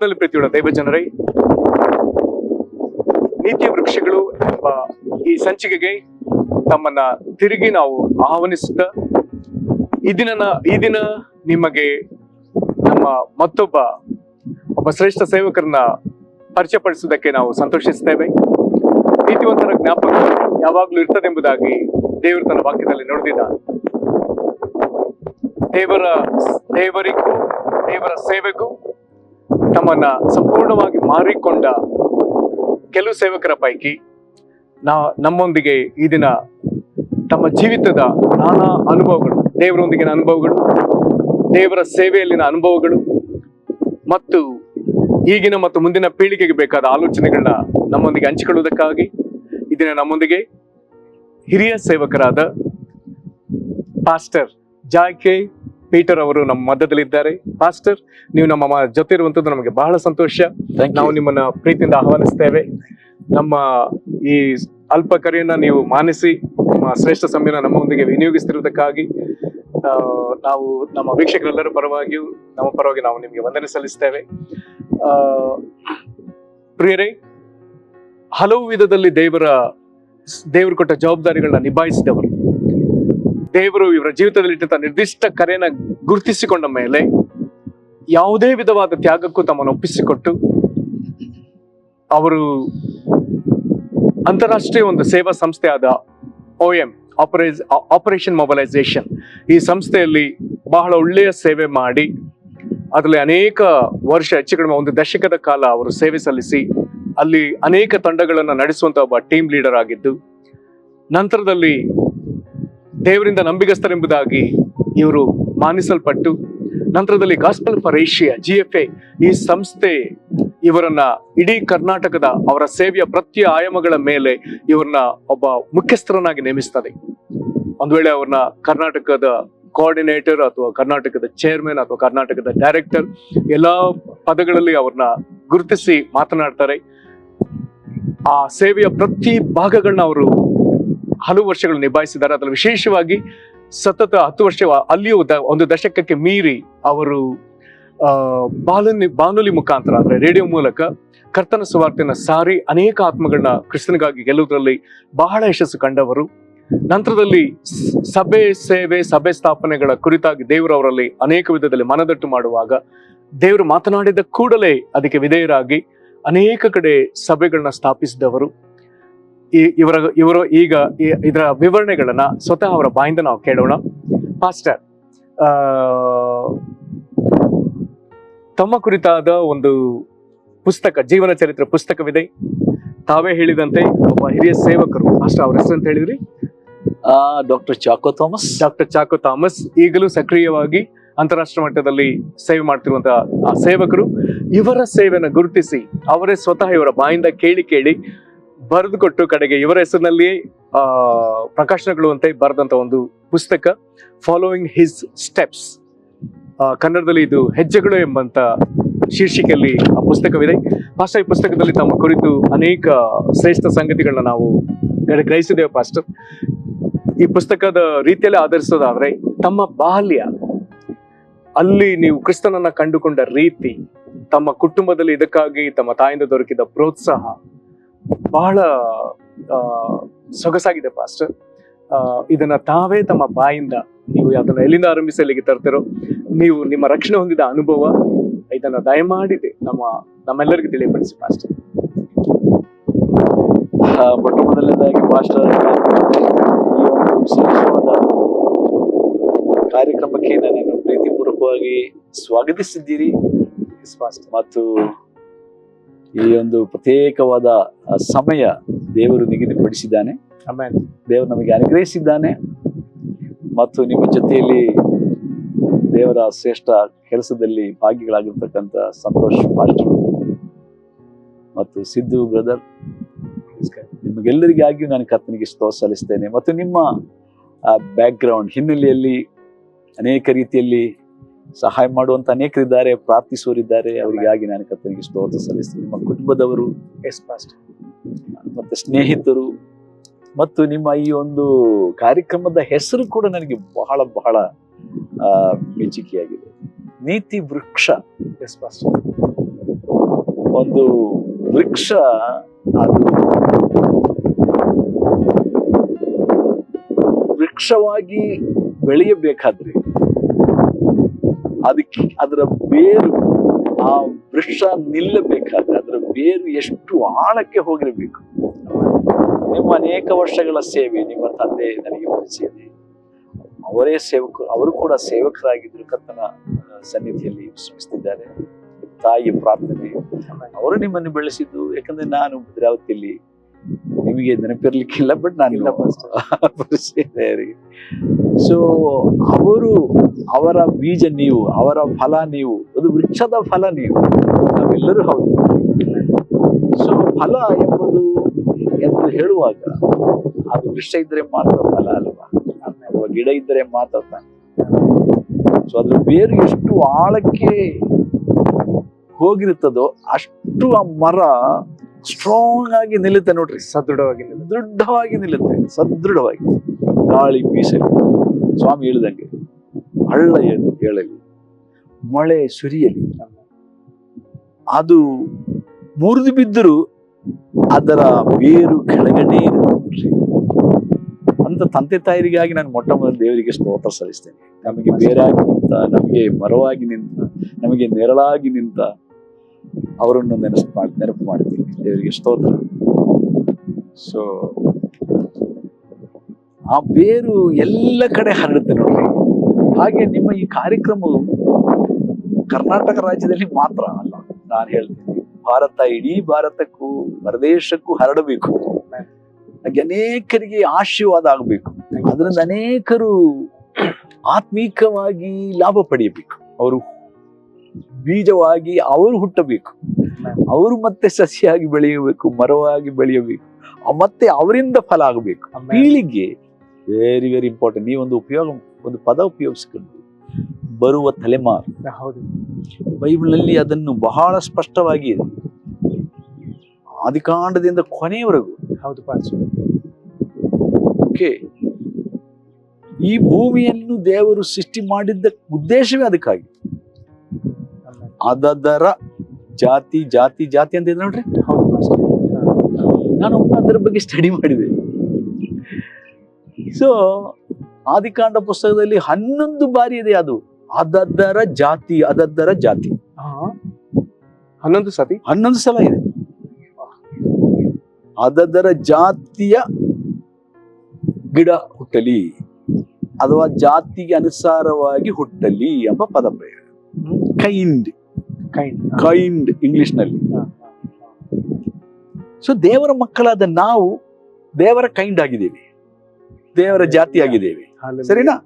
ಕರ್ತನಲ್ಲಿ ಪ್ರೀತಿಯುಳ್ಳ ದೈವ ಜನರೇ, ನೀತಿಯ ವೃಕ್ಷಗಳು ಎಂಬ ಈ ಸಂಚಿಕೆಗೆ ತಮ್ಮನ್ನ ತಿರುಗಿ ನಾವು ಆಹ್ವಾನಿಸುತ್ತಾ ಈ ದಿನ ನಿಮಗೆ ನಮ್ಮ ಒಬ್ಬ ಶ್ರೇಷ್ಠ ಸೇವಕರನ್ನ ಪರಿಚಯಪಡಿಸುವುದಕ್ಕೆ ನಾವು ಸಂತೋಷಿಸ್ತೇವೆ. ನೀತಿವಂತರ ಜ್ಞಾಪಕ ಯಾವಾಗ್ಲೂ ಇರ್ತದೆಂಬುದಾಗಿ ದೇವರು ತನ್ನ ವಾಕ್ಯದಲ್ಲಿ ನುಡಿದಿದ್ದಾನೆ. ದೇವರ ಸೇವೆಗೂ ತಮ್ಮನ್ನ ಸಂಪೂರ್ಣವಾಗಿ ಮಾರಿಕೊಂಡ ಕೆಲವು ಸೇವಕರ ಪೈಕಿ ನಮ್ಮೊಂದಿಗೆ ಈ ದಿನ ತಮ್ಮ ಜೀವಿತದ ನಾನಾ ಅನುಭವಗಳು, ದೇವರೊಂದಿಗಿನ ಅನುಭವಗಳು, ದೇವರ ಸೇವೆಯಲ್ಲಿನ ಅನುಭವಗಳು ಮತ್ತು ಈಗಿನ ಮತ್ತು ಮುಂದಿನ ಪೀಳಿಗೆಗೆ ಬೇಕಾದ ಆಲೋಚನೆಗಳನ್ನ ನಮ್ಮೊಂದಿಗೆ ಹಂಚಿಕೊಳ್ಳುವುದಕ್ಕಾಗಿ ಈ ದಿನ ನಮ್ಮೊಂದಿಗೆ ಹಿರಿಯ ಸೇವಕರಾದ ಪಾಸ್ಟರ್ ಜಾಯ್ ಕೆ ಪೀಟರ್ ಅವರು ನಮ್ಮ ಮಧ್ಯದಲ್ಲಿದ್ದಾರೆ. ಪಾಸ್ಟರ್, ನೀವು ನಮ್ಮ ಜೊತೆ ಇರುವಂತದ್ದು ನಮಗೆ ಬಹಳ ಸಂತೋಷ. ನಾವು ನಿಮ್ಮನ್ನ ಪ್ರೀತಿಯಿಂದ ಆಹ್ವಾನಿಸ್ತೇವೆ. ನಮ್ಮ ಈ ಅಲ್ಪ ಕರೆಯನ್ನ ನೀವು ಮಾನಿಸಿ ನಿಮ್ಮ ಶ್ರೇಷ್ಠ ಸಮಯನ ನಮ್ಮೊಂದಿಗೆ ವಿನಿಯೋಗಿಸ್ತಿರುವುದಕ್ಕಾಗಿ ನಾವು ನಮ್ಮ ವೀಕ್ಷಕರೆಲ್ಲರ ಪರವಾಗಿಯೂ ನಮ್ಮ ಪರವಾಗಿ ನಾವು ನಿಮಗೆ ವಂದನೆ ಸಲ್ಲಿಸ್ತೇವೆ. ಪ್ರಿಯರೇ, ಹಲವು ವಿಧದಲ್ಲಿ ದೇವರು ಕೊಟ್ಟ ಜವಾಬ್ದಾರಿಗಳನ್ನ ನಿಭಾಯಿಸಿದವರು, ದೇವರು ಇವರ ಜೀವಿತದಲ್ಲಿಟ್ಟಂತ ನಿರ್ದಿಷ್ಟ ಕರೆಯನ್ನ ಗುರುತಿಸಿಕೊಂಡ ಮೇಲೆ ಯಾವುದೇ ವಿಧವಾದ ತ್ಯಾಗಕ್ಕೂ ತಮ್ಮನ್ನು ಒಪ್ಪಿಸಿಕೊಟ್ಟು ಅವರು ಅಂತಾರಾಷ್ಟ್ರೀಯ ಒಂದು ಸೇವಾ ಸಂಸ್ಥೆ ಆದ OM ಆಪರೇಷನ್ ಮೊಬಲೈಸೇಷನ್ ಈ ಸಂಸ್ಥೆಯಲ್ಲಿ ಬಹಳ ಒಳ್ಳೆಯ ಸೇವೆ ಮಾಡಿ ಅದರಲ್ಲಿ ಅನೇಕ ವರ್ಷ, ಹೆಚ್ಚು ಕಡಿಮೆ ಒಂದು ದಶಕದ ಕಾಲ ಅವರು ಸೇವೆ ಸಲ್ಲಿಸಿ ಅಲ್ಲಿ ಅನೇಕ ತಂಡಗಳನ್ನು ನಡೆಸುವಂತ ಒಬ್ಬ ಟೀಮ್ ಲೀಡರ್ ಆಗಿದ್ದು, ನಂತರದಲ್ಲಿ ದೇವರಿಂದ ನಂಬಿಗಸ್ತರೆಂಬುದಾಗಿ ಇವರು ಮಾನಿಸಲ್ಪಟ್ಟು ನಂತರದಲ್ಲಿ ಗಾಸ್ಪಲ್ ಫಾರ್ ಏಷ್ಯಾ GFA ಈ ಸಂಸ್ಥೆ ಇವರನ್ನ ಇಡೀ ಕರ್ನಾಟಕದ ಅವರ ಸೇವೆಯ ಪ್ರತಿ ಆಯಾಮಗಳ ಮೇಲೆ ಇವರನ್ನ ಒಬ್ಬ ಮುಖ್ಯಸ್ಥರನ್ನಾಗಿ ನೇಮಿಸ್ತದೆ. ಒಂದು ವೇಳೆ ಅವ್ರನ್ನ ಕರ್ನಾಟಕದ ಕೋಆರ್ಡಿನೇಟರ್ ಅಥವಾ ಕರ್ನಾಟಕದ ಚೇರ್ಮನ್ ಅಥವಾ ಕರ್ನಾಟಕದ ಡೈರೆಕ್ಟರ್ ಎಲ್ಲಾ ಪದಗಳಲ್ಲಿ ಅವ್ರನ್ನ ಗುರುತಿಸಿ ಮಾತನಾಡ್ತಾರೆ. ಆ ಸೇವೆಯ ಪ್ರತಿ ಭಾಗಗಳನ್ನ ಅವರು ಹಲವು ವರ್ಷಗಳು ನಿಭಾಯಿಸಿದ್ದಾರೆ. ಅದರಲ್ಲಿ ವಿಶೇಷವಾಗಿ ಸತತ 10 ವರ್ಷ ಅಲ್ಲಿಯೂ ಒಂದು ದಶಕಕ್ಕೆ ಮೀರಿ ಅವರು ಬಾನುಲಿ ಮುಖಾಂತರ ಅಂದ್ರೆ ರೇಡಿಯೋ ಮೂಲಕ ಕರ್ತನ ಸುವಾರ್ತೆಯನ್ನ ಸಾರಿ ಅನೇಕ ಆತ್ಮಗಳನ್ನ ಕ್ರಿಸ್ತನಿಗಾಗಿ ಗೆಲ್ಲುವುದರಲ್ಲಿ ಬಹಳ ಯಶಸ್ಸು ಕಂಡವರು. ನಂತರದಲ್ಲಿ ಸಭೆ ಸ್ಥಾಪನೆಗಳ ಕುರಿತಾಗಿ ದೇವರು ಅವರಲ್ಲಿ ಅನೇಕ ವಿಧದಲ್ಲಿ ಮನದಟ್ಟು ಮಾಡುವಾಗ ದೇವರು ಮಾತನಾಡಿದ ಕೂಡಲೇ ಅದಕ್ಕೆ ವಿಧೇಯರಾಗಿ ಅನೇಕ ಕಡೆ ಸಭೆಗಳನ್ನ ಸ್ಥಾಪಿಸಿದವರು. ಇವರು ಈಗ ಇದರ ವಿವರಣೆಗಳನ್ನ ಸ್ವತಃ ಅವರ ಬಾಯಿಂದ ನಾವು ಕೇಳೋಣ. ಪಾಸ್ಟರ್, ತಮ್ಮ ಕುರಿತಾದ ಒಂದು ಪುಸ್ತಕ, ಜೀವನ ಚರಿತ್ರೆ ಪುಸ್ತಕವಿದೆ. ತಾವೇ ಹೇಳಿದಂತೆ ಒಬ್ಬ ಹಿರಿಯ ಸೇವಕರು. ಪಾಸ್ಟರ್, ಅವ್ರ ಹೆಸರು ಅಂತ ಹೇಳಿದ್ರಿ? Doctor Chacko Thomas. ಈಗಲೂ ಸಕ್ರಿಯವಾಗಿ ಅಂತಾರಾಷ್ಟ್ರೀಯ ಮಟ್ಟದಲ್ಲಿ ಸೇವೆ ಮಾಡ್ತಿರುವಂತಹ ಆ ಸೇವಕರು. ಇವರ ಸೇವೆಯನ್ನು ಗುರುತಿಸಿ ಅವರೇ ಸ್ವತಃ ಇವರ ಬಾಯಿಂದ ಕೇಳಿ ಬರೆದು ಕೊಟ್ಟು ಕಡೆಗೆ ಇವರ ಹೆಸರಿನಲ್ಲಿಯೇ ಪ್ರಕಾಶನಗೊಳ್ಳುವಂತೆ ಬರೆದಂತ ಒಂದು ಪುಸ್ತಕ ಫಾಲೋಯಿಂಗ್ ಹಿಸ್ ಸ್ಟೆಪ್ಸ್. ಕನ್ನಡದಲ್ಲಿ ಇದು ಹೆಜ್ಜೆಗಳು ಎಂಬಂತ ಶೀರ್ಷಿಕೆಯಲ್ಲಿ ಆ ಪುಸ್ತಕವಿದೆ. ಪಾಸ್ಟರ್, ಈ ಪುಸ್ತಕದಲ್ಲಿ ತಮ್ಮ ಕುರಿತು ಅನೇಕ ಶ್ರೇಷ್ಠ ಸಂಗತಿಗಳನ್ನ ನಾವು ಗ್ರಹಿಸಿದ್ದೇವೆ. ಪಾಸ್ಟರ್, ಈ ಪುಸ್ತಕದ ರೀತಿಯಲ್ಲಿ ಆಧರಿಸೋದಾದ್ರೆ ತಮ್ಮ ಬಾಲ್ಯ, ಅಲ್ಲಿ ನೀವು ಕ್ರಿಸ್ತನನ್ನ ಕಂಡುಕೊಂಡ ರೀತಿ, ತಮ್ಮ ಕುಟುಂಬದಲ್ಲಿ ಇದಕ್ಕಾಗಿ ತಮ್ಮ ತಾಯಿಂದ ದೊರಕಿದ ಪ್ರೋತ್ಸಾಹ ಬಹಳ ಸೊಗಸಾಗಿದೆ. ಪಾಸ್ಟರ್, ಇದನ್ನ ತಾವೇ ತಮ್ಮ ಬಾಯಿಂದ ನೀವು ಅದನ್ನ ಎಲ್ಲಿಂದ ಆರಂಭಿಸಿ ಅಲ್ಲಿಗೆ ತರ್ತಿರೋ, ನೀವು ನಿಮ್ಮ ರಕ್ಷಣೆ ಹೊಂದಿದ ಅನುಭವ ಇದನ್ನ ದಯಮಾಡಿದೆ ನಮ್ಮೆಲ್ಲರಿಗೂ ತಿಳಿಯಪಡಿಸಿ ಪಾಸ್ಟರ್. ಮೊಟ್ಟ ಮೊದಲನೇದಾಗಿ ಪಾಸ್ಟರ್, ಈ ಒಂದು ವಿಶೇಷವಾದ ಕಾರ್ಯಕ್ರಮಕ್ಕೆ ನನ್ನನ್ನು ಪ್ರೀತಿಪೂರ್ವಕವಾಗಿ ಸ್ವಾಗತಿಸಿದ್ದೀರಿ ಮತ್ತು ಈ ಒಂದು ಪ್ರತ್ಯೇಕವಾದ ಸಮಯ ದೇವರು ನಿಗದಿಪಡಿಸಿದ್ದಾನೆ, ದೇವರು ನಮಗೆ ಅನುಗ್ರಹಿಸಿದ್ದಾನೆ ಮತ್ತು ನಿಮ್ಮ ಜೊತೆಯಲ್ಲಿ ದೇವರ ಶ್ರೇಷ್ಠ ಕೆಲಸದಲ್ಲಿ ಭಾಗಿಗಳಾಗಿರ್ತಕ್ಕಂಥ ಸಂತೋಷ್ ಪಾಸ್ಟರ್ ಮತ್ತು ಸಿದ್ದು ಬ್ರದರ್, ನಿಮಗೆಲ್ಲರಿಗಾಗಿಯೂ ನಾನು ಕರ್ತನಿಗೆ ಸ್ತೋತ್ರ ಸಲ್ಲಿಸ್ತೇನೆ. ಮತ್ತು ನಿಮ್ಮ ಬ್ಯಾಕ್ ಗ್ರೌಂಡ್ ಹಿನ್ನೆಲೆಯಲ್ಲಿ ಅನೇಕ ರೀತಿಯಲ್ಲಿ ಸಹಾಯ ಮಾಡುವಂತ ಅನೇಕರಿದ್ದಾರೆ, ಪ್ರಾರ್ಥಿಸುವರಿದ್ದಾರೆ. ಅವರಿಗಾಗಿ ನಾನು ಕರ್ತನಿಗೆ ಸ್ತೋತ್ರ ಸಲ್ಲಿಸ್ತೇನೆ. ನಿಮ್ಮ ಕುಟುಂಬದವರು, ಮತ್ತೆ ಸ್ನೇಹಿತರು ಮತ್ತು ನಿಮ್ಮ ಈ ಒಂದು ಕಾರ್ಯಕ್ರಮದ ಹೆಸರು ಕೂಡ ನನಗೆ ಬಹಳ ಬಹಳ ಮೆಚ್ಚುಗೆಯಾಗಿದೆ. ನೀತಿ ವೃಕ್ಷ. ಒಂದು ವೃಕ್ಷ ಅದು ವೃಕ್ಷವಾಗಿ ಬೆಳೆಯಬೇಕಾದ್ರೆ ಅದರ ಬೇರು, ಆ ವೃಕ್ಷ ನಿಲ್ಲಬೇಕಾದ್ರೆ ಅದರ ಬೇರು ಎಷ್ಟು ಆಳಕ್ಕೆ ಹೋಗಿರಬೇಕು. ನಿಮ್ಮ ಅನೇಕ ವರ್ಷಗಳ ಸೇವೆ, ನಿಮ್ಮ ತಂದೆ ನನಗೆ ಪರಿಚಯ ಇದೆ, ಅವರೇ ಸೇವಕರು, ಅವರು ಕೂಡ ಸೇವಕರಾಗಿದ್ರು, ಕರ್ತನ ಸನ್ನಿಧಿಯಲ್ಲಿ ಶ್ರಮಿಸ್ತಿದ್ದಾರೆ. ತಾಯಿಯ ಪ್ರಾರ್ಥನೆ, ಅವರು ನಿಮ್ಮನ್ನು ಬೆಳೆಸಿದ್ದು. ಯಾಕಂದ್ರೆ ನಾನು ಭದ್ರಾವತಿಯಲ್ಲಿ, ನಿಮಗೆ ನೆನಪಿರ್ಲಿಕ್ಕಿಲ್ಲ, ಬಟ್ ನಾನು ಪರಿಚಯ ಇದೆ ಅವರಿಗೆ. ಸೊ ಅವರ ಬೀಜ ನೀವು, ಅವರ ಫಲ ನೀವು, ಅದು ವೃಕ್ಷದ ಫಲ ನೀವು, ನಾವೆಲ್ಲರೂ ಹೌದು. ಸೊ ಫಲ ಎಂಬುದು ಎಂದು ಹೇಳುವಾಗ ಅದು ವೃಕ್ಷ ಇದ್ರೆ ಮಾತ್ರ ಫಲ ಅಲ್ವಾ, ಅಥವಾ ಗಿಡ ಇದ್ದರೆ ಮಾತ್ರ ತಾನೆ. ಸೊ ಅದ್ರ ಬೇರು ಎಷ್ಟು ಆಳಕ್ಕೆ ಹೋಗಿರುತ್ತದೋ ಅಷ್ಟು ಆ ಮರ ಸ್ಟ್ರಾಂಗ್ ಆಗಿ ನಿಲ್ಲುತ್ತೆ ನೋಡ್ರಿ, ದೃಢವಾಗಿ ನಿಲ್ಲುತ್ತೆ, ಸದೃಢವಾಗಿ. ಗಾಳಿ ಬೀಸಲಿ, ಸ್ವಾಮಿ ಹೇಳಿದಂಗೆ ಹಳ್ಳ ಹೇಳಲಿ, ಮಳೆ ಸುರಿಯಲಿ, ಅದು ಮುರಿದು ಬಿದ್ದರೂ ಅದರ ಬೇರು ಕೆಳಗಡೆ ಇರುತ್ತೆ. ಅಂತ ತಂದೆ ತಾಯರಿಗಾಗಿ ನಾನು ಮೊಟ್ಟ ಮೊದಲು ದೇವರಿಗೆ ಸ್ತೋತ್ರ ಸಲ್ಲಿಸ್ತೇನೆ. ನಮಗೆ ಬೇರಾಗಿ ನಿಂತ, ನಮಗೆ ಮರವಾಗಿ ನಿಂತ, ನಮಗೆ ನೆರಳಾಗಿ ನಿಂತ ಅವರನ್ನು ನೆನಪು ಮಾಡ್ತೀನಿ. ದೇವರಿಗೆ ಸ್ತೋತ್ರ. ಸೊ ಆ ಬೇರು ಎಲ್ಲ ಕಡೆ ಹರಡುತ್ತೆ ನೋಡ್ರಿ. ಹಾಗೆ ನಿಮ್ಮ ಈ ಕಾರ್ಯಕ್ರಮವು ಕರ್ನಾಟಕ ರಾಜ್ಯದಲ್ಲಿ ಮಾತ್ರ ಅಲ್ಲ, ನಾನು ಹೇಳ್ತೀನಿ, ಭಾರತ, ಇಡೀ ಭಾರತಕ್ಕೂ ಹೊರದೇಶಕ್ಕೂ ಹರಡಬೇಕು. ಹಾಗೆ ಅನೇಕರಿಗೆ ಆಶೀರ್ವಾದ ಆಗಬೇಕು. ಅದರಿಂದ ಅನೇಕರು ಆತ್ಮೀಕವಾಗಿ ಲಾಭ ಪಡೆಯಬೇಕು. ಅವರು ಬೀಜವಾಗಿ ಅವರು ಹುಟ್ಟಬೇಕು, ಅವರು ಮತ್ತೆ ಸಸ್ಯಾಗಿ ಬೆಳೆಯಬೇಕು, ಮರವಾಗಿ ಬೆಳೆಯಬೇಕು, ಮತ್ತೆ ಅವರಿಂದ ಫಲ ಆಗಬೇಕು. ಪೀಳಿಗೆ ವೆರಿ ವೆರಿ ಇಂಪಾರ್ಟೆಂಟ್. ನೀವೊಂದು ಒಂದು ಪದ ಉಪಯೋಗಿಸಿಕೊಂಡು ಬರುವ ತಲೆಮಾರು. ಹೌದು, ಬೈಬಲ್ನಲ್ಲಿ ಅದನ್ನು ಬಹಳ ಸ್ಪಷ್ಟವಾಗಿ ಇದೆ, ಆದಿಕಾಂಡದಿಂದ ಕೊನೆಯವರೆಗೂ. ಹೌದು. ಓಕೆ, ಈ ಭೂಮಿಯನ್ನು ದೇವರು ಸೃಷ್ಟಿ ಮಾಡಿದ್ದ ಉದ್ದೇಶವೇ ಅದಕ್ಕಾಗಿ. ಅದರ ಜಾತಿ ಜಾತಿ ಜಾತಿ ಅಂತ ಇದೆ ನೋಡ್ರಿ. ನಾನು ಅದರ ಬಗ್ಗೆ ಸ್ಟಡಿ ಮಾಡಿದೆ. ಸೊ ಆದಿಕಾಂಡ ಪುಸ್ತಕದಲ್ಲಿ 11 ಬಾರಿ ಇದೆ ಅದು ಅದರ ಜಾತಿ, ಅದರ ಜಾತಿ. 11 ಸಲ ಇದೆ. ಅದರ ಜಾತಿಯ ಗಿಡ ಹುಟ್ಟಲಿ ಅಥವಾ ಜಾತಿಗೆ ಅನುಸಾರವಾಗಿ ಹುಟ್ಟಲಿ ಎಂಬ ಪದ ಪ್ರಯೋಗ. ಕೈಂಡ್ ಇಂಗ್ಲಿಷ್ ನಲ್ಲಿ. ಸೊ ದೇವರ ಮಕ್ಕಳಾದ ನಾವು ದೇವರ ಕೈಂಡ್ ಆಗಿದ್ದೇವೆ, ದೇವರ ಜಾತಿ ಆಗಿದ್ದೇವೆ, ಸರಿನಾ?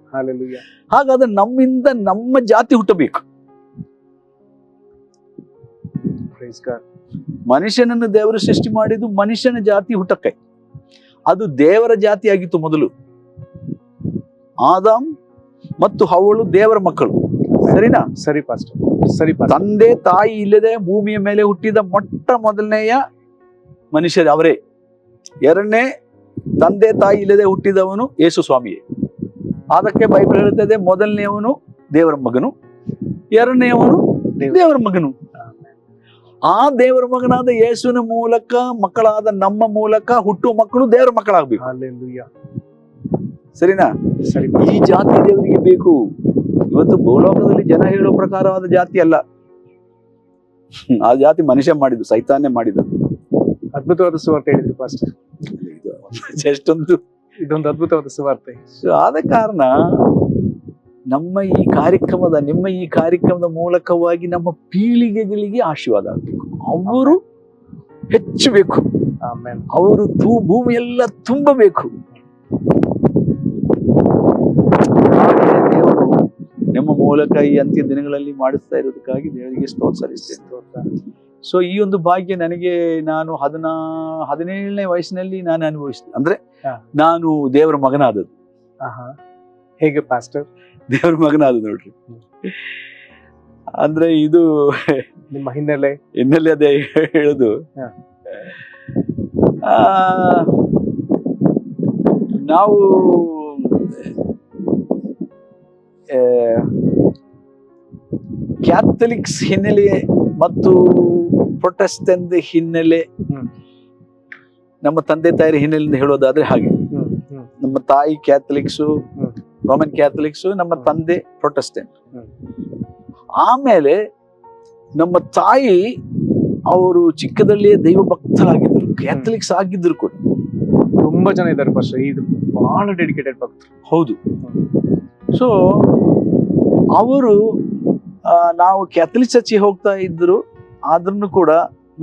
ಹಾಗಾದ್ರೆ ನಮ್ಮಿಂದ ನಮ್ಮ ಜಾತಿ ಹುಟ್ಟಬೇಕು. ಮನುಷ್ಯನನ್ನು ದೇವರು ಸೃಷ್ಟಿ ಮಾಡಿದ್ದು ಮನುಷ್ಯನ ಜಾತಿ ಹುಟ್ಟಕ್ಕೆ. ಅದು ದೇವರ ಜಾತಿ ಆಗಿತ್ತು ಮೊದಲು. ಆದಾಮ್ ಮತ್ತು ಹವ್ವಳು ದೇವರ ಮಕ್ಕಳು, ಸರಿನಾ? ಸರಿ ಪಾಸ್ಟರ್. ತಂದೆ ತಾಯಿ ಇಲ್ಲದೆ ಭೂಮಿಯ ಮೇಲೆ ಹುಟ್ಟಿದ ಮೊಟ್ಟ ಮೊದಲನೆಯ ಮನುಷ್ಯರು ಅವರೇ. ಎರಡನೇ ತಂದೆ ತಾಯಿ ಇಲ್ಲದೆ ಹುಟ್ಟಿದವನು ಯೇಸು ಸ್ವಾಮಿಯೇ. ಅದಕ್ಕೆ ಬೈಬಲ್ ಹೇಳುತ್ತದೆ, ಮೊದಲನೆಯವನು ದೇವರ ಮಗನು, ಎರಡನೆಯವನು ದೇವರ ಮಗನು. ಆ ದೇವರ ಮಗನಾದ ಯೇಸುವಿನ ಮೂಲಕ ಮಕ್ಕಳಾದ ನಮ್ಮ ಮೂಲಕ ಹುಟ್ಟುವ ಮಕ್ಕಳು ದೇವರ ಮಕ್ಕಳಾಗಬೇಕು. ಸರಿನಾ? ಈ ಜಾತಿ ದೇವರಿಗೆ ಬೇಕು. ಇವತ್ತು ಭೂಲೋಕದಲ್ಲಿ ಜನ ಹೇಳೋ ಪ್ರಕಾರವಾದ ಜಾತಿ ಅಲ್ಲ, ಆ ಜಾತಿ ಮನುಷ್ಯ ಮಾಡಿದ್ದು, ಸೈತಾನ್ಯ ಮಾಡಿದ್ದು. ಅದ್ಭುತವಾದ ಸುವಾರ್ತೆ ಹೇಳಿದ್ರು ಪಾಸ್ಟರ್. ಇದೊಂದು ಅದ್ಭುತವಾದ ಸುವಾರ್ತೆ. ಆದ ಕಾರಣ ನಿಮ್ಮ ಈ ಕಾರ್ಯಕ್ರಮದ ಮೂಲಕವಾಗಿ ನಮ್ಮ ಪೀಳಿಗೆಗಳಿಗೆ ಆಶೀರ್ವಾದ ಆಗಬೇಕು. ಅವರು ಹೆಚ್ಚಬೇಕು, ಅವರು ಭೂಮಿಯೆಲ್ಲ ತುಂಬಬೇಕು. ದೇವರು ನಿಮ್ಮ ಮೂಲಕ ಈ ಅಂತ್ಯ ದಿನಗಳಲ್ಲಿ ಮಾಡಿಸ್ತಾ ಇರೋದಕ್ಕಾಗಿ ದೇವರಿಗೆ ಸ್ತೋತ್ರ ಸಲ್ಲಿಸ್ತೇನೆ. ಸೊ ಈ ಒಂದು ಭಾಗ್ಯ ನನಗೆ ನಾನು 17ನೇ ವಯಸ್ಸಿನಲ್ಲಿ ನಾನು ಅನುಭವಿಸಿದೆ. ಅಂದ್ರೆ ನಾನು ದೇವರ ಮಗನಾದದ್ದು. ಹೇಗೆ ಪಾಸ್ಟರ್? ದೇವರ ಮಗನಾದದ್ದು ನೋಡ್ರಿ. ಅಂದ್ರೆ ಇದು ನಿಮ್ಮ ಹಿನ್ನೆಲೆ ಅದೇ ಹೇಳುದು. ನಾವು ಕ್ಯಾಥಲಿಕ್ಸ್ ಹಿನ್ನೆಲೆ ಮತ್ತು ಪ್ರೊಟೆಸ್ಟೆಂಟ್ ಹಿನ್ನೆಲೆ, ಹ್ಮ್. ನಮ್ಮ ತಂದೆ ತಾಯಿರ ಹಿನ್ನೆಲೆಯಿಂದ ಹೇಳೋದಾದ್ರೆ ಹಾಗೆ. ನಮ್ಮ ತಾಯಿ ಕ್ಯಾಥಲಿಕ್ಸು, ಹ್ಮ್. ರೋಮನ್ ಕ್ಯಾಥಲಿಕ್ಸು, ನಮ್ಮ ತಂದೆ ಪ್ರೊಟೆಸ್ಟೆಂಟ್. ಹ್ಮ್. ಆಮೇಲೆ ನಮ್ಮ ತಾಯಿ ಅವರು ಚಿಕ್ಕದಲ್ಲಿಯೇ ದೈವ ಭಕ್ತರಾಗಿದ್ರು, ಕ್ಯಾಥಲಿಕ್ಸ್ ಆಗಿದ್ರು ಕೂಡ. ತುಂಬಾ ಜನ ಇದ್ದಾರೆ ಪಾಸ್ಟರ್, ಇದು ಬಹಳ ಡೆಡಿಕೇಟೆಡ್ ಭಕ್ತರು. ಹೌದು. ಸೊ ಅವರು ನಾವು ಕ್ಯಾಥಲಿಕ್ ಚರ್ಚಿಗೆ ಹೋಗ್ತಾ ಇದ್ರು, ಆದ್ರೂ ಕೂಡ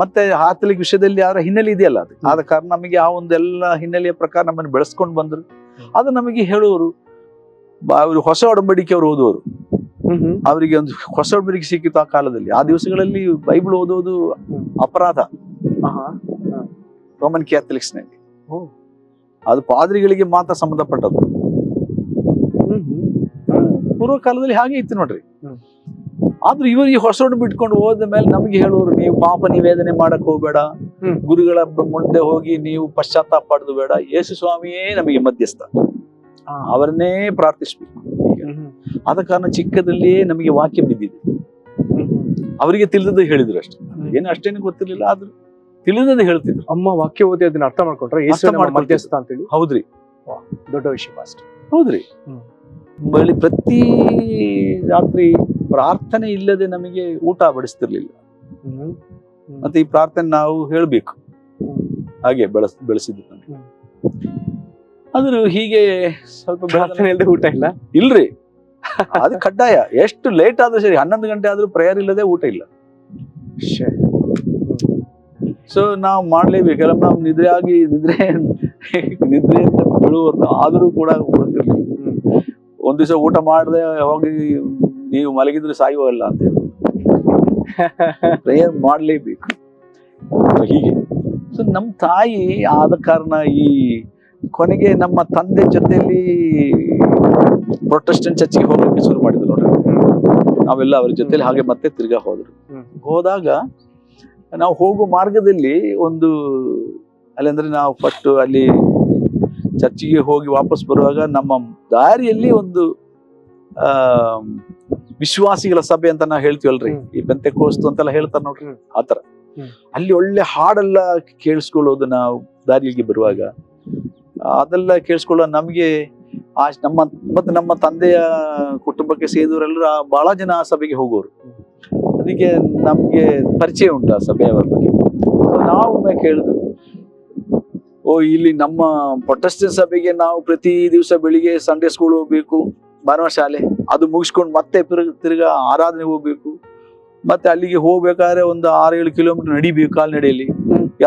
ಮತ್ತೆ ಕ್ಯಾಥಲಿಕ್ ವಿಷಯದಲ್ಲಿ ಅವರ ಹಿನ್ನೆಲೆ ಇದೆಯಲ್ಲ, ಅದು ಆದ ಕಾರಣ ನಮಗೆ ಆ ಒಂದೆಲ್ಲ ಹಿನ್ನೆಲೆಯ ಪ್ರಕಾರ ನಮ್ಮನ್ನು ಬೆಳೆಸ್ಕೊಂಡು ಬಂದ್ರು. ಅದು ನಮಗೆ ಹೇಳುವರು, ಅವರು ಹೊಸ ಒಡಂಬಡಿಕೆ ಅವರು ಓದುವರು, ಅವರಿಗೆ ಒಂದು ಹೊಸ ಒಡಂಬಡಿಕೆ ಸಿಕ್ಕಿತ್ತು ಆ ಕಾಲದಲ್ಲಿ. ಆ ದಿವಸಗಳಲ್ಲಿ ಬೈಬಲ್ ಓದೋದು ಅಪರಾಧ ರೋಮನ್ ಕ್ಯಾಥಲಿಕ್ಸ್ ನಲ್ಲಿ. ಅದು ಪಾದ್ರಿಗಳಿಗೆ ಮಾತ್ರ ಸಂಬಂಧಪಟ್ಟದ್ದು. ಪೂರ್ವ ಕಾಲದಲ್ಲಿ ಹಾಗೆ ಇತ್ತು ನೋಡ್ರಿ. ಆದ್ರೂ ಇವರು ಈ ಹೊಸ ಬಿಟ್ಕೊಂಡು ಹೋದ ಮೇಲೆ ನಮ್ಗೆ ಹೇಳುವರು, ನೀವು ಪಾಪ ನಿವೇದನೆ ಮಾಡಕ್ ಹೋಗ್ಬೇಡ, ಗುರುಗಳ ಮುಂದೆ ಹೋಗಿ ನೀವು ಪಶ್ಚಾತ್ತಾಪ ಪಡೆದು ಬೇಡ, ಯೇಸು ಸ್ವಾಮಿಯೇ ನಮಗೆ ಮಧ್ಯಸ್ಥ, ಅವರನ್ನೇ ಪ್ರಾರ್ಥಿಸ್ಬೇಕು. ಆದ ಕಾರಣ ಚಿಕ್ಕದಲ್ಲಿಯೇ ನಮಗೆ ವಾಕ್ಯ ಬಿದ್ದಿದೆ. ಅವರಿಗೆ ತಿಳಿದದ್ದು ಹೇಳಿದ್ರು ಅಷ್ಟೇ, ಏನು ಅಷ್ಟೇನು ಗೊತ್ತಿರ್ಲಿಲ್ಲ, ಆದ್ರೂ ತಿಳಿದದ್ದು ಹೇಳ್ತಿದ್ರು. ಅಮ್ಮ ವಾಕ್ಯ ಓದಿ ಅದನ್ನ ಅರ್ಥ ಮಾಡ್ಕೊಂಡ್ರೆ ಯೇಸು ನಮ್ಮ ಮಧ್ಯಸ್ಥ ಅಂತೇಳಿ. ಹೌದ್ರಿ, ದೊಡ್ಡ ವಿಷಯ ಪಾಸ್ಟರ್. ಹೌದ್ರಿ. ಬಳಿ ಪ್ರತಿ ರಾತ್ರಿ ಪ್ರಾರ್ಥನೆ ಇಲ್ಲದೆ ನಮಗೆ ಊಟ ಬಡಿಸ್ತಿರ್ಲಿಲ್ಲ. ಮತ್ತೆ ಈ ಪ್ರಾರ್ಥನೆ ನಾವು ಹೇಳ್ಬೇಕು, ಹಾಗೆ ಬೆಳೆಸಿದ್ದು ನಮಗೆ. ಆದ್ರೂ ಹೀಗೆ ಸ್ವಲ್ಪ ಪ್ರಾರ್ಥನೆ ಇಲ್ಲದೆ ಊಟ ಇಲ್ಲ ಇಲ್ರಿ, ಅದು ಕಡ್ಡಾಯ. ಎಷ್ಟು ಲೇಟ್ ಆದ್ರೂ ಸರಿ, 11 ಗಂಟೆ ಆದ್ರೂ ಪ್ರೇಯರ್ ಇಲ್ಲದೆ ಊಟ ಇಲ್ಲ. ಸೊ ನಾವು ಮಾಡ್ಲೇಬೇಕಲ್ಲ. ನಾವು ನಿದ್ರೆ ಅಂತ ಬೀಳುವರು, ಆದ್ರೂ ಕೂಡ ಕೊಡ್ತಿರ್ಲಿಲ್ಲ. ಒಂದ್ ದಿವಸ ಊಟ ಮಾಡದೆ ಹೋಗಿ ನೀವು ಮಲಗಿದ್ರೆ ಸಾಯುವಲ್ಲ ಅಂತ ಹೇಳಿ ಪ್ರೇಯರ್ ಮಾಡ್ಲೇಬೇಕು. ಹೀಗೆ ಸೊ ನಮ್ಮ ತಾಯಿ ಆದ ಕಾರಣ ಈ ಕೊನೆಗೆ ನಮ್ಮ ತಂದೆ ಜೊತೆಯಲ್ಲಿ ಪ್ರೊಟೆಸ್ಟೆಂಟ್ ಚರ್ಚಿಗೆ ಹೋಗಕ್ಕೆ ಶುರು ಮಾಡಿದ್ರು ನೋಡ್ರಿ. ನಾವೆಲ್ಲ ಅವ್ರ ಜೊತೆಲಿ ಹಾಗೆ ಮತ್ತೆ ತಿರ್ಗಾ ಹೋದ್ರು. ಹೋದಾಗ ನಾವು ಹೋಗೋ ಮಾರ್ಗದಲ್ಲಿ ಒಂದು ಅಲ್ಲಂದ್ರೆ ನಾವು ಫಸ್ಟ್ ಅಲ್ಲಿ ಚರ್ಚಿಗೆ ಹೋಗಿ ವಾಪಸ್ ಬರುವಾಗ ನಮ್ಮ ದಾರಿಯಲ್ಲಿ ಒಂದು ವಿಶ್ವಾಸಿಗಳ ಸಭೆ ಅಂತ ನಾವು ಹೇಳ್ತೀವಲ್ರಿ, ಈ ಪೆಂತೆಕೋಸ್ತು ಅಂತೆಲ್ಲ ಹೇಳ್ತಾರ ನೋಡ್ರಿ, ಆತರ. ಅಲ್ಲಿ ಒಳ್ಳೆ ಹಾಡೆಲ್ಲ ಕೇಳಿಸ್ಕೊಳ್ಳೋದು ನಾವು ದಾರಿಯಲ್ಲಿ ಬರುವಾಗ. ಅದೆಲ್ಲ ಕೇಳಿಸ್ಕೊಳ್ಳೋ ನಮ್ಗೆ ಮತ್ತೆ ನಮ್ಮ ತಂದೆಯ ಕುಟುಂಬಕ್ಕೆ ಸೇರಿದವರೆಲ್ಲರೂ ಬಹಳ ಜನ ಆ ಸಭೆಗೆ ಹೋಗೋರು. ಅದಕ್ಕೆ ನಮ್ಗೆ ಪರಿಚಯ ಉಂಟು ಆ ಸಭೆಯವರ ಬಗ್ಗೆ. ನಾವು ಒಮ್ಮೆ ಕೇಳಿದ್ವಿ, ಇಲ್ಲಿ ನಮ್ಮ ಪ್ರೊಟೆಸ್ಟೆಂಟ್ ಸಭೆಗೆ ನಾವು ಪ್ರತಿ ದಿವಸ ಬೆಳಿಗ್ಗೆ ಸಂಡೇ ಸ್ಕೂಲ್ ಹೋಗ್ಬೇಕು, ಭಾನುವಾರ ಶಾಲೆ, ಅದು ಮುಗಿಸ್ಕೊಂಡು ಮತ್ತೆ ತಿರ್ಗಾ ಆರಾಧನೆಗೆ ಹೋಗ್ಬೇಕು. ಮತ್ತೆ ಅಲ್ಲಿಗೆ ಹೋಗ್ಬೇಕಾದ್ರೆ ಒಂದು 6-7 ಕಿಲೋಮೀಟರ್ ನಡಿಬೇಕು ಕಾಲ್ನಡೆಯಲ್ಲಿ.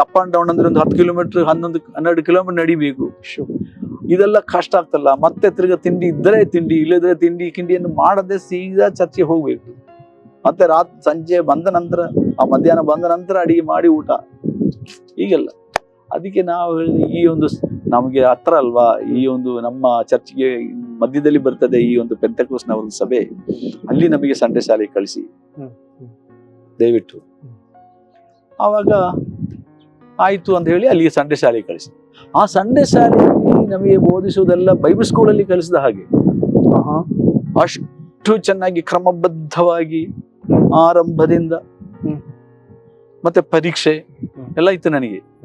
ಅಪ್ ಅಂಡ್ ಡೌನ್ ಅಂದ್ರೆ ಒಂದು 10 ಕಿಲೋಮೀಟರ್ 11-12 ಕಿಲೋಮೀಟರ್ ನಡಿಬೇಕು. ಇದೆಲ್ಲ ಕಷ್ಟ ಆಗ್ತಲ್ಲ. ಮತ್ತೆ ತಿರ್ಗಾ ತಿಂಡಿ ಇದ್ದರೆ ತಿಂಡಿ, ಇಲ್ಲದ್ರೆ ತಿಂಡಿಯನ್ನು ಮಾಡದೆ ಸೀದಾ ಚರ್ಚೆಗೆ ಹೋಗ್ಬೇಕು. ಮತ್ತೆ ಸಂಜೆ ಬಂದ ನಂತರ, ಮಧ್ಯಾಹ್ನ ಬಂದ ನಂತರ ಅಡಿಗೆ ಮಾಡಿ ಊಟ, ಹೀಗೆಲ್ಲ. ಅದಕ್ಕೆ ನಾವು ಹೇಳಿದ್ವಿ, ಈ ಒಂದು ನಮಗೆ ಹತ್ರ ಅಲ್ವಾ, ಈ ಒಂದು ನಮ್ಮ ಚರ್ಚ್ಗೆ ಮಧ್ಯದಲ್ಲಿ ಬರ್ತದೆ ಈ ಒಂದು ಪೆಂತೆಕೋಸ್ಟ್ನ ಒಂದು ಸಭೆ, ಅಲ್ಲಿ ನಮಗೆ ಸಂಡೆ ಶಾಲೆಗೆ ಕಳಿಸಿ ದಯವಿಟ್ಟು. ಆವಾಗ ಆಯ್ತು ಅಂತ ಹೇಳಿ ಅಲ್ಲಿಗೆ ಸಂಡೆ ಶಾಲೆಗೆ ಕಳಿಸಿ. ಆ ಸಂಡೆ ಶಾಲೆಯಲ್ಲಿ ನಮಗೆ ಬೋಧಿಸುವುದೆಲ್ಲ ಬೈಬಲ್ ಸ್ಕೂಲಲ್ಲಿ ಕಲಿಸಿದ ಹಾಗೆ ಅಷ್ಟು ಚೆನ್ನಾಗಿ ಕ್ರಮಬದ್ಧವಾಗಿ ಆರಂಭದಿಂದ ಮತ್ತೆ ಪರೀಕ್ಷೆ ಎಲ್ಲ ಇತ್ತು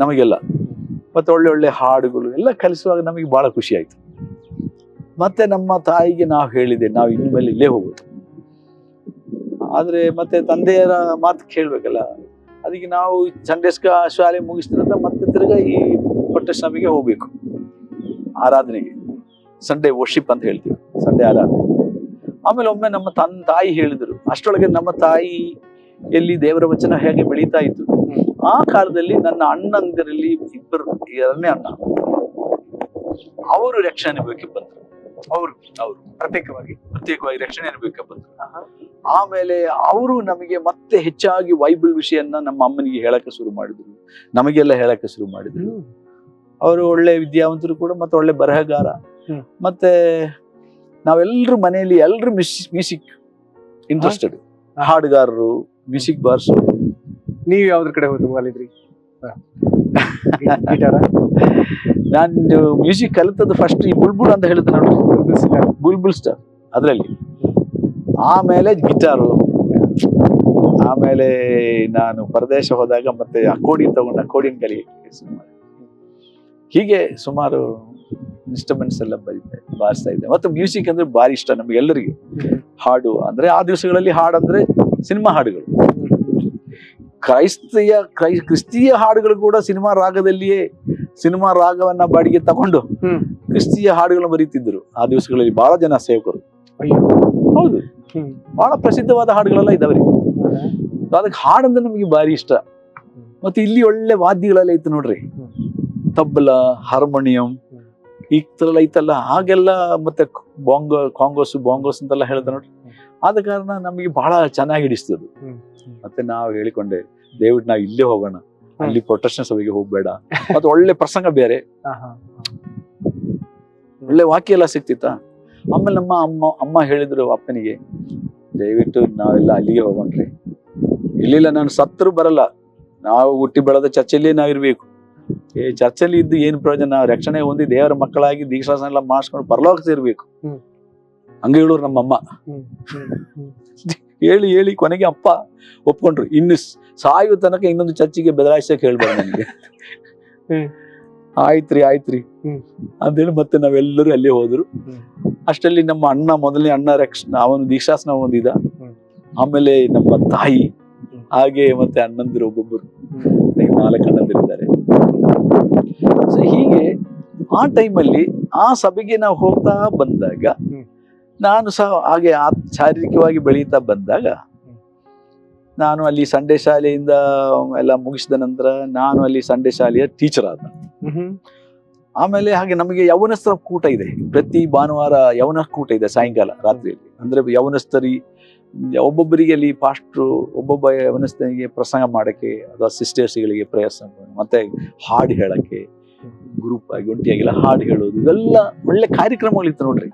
ನಮಗೆಲ್ಲ. ಮತ್ತೆ ಒಳ್ಳೆ ಹಾಡುಗಳು ಎಲ್ಲ ಕಲಿಸುವಾಗ ನಮಗೆ ಬಹಳ ಖುಷಿ ಆಯ್ತು. ಮತ್ತೆ ನಮ್ಮ ತಾಯಿಗೆ ನಾವು ಹೇಳಿದೆ, ನಾವು ಇನ್ನು ಮೇಲೆ ಇಲ್ಲೇ ಹೋಗುದು. ಆದ್ರೆ ಮತ್ತೆ ತಂದೆಯರ ಮಾತು ಕೇಳ್ಬೇಕಲ್ಲ, ಅದಕ್ಕೆ ನಾವು ಸಂಡೇ ಶಾಲೆ ಮುಗಿಸ್ತಿರಂತ ಮತ್ತೆ ತಿರ್ಗಾ ಈ ಪಟ್ಟಣ ಸಭೆಗೆ ಹೋಗ್ಬೇಕು, ಆರಾಧನೆಗೆ. ಸಂಡೇ ವರ್ಷಿಪ್ ಅಂತ ಹೇಳ್ತೀವಿ, ಸಂಡೇ ಆರಾಧನೆ. ಆಮೇಲೆ ಒಮ್ಮೆ ನಮ್ಮ ತಾಯಿ ಹೇಳಿದ್ರು. ಅಷ್ಟರೊಳಗೆ ನಮ್ಮ ತಾಯಿ ಎಲ್ಲಿ ದೇವರ ವಚನ ಹೇಗೆ ಬೆಳೀತಾ ಇತ್ತು. ಆ ಕಾಲದಲ್ಲಿ ನನ್ನ ಅಣ್ಣಂದಿರಲ್ಲಿ ಇಬ್ಬರು, 2ನೇ ಅಣ್ಣ, ಅವರು ರಕ್ಷಣೆ ಅನುಭವಕ್ಕೆ ಬಂದ್ರು. ಅವರು ಪ್ರತ್ಯೇಕವಾಗಿ ರಕ್ಷಣೆ ಅನುಭವಕ್ಕೆ ಬಂದ್ರು. ಆಮೇಲೆ ಅವರು ನಮಗೆ ಮತ್ತೆ ಹೆಚ್ಚಾಗಿ ಬೈಬಲ್ ವಿಷಯನ್ನ ನಮ್ಮ ಅಮ್ಮನಿಗೆ ಹೇಳಕ್ಕೆ ಶುರು ಮಾಡಿದ್ರು, ನಮಗೆಲ್ಲ ಹೇಳಕ್ಕೆ ಶುರು ಮಾಡಿದ್ರು. ಅವರು ಒಳ್ಳೆ ವಿದ್ಯಾವಂತರು ಕೂಡ, ಮತ್ತೆ ಒಳ್ಳೆ ಬರಹಗಾರ. ಮತ್ತೆ ನಾವೆಲ್ಲರೂ ಮನೆಯಲ್ಲಿ ಎಲ್ಲರೂ ಮ್ಯೂಸಿಕ್ ಇಂಟ್ರೆಸ್ಟೆಡ್, ಹಾಡುಗಾರರು, ಮ್ಯೂಸಿಕ್ ಬಾರ್ಸು. ನೀವು ಯಾವ್ದ್ರ ಕಡೆ ಹೋದ್ರಿ? ನಾನು ಮ್ಯೂಸಿಕ್ ಕಲಿತದ್ದು ಫಸ್ಟ್ ಈ ಬುಲ್ಬುಲ್ ಅಂತ ಹೇಳ್ತಾರೆ ನೋಡಿ, ಬುಲ್ಬುಲ್ ಸ್ಟಾರ್, ಅದ್ರಲ್ಲಿ. ಆಮೇಲೆ ಗಿಟಾರು, ಆಮೇಲೆ ನಾನು ಪರದೇಶ ಹೋದಾಗ ಮತ್ತೆ ಅಕೋಡಿಯನ್ ತಗೊಂಡು ಅಕೋಡಿಯನ್ ಕಲಿಯಕ್ಕೆ ಸುಮಾರು ಹೀಗೆ ಸುಮಾರು ಇನ್ಸ್ಟ್ರೂಮೆಂಟ್ಸ್ ಎಲ್ಲ ಬಾರಿಸ್ತಾ ಇದ್ದೆ. ಮತ್ತೆ ಮ್ಯೂಸಿಕ್ ಅಂದ್ರೆ ಭಾರಿ ಇಷ್ಟ ನಮ್ಗೆಲ್ಲರಿಗೂ. ಹಾಡು ಅಂದ್ರೆ ಆ ದಿವಸಗಳಲ್ಲಿ ಹಾಡು ಅಂದ್ರೆ ಸಿನಿಮಾ ಹಾಡುಗಳು, ಕ್ರಿಸ್ತೀಯ ಹಾಡುಗಳು ಕೂಡ ಸಿನಿಮಾ ರಾಗದಲ್ಲಿಯೇ ಸಿನಿಮಾ ರಾಗವನ್ನ ಬಾಡಿಗೆ ತಗೊಂಡು ಕ್ರಿಸ್ತೀಯ ಹಾಡುಗಳನ್ನು ಬರೀತಿದ್ರು ಆ ದಿವಸಗಳಲ್ಲಿ ಬಹಳ ಜನ ಸೇವಕರು. ಹೌದು, ಬಹಳ ಪ್ರಸಿದ್ಧವಾದ ಹಾಡುಗಳೆಲ್ಲ ಇದಾವ್ರಿ. ಅದಕ್ಕೆ ಹಾಡಂದ್ರೆ ನಮಗೆ ಭಾರಿ ಇಷ್ಟ. ಮತ್ತೆ ಇಲ್ಲಿ ಒಳ್ಳೆ ವಾದ್ಯಗಳೆಲ್ಲ ಇತ್ತು ನೋಡ್ರಿ, ತಬಲ, ಹಾರ್ಮೋನಿಯಂ ಈ ತರ ಎಲ್ಲ ಐತಲ್ಲ, ಹಾಗೆಲ್ಲ ಮತ್ತೆ ಬಾಂಗೋಸ್ ಅಂತೆಲ್ಲ ಹೇಳ್ದ ನೋಡ್ರಿ. ಆದ ಕಾರಣ ನಮಗೆ ಬಹಳ ಚೆನ್ನಾಗಿ ಹಿಡಿಸ್ತದು. ಮತ್ತೆ ನಾವು ಹೇಳಿಕೊಂಡೆ, ದಯವಿಟ್ಟು ನಾವು ಇಲ್ಲೇ ಹೋಗೋಣ, ಅಲ್ಲಿ ಪ್ರೊಟೆಸ್ಟೆಂಟ್ ಸಭೆಗೆ ಹೋಗ್ಬೇಡ. ಮತ್ತೆ ಒಳ್ಳೆ ಪ್ರಸಂಗ ಬೇರೆ, ಒಳ್ಳೆ ವಾಕ್ಯ ಎಲ್ಲ ಸಿಕ್ತಿತ್ತ. ಆಮೇಲೆ ನಮ್ಮ ಅಮ್ಮ ಹೇಳಿದ್ರು ಅಪ್ಪನಿಗೆ, ದಯವಿಟ್ಟು ನಾವೆಲ್ಲ ಅಲ್ಲಿಗೆ ಹೋಗೋಣ್ರಿ. ಇಲ್ಲಿಲ್ಲ, ನಾನು ಸತ್ರು ಬರಲ್ಲ, ನಾವು ಹುಟ್ಟಿ ಬೆಳೆದ ಚರ್ಚಲ್ಲಿ ನಾವಿರ್ಬೇಕು. ಈ ಚರ್ಚಲ್ಲಿ ಇದ್ದು ಏನ್ ಪ್ರಯೋಜನ? ನಾವು ರಕ್ಷಣೆ ಹೊಂದಿ ದೇವರ ಮಕ್ಕಳಾಗಿ ದೀಕ್ಷಾಸನ ಎಲ್ಲ ಮಾಡಿಸ್ಕೊಂಡು ಪರಲೋಕ ಸೇರ್ಬೇಕು. ಹಂಗ ಹೇಳೋರು ನಮ್ಮಮ್ಮ. ಹೇಳಿ ಕೊನೆಗೆ ಅಪ್ಪ ಒಪ್ಕೊಂಡ್ರು. ಇನ್ನು ಸಾಯುವ ತನಕ ಇನ್ನೊಂದು ಚರ್ಚಿಗೆ ಬದಲಾಯಿಸಕ್ಕೆ ಹೇಳ್ಬಾರ್ದು ನನಗೆ. ಆಯ್ತ್ರಿ ಅಂತೇಳಿ ಮತ್ತೆ ನಾವೆಲ್ಲರೂ ಅಲ್ಲಿ ಹೋದ್ರು. ಅಷ್ಟರಲ್ಲಿ ನಮ್ಮ ಅಣ್ಣ, ಮೊದಲನೇ ಅಣ್ಣ ಅವನು ದೀಕ್ಷಾಸನ ಹೊಂದಿದ. ಆಮೇಲೆ ನಮ್ಮ ತಾಯಿ, ಹಾಗೆ ಮತ್ತೆ ಅಣ್ಣಂದಿರು ಒಬ್ಬೊಬ್ಬರು, 4 ಅಣ್ಣಂದಿರಿದ್ದಾರೆ. ಸೊ ಹೀಗೆ ಆ ಟೈಮಲ್ಲಿ ಆ ಸಭೆಗೆ ನಾವು ಹೋಗ್ತಾ ಬಂದಾಗ, ನಾನು ಸಹ ಹಾಗೆ ಶಾರೀರಿಕವಾಗಿ ಬೆಳೀತಾ ಬಂದಾಗ, ನಾನು ಅಲ್ಲಿ ಸಂಡೆ ಶಾಲೆಯಿಂದ ಎಲ್ಲ ಮುಗಿಸಿದ ನಂತರ ನಾನು ಅಲ್ಲಿ ಸಂಡೆ ಶಾಲೆಯ ಟೀಚರ್ ಆದ. ಆಮೇಲೆ ಹಾಗೆ ನಮಗೆ ಯೌವನಸ್ಥರ ಕೂಟ ಇದೆ, ಪ್ರತಿ ಭಾನುವಾರ ಯೌವನ ಕೂಟ ಇದೆ ಸಾಯಂಕಾಲ ರಾತ್ರಿಯಲ್ಲಿ. ಅಂದ್ರೆ ಯೌವನಸ್ಥರಿ ಒಬ್ಬೊಬ್ಬರಿಗೆ ಅಲ್ಲಿ ಪಾಸ್ಟ್ರು ಒಬ್ಬೊಬ್ಬ ಯೌವನಸ್ಥನಿಗೆ ಪ್ರಸಂಗ ಮಾಡಕ್ಕೆ, ಅಥವಾ ಸಿಸ್ಟರ್ಸ್ಗಳಿಗೆ ಪ್ರಯಾಸ, ಮತ್ತೆ ಹಾಡು ಹೇಳಕ್ಕೆ, ಗ್ರೂಪ್ ಆಗಿ ಒಂಟಿಯಾಗಿಲ್ಲ ಹಾಡು ಹೇಳೋದು, ಇವೆಲ್ಲ ಒಳ್ಳೆ ಕಾರ್ಯಕ್ರಮಗಳಿತ್ತು ನೋಡ್ರಿ.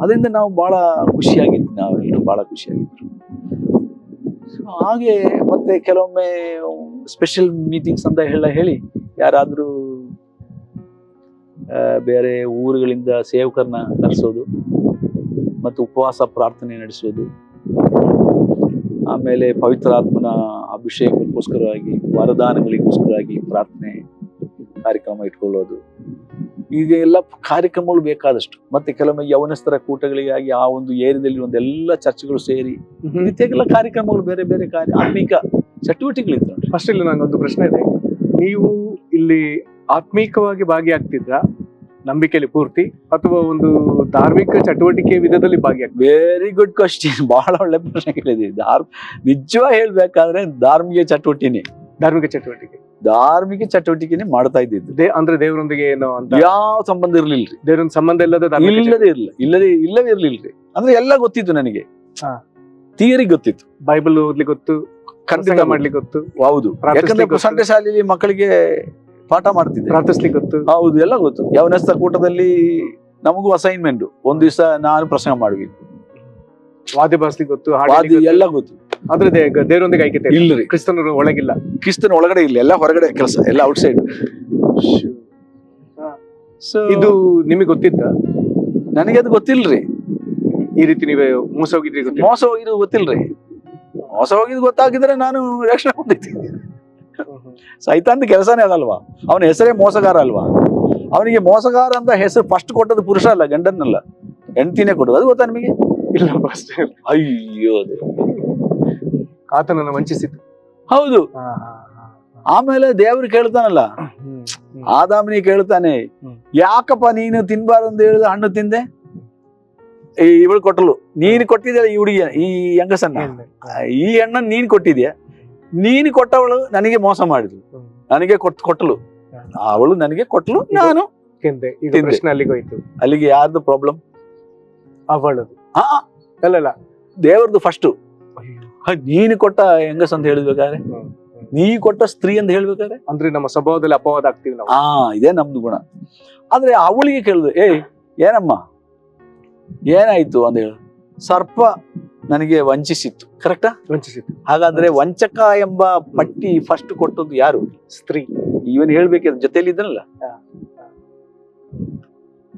ಅದರಿಂದ ನಾವು ಬಹಳ ಖುಷಿಯಾಗಿದ್ವಿ, ನಾವೆಲ್ಲರೂ ಬಹಳ ಖುಷಿಯಾಗಿದ್ರು. ಹಾಗೆ ಮತ್ತೆ ಕೆಲವೊಮ್ಮೆ ಸ್ಪೆಷಲ್ ಮೀಟಿಂಗ್ಸ್ ಅಂತ ಹೇಳಿ ಯಾರಾದ್ರೂ ಬೇರೆ ಊರುಗಳಿಂದ ಸೇವಕರನ್ನ ಕರೆಸೋದು, ಮತ್ತು ಉಪವಾಸ ಪ್ರಾರ್ಥನೆ ನಡೆಸೋದು, ಆಮೇಲೆ ಪವಿತ್ರಾತ್ಮನ ಅಭಿಷೇಕಕ್ಕೋಸ್ಕರವಾಗಿ, ವರದಾನಗಳಿಗೋಸ್ಕರವಾಗಿ ಪ್ರಾರ್ಥನೆ ಕಾರ್ಯಕ್ರಮ ಇಟ್ಕೊಳ್ಳೋದು, ಈಗ ಎಲ್ಲ ಕಾರ್ಯಕ್ರಮಗಳು ಬೇಕಾದಷ್ಟು. ಮತ್ತೆ ಕೆಲವೊಮ್ಮೆ ಯೌವನಸ್ಥರ ಕೂಟಗಳಿಗಾಗಿ ಆ ಒಂದು ಏರಿಯಾದಲ್ಲಿ ಒಂದೆಲ್ಲ ಚರ್ಚ್ಗಳು ಸೇರಿ ರೀತಿಯಾಗೆಲ್ಲ ಕಾರ್ಯಕ್ರಮಗಳು, ಬೇರೆ ಬೇರೆ ಆತ್ಮೀಕ ಚಟುವಟಿಕೆಗಳಿತ್ತು. ಫಸ್ಟ್ ಇಲ್ಲಿ ನಂಗೊಂದು ಪ್ರಶ್ನೆ ಇದೆ, ನೀವು ಇಲ್ಲಿ ಆತ್ಮೀಕವಾಗಿ ಭಾಗಿಯಾಗ್ತಿದ್ರ ನಂಬಿಕೆಯಲ್ಲಿ ಪೂರ್ತಿ, ಅಥವಾ ಒಂದು ಧಾರ್ಮಿಕ ಚಟುವಟಿಕೆ ವಿಧದಲ್ಲಿ ಭಾಗಿಯಾಗ್ತಿದ್ರ? ವೆರಿ ಗುಡ್ ಕ್ವಶನ್, ಬಹಳ ಒಳ್ಳೆ ಪ್ರಶ್ನೆ ಕೇಳಿದ್ರಿ. ನಿಜವಾಗಿ ಹೇಳ್ಬೇಕಾದ್ರೆ ಧಾರ್ಮಿಕ ಚಟುವಟಿಕೆನೆ ಮಾಡ್ತಾ ಇದ್ದಿದ್ದು. ಅಂದ್ರೆ ದೇವರೊಂದಿಗೆ ಏನೋ ಅಂತ ಯಾವ ಸಂಬಂಧ ಇರ್ಲಿಲ್ರಿ, ದೇವರೊಂದು ಸಂಬಂಧ ಇಲ್ಲವೇ ಇರ್ಲಿಲ್ರಿ. ಅಂದ್ರೆ ಎಲ್ಲ ಗೊತ್ತಿತ್ತು ನನಗೆ, ಥಿಯರಿ ಗೊತ್ತಿತ್ತು, ಬೈಬಲ್ ಓದ್ಲಿಕ್ಕೆ ಗೊತ್ತು, ಖಂಡಿತ ಮಾಡ್ಲಿಕ್ಕೆ ಗೊತ್ತು, ಹೌದು. ಯಾಕಂದ್ರೆ ಸಂಡೆ ಶಾಲೆಯಲ್ಲಿ ಮಕ್ಕಳಿಗೆ ಪಾಠ ಮಾಡ್ತಿದ್ದೆ, ಪ್ರಾರ್ಥಿಸ್ಲಿಕ್ಕೆ ಗೊತ್ತು, ಹೌದು, ಎಲ್ಲ ಗೊತ್ತು. ಯೌವನಸ್ಥ ಕೂಟದಲ್ಲಿ ನಮಗೂ ಅಸೈನ್ಮೆಂಟ್, ಒಂದ್ ದಿವಸ ನಾನು ಪ್ರಸಂಗ ಮಾಡ್ಬೇಕು, ವಾದ್ಯ ಬಾರಿಸ್ಲಿಕ್ಕೆ ಗೊತ್ತು, ಎಲ್ಲ ಗೊತ್ತು. ಆದ್ರೆ ದೇವರೊಂದಿಗೆ ಐಕ್ಯತೆ ಇಲ್ಲರಿ, ಕ್ರಿಸ್ತನ ಒಳಗಿಲ್ಲ, ಕ್ರಿಸ್ತನ ಒಳಗಡೆ ಇಲ್ಲ, ಎಲ್ಲ ಹೊರಗಡೆ ಕೆಲಸ, ಎಲ್ಲ ಔಟ್ ಸೈಡ್. ಇದು ನಿಮಗೆ ಗೊತ್ತಿತ್ತ? ನನಗೆ ಅದು ಗೊತ್ತಿಲ್ರಿ. ಈ ರೀತಿ ನೀವೇ ಮೋಸ ಹೋಗಿದ್ದು ಗೊತ್ತಿಲ್ರಿ. ಮೋಸ ಹೋಗಿದ್ದು ಗೊತ್ತಾಗಿದ್ರೆ ನಾನು ರಕ್ಷಣೆ ಹೊಂದಿದ್ದೀನಿ. ಸೈತಾಂತ ಕೆಲಸನೇ ಅದಲ್ವಾ, ಅವನ ಹೆಸರೇ ಮೋಸಗಾರ ಅಲ್ವಾ. ಅವನಿಗೆ ಮೋಸಗಾರ ಅಂತ ಹೆಸರು ಫಸ್ಟ್ ಕೊಟ್ಟದ್ದು ಪುರುಷ ಅಲ್ಲ, ಗಂಡನ್ನಲ್ಲ, ಹೆಂಡತಿನೇ ಕೊಡೋದು. ಅದು ಗೊತ್ತಾ ನಿಮಗೆ? ಇಲ್ಲ, ಫಸ್ಟ್ ಅಯ್ಯೋ, ಆತನನ್ನು ವಂಚಿಸಿತು. ಹೌದು. ಆಮೇಲೆ ದೇವ್ರು ಕೇಳ್ತಾನಲ್ಲ, ಆದಾಮನಿಗೆ ಕೇಳ್ತಾನೆ, ಯಾಕಪ್ಪ ನೀನು ತಿನ್ಬಾರ್ದು ಹೇಳಿದ ಹಣ್ಣು ತಿಂದೆ? ಇವಳು ಕೊಟ್ಟಲು, ನೀನು ಕೊಟ್ಟಿದ್ಯಲ್ಲ ಈ ಹುಡುಗಿಯ, ಈ ಹೆಂಗಸನ್ನ, ಈ ಹಣ್ಣನ್ನು ನೀನ್ ಕೊಟ್ಟಿದ್ಯಾ, ನೀನು ಕೊಟ್ಟವಳು ನನಗೆ ಮೋಸ ಮಾಡಿದ್ಲು, ನನಗೆ ಕೊಟ್ಟಲು, ಅವಳು ನನಗೆ ಕೊಟ್ಟಲು, ನಾನು ತಿಂದೆ. ಈಗ ಪ್ರಶ್ನೆ ಅಲ್ಲಿಗೆ ಹೋಯ್ತು. ಅಲ್ಲಿಗೆ ಯಾರ್ದು ಪ್ರಾಬ್ಲಮ್? ಅವಳದು. ಅಲ್ಲ, ದೇವರದು ಫಸ್ಟ್. ನೀನು ಕೊಟ್ಟ ಹೆಂಗಸ್ ಅಂತ ಹೇಳ್ಬೇಕಾದ್ರೆ, ನೀ ಕೊಟ್ಟ ಸ್ತ್ರೀ ಅಂತ ಹೇಳ್ಬೇಕಾದ್ರೆ, ಅಂದ್ರೆ ನಮ್ಮ ಸ್ವಭಾವದಲ್ಲಿ ಅಪವಾದ ಆಗ್ತೀವಿ ನಾವು. ಇದೇ ನಮ್ದು ಗುಣ. ಆದ್ರೆ ಅವಳಿಗೆ ಕೇಳುದು, ಏನಮ್ಮ ಏನಾಯ್ತು ಅಂತ ಹೇಳು. ಸರ್ಪ ನನಗೆ ವಂಚಿಸಿತ್ತು. ಕರೆಕ್ಟಾ? ವಂಚಿಸಿತ್ತು. ಹಾಗಾದ್ರೆ ವಂಚಕ ಎಂಬ ಪಟ್ಟಿ ಫಸ್ಟ್ ಕೊಟ್ಟದ್ದು ಯಾರು? ಸ್ತ್ರೀ. ಇವನ್ ಹೇಳ್ಬೇಕಿದ್ರೆ ಜೊತೆಲಿ ಇದ್ದನಲ್ಲ,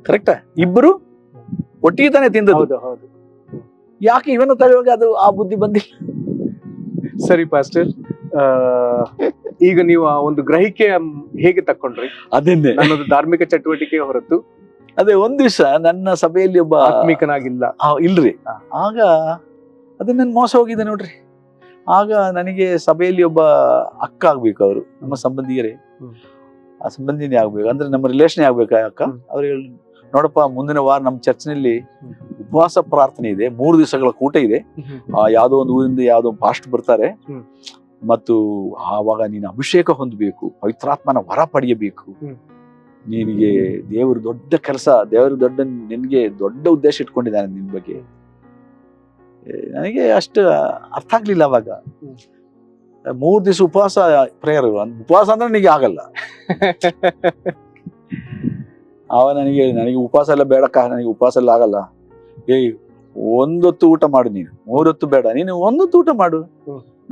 ಕರೆಕ್ಟಾ? ಇಬ್ಬರು ಒಟ್ಟಿಗೆ ತಾನೇ ತಿಂದದ್ದು. ಹೌದು. ಯಾಕೆ ಇವನು ತಡೆಯುವಾಗ ಅದು ಆ ಬುದ್ಧಿ ಬಂದಿಲ್ಲ? ಸರಿ ಪಾಸ್ಟರ್, ಈಗ ನೀವು ಆ ಒಂದು ಗ್ರಹಿಕೆ ಹೇಗೆ ತಕೊಂಡ್ರಿ? ಅದನ್ನೇ ನನ್ನದು ಧಾರ್ಮಿಕ ಚಟುವಟಿಕೆ ಹೊರತು ಅದೇ ಒಂದ್ ದಿವಸ ನನ್ನ ಸಭೆಯಲ್ಲಿ ಒಬ್ಬ ಆತ್ಮಿಕನಾಗಿಲ್ಲ. ಇಲ್ರಿ, ಹಾ. ಆಗ ಅದೇ ನನ್ ಮೋಸ ಹೋಗಿದೆ ನೋಡ್ರಿ. ಆಗ ನನಗೆ ಸಭೆಯಲ್ಲಿ ಒಬ್ಬ ಅಕ್ಕ ಆಗ್ಬೇಕು, ಅವರು ನಮ್ಮ ಸಂಬಂಧಿಯರೇ, ಆ ಸಂಬಂಧಿನೇ ಆಗ್ಬೇಕು, ಅಂದ್ರೆ ನಮ್ಮ ರಿಲೇಷನ್ ಆಗ್ಬೇಕು ಆ ಅಕ್ಕ. ಅವ್ರು ಹೇಳಿ, ನೋಡಪ್ಪ ಮುಂದಿನ ವಾರ ನಮ್ಮ ಚರ್ಚ್ನಲ್ಲಿ ಉಪವಾಸ ಪ್ರಾರ್ಥನೆ ಇದೆ, 3 ದಿವಸಗಳ ಕೂಟ ಇದೆ, ಯಾವ್ದೋ ಒಂದು ಊರಿಂದ ಯಾವ್ದೋ ಪಾಸ್ಟ್ ಬರ್ತಾರೆ, ಮತ್ತು ಆವಾಗ ನೀನು ಅಭಿಷೇಕ ಹೊಂದಬೇಕು, ಪವಿತ್ರಾತ್ಮನ ವರ ಪಡೆಯಬೇಕು, ನಿನಗೆ ದೇವರು ದೊಡ್ಡ ಕೆಲಸ, ದೇವರು ನಿನ್ಗೆ ದೊಡ್ಡ ಉದ್ದೇಶ ಇಟ್ಕೊಂಡಿದ್ದಾನೆ ನಿನ್ ಬಗ್ಗೆ. ನನಗೆ ಅಷ್ಟು ಅರ್ಥ ಆಗ್ಲಿಲ್ಲ ಅವಾಗ. 3 ದಿವಸ ಉಪವಾಸ ಪ್ರೇಯರ್, ಉಪವಾಸ ಅಂದ್ರೆ ನನಗೆ ಆಗಲ್ಲ. ಅವ ನನಗೆ ಉಪವಾಸ ಎಲ್ಲ ಬೇಡಕ್ಕ, ನನಗೆ ಉಪವಾಸ ಎಲ್ಲ ಆಗಲ್ಲ. ಒಂದೊತ್ತು ಊಟ ಮಾಡು, ನೀನು 3 ಹೊತ್ತು ಬೇಡ, ನೀನು 1 ಹೊತ್ತು ಊಟ ಮಾಡು,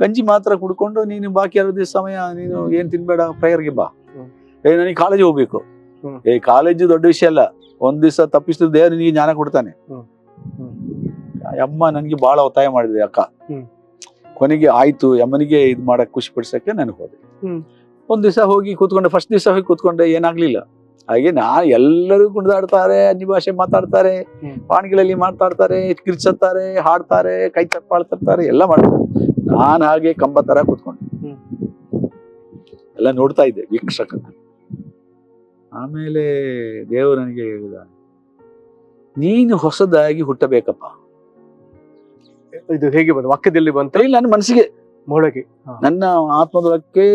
ಗಂಜಿ ಮಾತ್ರ ಕುಡ್ಕೊಂಡು ನೀನು ಬಾಕಿ 2 ದಿವಸ ಸಮಯ ನೀನು ಏನ್ ತಿನ್ಬೇಡ, ಪ್ರೇಯರ್ಗೆ ಬಾ. ನನಗೆ ಕಾಲೇಜ್ ಹೋಗ್ಬೇಕು. ಕಾಲೇಜು ದೊಡ್ಡ ವಿಷಯ ಅಲ್ಲ, 1 ದಿವಸ ತಪ್ಪಿಸಿದ್ರೆ ದೇವ್ರು ನಿನಗೆ ಜ್ಞಾನ ಕೊಡ್ತಾನೆ. ಅಮ್ಮ ನನ್ಗೆ ಬಹಳ ಒತ್ತಾಯ ಮಾಡಿದೆ ಅಕ್ಕ. ಕೊನೆಗೆ ಆಯ್ತು, ಅಮ್ಮನಿಗೆ ಇದ್ ಮಾಡಕ್ ಖುಷಿ ಪಡಿಸಕ್ಕೆ ನಾನು ಹೋದೆ. 1 ದಿವಸ ಹೋಗಿ ಕೂತ್ಕೊಂಡೆ, ಫಸ್ಟ್ ದಿವಸ ಹೋಗಿ ಕೂತ್ಕೊಂಡೆ, ಏನಾಗ್ಲಿಲ್ಲ. ಹಾಗೆ ಎಲ್ಲರೂ ಕುಣಿದಾಡ್ತಾರೆ, ಅನ್ಯ ಭಾಷೆ ಮಾತಾಡ್ತಾರೆ, ಪಾಣಿಗಳಲ್ಲಿ ಮಾತಾಡ್ತಾರೆ, ಕಿರ್ಚತ್ತಾರೆ, ಹಾಡ್ತಾರೆ, ಕೈ ಚಪ್ಪಾಳ್ತಾರೆ, ಎಲ್ಲ ಮಾಡ್ತಾರೆ. ನಾನ್ ಹಾಗೆ ಕಂಬ ತರ ಕೂತ್ಕೊಂಡೆ, ಎಲ್ಲ ನೋಡ್ತಾ ಇದ್ದೆ ವೀಕ್ಷಕ. ಆಮೇಲೆ ದೇವರು ನನಗೆ ಹೇಳಿದ, ನೀನು ಹೊಸದಾಗಿ ಹುಟ್ಟಬೇಕಪ್ಪ. ಇದು ಹೇಗೆ ಬಂತು? ವಾಕ್ಯದಲ್ಲಿ ಬಂತ? ಇಲ್ಲ, ನನ್ನ ಮನಸ್ಸಿಗೆ ಮೊಳಗೆ, ನನ್ನ ಆತ್ಮದೊಳಕ್ಕೆ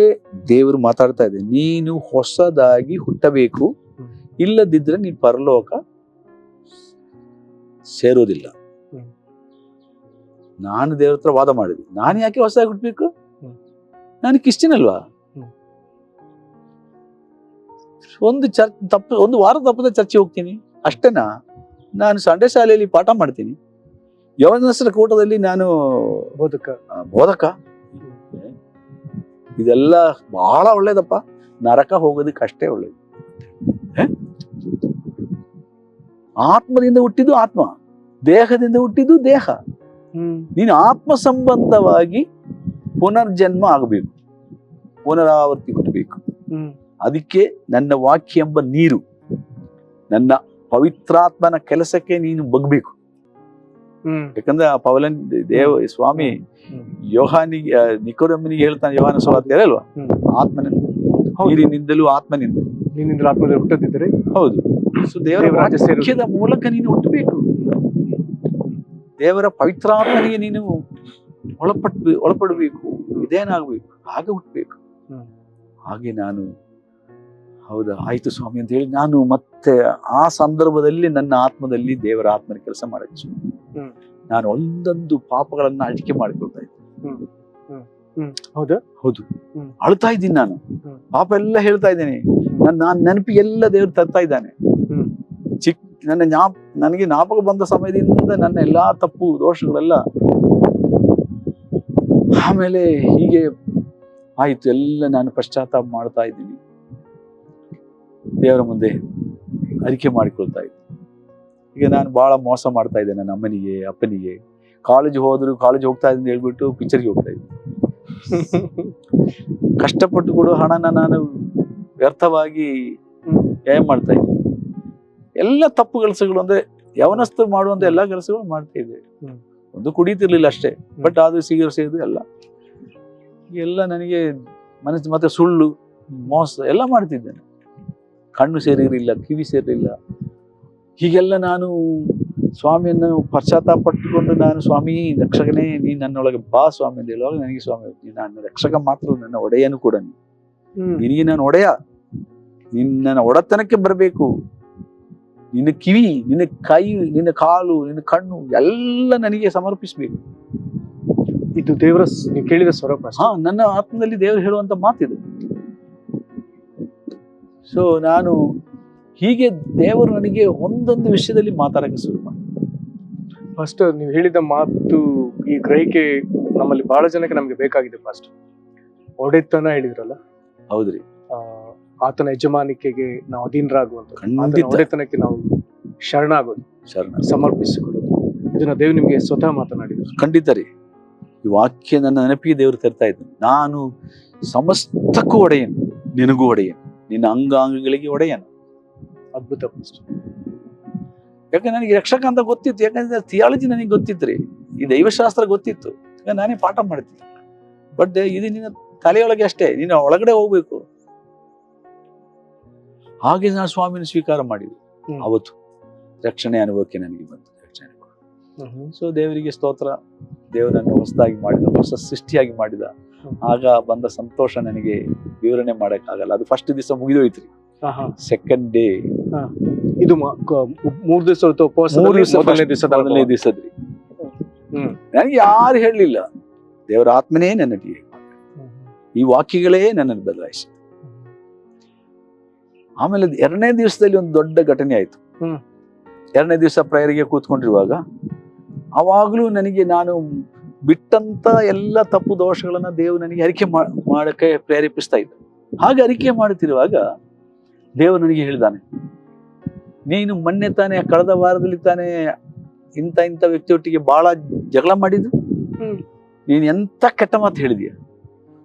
ದೇವರು ಮಾತಾಡ್ತಾ ಇದೆ, ನೀನು ಹೊಸದಾಗಿ ಹುಟ್ಟಬೇಕು, ಇಲ್ಲದಿದ್ರೆ ನೀನ್ ಪರಲೋಕ ಸೇರೋದಿಲ್ಲ. ನಾನು ದೇವ್ರ ಹತ್ರ ವಾದ ಮಾಡಿದೆ, ನಾನು ಯಾಕೆ ಹೊಸದಾಗಿ ಹುಟ್ಟಬೇಕು? ನಾನು ಕ್ರಿಶ್ಚಿಯನ್ ಅಲ್ವಾ? ಒಂದು ವಾರ ತಪ್ಪದ ಚರ್ಚೆ ಹೋಗ್ತೀನಿ ಅಷ್ಟೇನಾ? ನಾನು ಸಂಡೆ ಶಾಲೆಯಲ್ಲಿ ಪಾಠ ಮಾಡ್ತೀನಿ, ಯವನಸ್ರ ಕೂಟದಲ್ಲಿ ನಾನು ಬೋಧಕ. ಇದೆಲ್ಲ ಬಹಳ ಒಳ್ಳೇದಪ್ಪ, ನರಕ ಹೋಗೋದಕ್ಕೆ ಅಷ್ಟೇ ಒಳ್ಳೇದು. ಆತ್ಮದಿಂದ ಹುಟ್ಟಿದ್ದು ಆತ್ಮ, ದೇಹದಿಂದ ಹುಟ್ಟಿದ್ದು ದೇಹ. ನೀನು ಆತ್ಮ ಸಂಬಂಧವಾಗಿ ಪುನರ್ಜನ್ಮ ಆಗಬೇಕು, ಪುನರಾವರ್ತಿ ಹುಟ್ಟಬೇಕು. ಅದಕ್ಕೆ ನನ್ನ ವಾಕ್ಯ ಎಂಬ ನೀರು, ನನ್ನ ಪವಿತ್ರಾತ್ಮನ ಕೆಲಸಕ್ಕೆ ನೀನು ಬಗ್ಬೇಕು. ಯಾಕಂದ್ರೆ ಆ ಪೌಲನ್ ಸ್ವಾಮಿ ಯೋಹಾನಿಗೆ, ನಿಕೋಡೆಮನಿಗೆ ಹೇಳ್ತಾನೆ, ಯೋಹಾನ ಸುವಾರ್ತೆ ಅಲ್ವಾ, ನೀರಿನಿಂದಲೂ ಆತ್ಮನಿಂದ, ನೀನಿಂದ ಆತ್ಮದಲ್ಲಿ ಹುಟ್ಟದಿದ್ದರೆ ಹೌದು. ಸೊ ದೇವರ ವಾಕ್ಯದ ಮೂಲಕ ನೀನು ಹುಟ್ಟಬೇಕು, ದೇವರ ಪವಿತ್ರಾತ್ಮನಿಗೆ ನೀನು ಒಳಪಡಬೇಕು, ಇದೇನಾಗ್ಬೇಕು, ಹಾಗೆ ಹುಟ್ಟಬೇಕು. ಹಾಗೆ ನಾನು ಹೌದಾ ಆಯ್ತು ಸ್ವಾಮಿ ಅಂತ ಹೇಳಿ ನಾನು ಮತ್ತೆ ಆ ಸಂದರ್ಭದಲ್ಲಿ ನನ್ನ ಆತ್ಮದಲ್ಲಿ ದೇವರ ಆತ್ಮನ ಕೆಲಸ ಮಾಡಿದ್ದು. ನಾನು ಒಂದೊಂದು ಪಾಪಗಳನ್ನ ಅಳಿಕೆ ಮಾಡಿಕೊಳ್ತಾ ಇದ್ದೆ. ಹೌದು, ಅಳ್ತಾ ಇದ್ದೀನಿ ನಾನು, ಪಾಪ ಎಲ್ಲ ಹೇಳ್ತಾ ಇದ್ದೇನೆ, ನಾನು ನೆನಪಿಗೆಲ್ಲ ದೇವ್ರು ತರ್ತಾ ಇದ್ದಾನೆ. ನನಗೆ ಜ್ಞಾಪಕ ಬಂದ ಸಮಯದಿಂದ ನನ್ನ ಎಲ್ಲಾ ತಪ್ಪು ದೋಷಗಳೆಲ್ಲ, ಆಮೇಲೆ ಹೀಗೆ ಆಯ್ತು, ಎಲ್ಲ ನಾನು ಪಶ್ಚಾತ್ತಾಪ ಮಾಡ್ತಾ ಇದ್ದೀನಿ, ದೇವರ ಮುಂದೆ ಅರಿಕೆ ಮಾಡಿಕೊಳ್ತಾ ಇದ್ದೆ. ಈಗ ನಾನು ಬಹಳ ಮೋಸ ಮಾಡ್ತಾ ಇದ್ದೆ ನನ್ನ ಅಮ್ಮನಿಗೆ, ಅಪ್ಪನಿಗೆ. ಕಾಲೇಜ್ ಹೋಗ್ತಾ ಇದ್ದೀನಿ ಹೇಳ್ಬಿಟ್ಟು ಪಿಕ್ಚರ್ಗೆ ಹೋಗ್ತಾ ಇದ್ದೆ. ಕಷ್ಟಪಟ್ಟು ಕೊಡೋ ಹಣನ ನಾನು ವ್ಯರ್ಥವಾಗಿ ವ್ಯಯ ಮಾಡ್ತಾ ಇದ್ದೆ. ಎಲ್ಲ ತಪ್ಪು ಕೆಲಸಗಳು, ಅಂದ್ರೆ ಯವನಸ್ಥರು ಮಾಡುವಂತ ಎಲ್ಲಾ ಕೆಲಸಗಳು ಮಾಡ್ತಾ ಇದ್ದೆ. ಒಂದು ಕುಡಿತಿರ್ಲಿಲ್ಲ ಅಷ್ಟೇ, ಬಟ್ ಅದು ಸಿಗರೇಟ್ ಸೇದು ಎಲ್ಲ ನನಗೆ ಮನಸ್ಸು, ಮತ್ತೆ ಸುಳ್ಳು, ಮೋಸ ಎಲ್ಲ ಮಾಡ್ತಿದ್ದೇನೆ. ಕಣ್ಣು ಸೇರಿರಲಿಲ್ಲ, ಕಿವಿ ಸೇರಿರಲಿಲ್ಲ. ಹೀಗೆಲ್ಲ ನಾನು ಸ್ವಾಮಿಯನ್ನು ಪಶ್ಚಾತ್ತಾಪ ಪಟ್ಟುಕೊಂಡು, ನಾನು ಸ್ವಾಮಿ ರಕ್ಷಕನೇ, ನೀನ್ ನನ್ನೊಳಗೆ ಬಾ ಸ್ವಾಮಿ ಅಂತ ಹೇಳುವಾಗ ನನಗೆ, ಸ್ವಾಮಿ ನನ್ನ ರಕ್ಷಕ ಮಾತ್ರ, ನನ್ನ ಒಡೆಯನು ಕೂಡ ನಿನಗೆ ನಾನು ಒಡೆಯ, ನನ್ನ ಒಡೆತನಕ್ಕೆ ಬರಬೇಕು. ನಿನ್ನ ಕಿವಿ, ನಿನ್ನ ಕೈ, ನಿನ್ನ ಕಾಲು, ನಿನ್ನ ಕಣ್ಣು ಎಲ್ಲ ನನಗೆ ಸಮರ್ಪಿಸ್ಬೇಕು. ಇದು ದೇವರ ನೀವು ಕೇಳಿದ ಸ್ವರೂಪ. ನನ್ನ ಆತ್ಮದಲ್ಲಿ ದೇವರು ಹೇಳುವಂತ ಮಾತಿದು. ಸೊ ನಾನು ಹೀಗೆ ದೇವರು ನನಗೆ ಒಂದೊಂದು ವಿಷಯದಲ್ಲಿ ಮಾತಾಡಕ್ಕೆ ಶುರು ಮಾಡಿದೆ. ಫಸ್ಟ್ ನೀವು ಹೇಳಿದ ಮಾತು, ಈ ಗ್ರಹಿಕೆ ನಮ್ಮಲ್ಲಿ ಬಹಳ ಜನಕ್ಕೆ ನಮ್ಗೆ ಬೇಕಾಗಿದೆ. ಫಸ್ಟ್ ಒಡೆತನ ಹೇಳಿದ್ರಲ್ಲ, ಹೌದ್ರಿ, ಆತನ ಯಜಮಾನಿಕೆಗೆ ನಾವು ಅಧೀನರಾಗುವಂತ, ಒಡೆತನಕ್ಕೆ ನಾವು ಶರಣ ಸಮರ್ಪಿಸಿಕೊಡೋದು, ಇದನ್ನ ದೇವ್ ನಿಮ್ಗೆ ಸ್ವತಃ ಮಾತನಾಡಿದ್ರು. ಖಂಡಿತ ರೀ. ಈ ವಾಕ್ಯ ನನ್ನ ನೆನಪಿಗೆ ದೇವರು ತರ್ತಾ ಇದ್ದಾನೆ. ನಾನು ಸಮಸ್ತಕ್ಕೂ ಒಡೆಯನು, ನಿನಗೂ ಒಡೆಯನು, ನಿನ್ನ ಅಂಗಾಂಗಗಳಿಗೆ ಒಡೆಯನು. ಅದ್ಭುತ ಪಾಸ್ಟರ್. ಯಾಕಂದ್ರೆ ನನಗೆ ರಕ್ಷಕ ಅಂತ ಗೊತ್ತಿತ್ತು, ಯಾಕಂದ್ರೆ ಥಿಯಾಲಜಿ ನನಗೆ ಗೊತ್ತಿತ್ತು, ಈ ದೈವಶಾಸ್ತ್ರ ಗೊತ್ತಿತ್ತು, ನಾನೇ ಪಾಠ ಮಾಡ್ತೀನಿ. ಬಟ್ ಇದು ನಿನ್ನ ತಲೆಯೊಳಗೆ ಅಷ್ಟೇ, ನೀನು ಒಳಗಡೆ ಹೋಗ್ಬೇಕು. ಹಾಗೆ ನಾನು ಸ್ವಾಮಿನ ಸ್ವೀಕಾರ ಮಾಡಿದೆ. ಅವತ್ತು ರಕ್ಷಣೆ ಅನುಭವಕ್ಕೆ ನನಗೆ ಬಂತು, ರಕ್ಷಣೆ ಅನುಭವ. ಸೊ ದೇವರಿಗೆ ಸ್ತೋತ್ರ. ದೇವರನ್ನು ಹೊಸದಾಗಿ ಮಾಡಿದ, ಹೊಸ ಸೃಷ್ಟಿಯಾಗಿ ಮಾಡಿದ. ಆಗ ಬಂದ ಸಂತೋಷ ನನಗೆ ವಿವರಣೆ ಮಾಡಕ್ಕಾಗಲ್ಲ. ಅದು ಫಸ್ಟ್ ದಿವಸ ಮುಗಿದೋಯ್ತ್ರಿ. ಸೆಕೆಂಡ್ ಡೇ ಇದು 3 ದಿವಸ ಮೊದಲನೇ ದಿವಸದ್ರಿ. ನನಗೆ ಯಾರು ಹೇಳಲಿಲ್ಲ, ದೇವರ ಆತ್ಮನೇ ನನ್ನೊಟ್ಟಿಗೆ, ಈ ವಾಕ್ಯಗಳೇ ನನ್ನನ್ನು ಬದಲಾಯಿಸಿ. ಆಮೇಲೆ 2ನೇ ದಿವಸದಲ್ಲಿ ಒಂದು ದೊಡ್ಡ ಘಟನೆ ಆಯ್ತು. 2ನೇ ದಿವಸ ಪ್ರೇಯರ್ಗೆ ಕೂತ್ಕೊಂಡಿರುವಾಗ ಅವಾಗ್ಲೂ ನನಗೆ ನಾನು ಬಿಟ್ಟಂತ ಎಲ್ಲ ತಪ್ಪು ದೋಷಗಳನ್ನ ದೇವರು ನನಗೆ ಅರಿಕೆ ಮಾಡಕ್ಕೆ ಪ್ರೇರೇಪಿಸ್ತಾ ಇದ್ದ. ಹಾಗೆ ಅರಿಕೆ ಮಾಡುತ್ತಿರುವಾಗ ದೇವರು ನನಗೆ ಹೇಳಿದಾನೆ, ನೀನು ಮೊನ್ನೆ ತಾನೇ ಕಳೆದ ವಾರದಲ್ಲಿ ತಾನೇ ಇಂಥ ವ್ಯಕ್ತಿಯೊಟ್ಟಿಗೆ ಬಹಳ ಜಗಳ ಮಾಡಿದ್ದು, ನೀನು ಎಂತ ಕೆಟ್ಟ ಮಾತು ಹೇಳಿದೀಯ,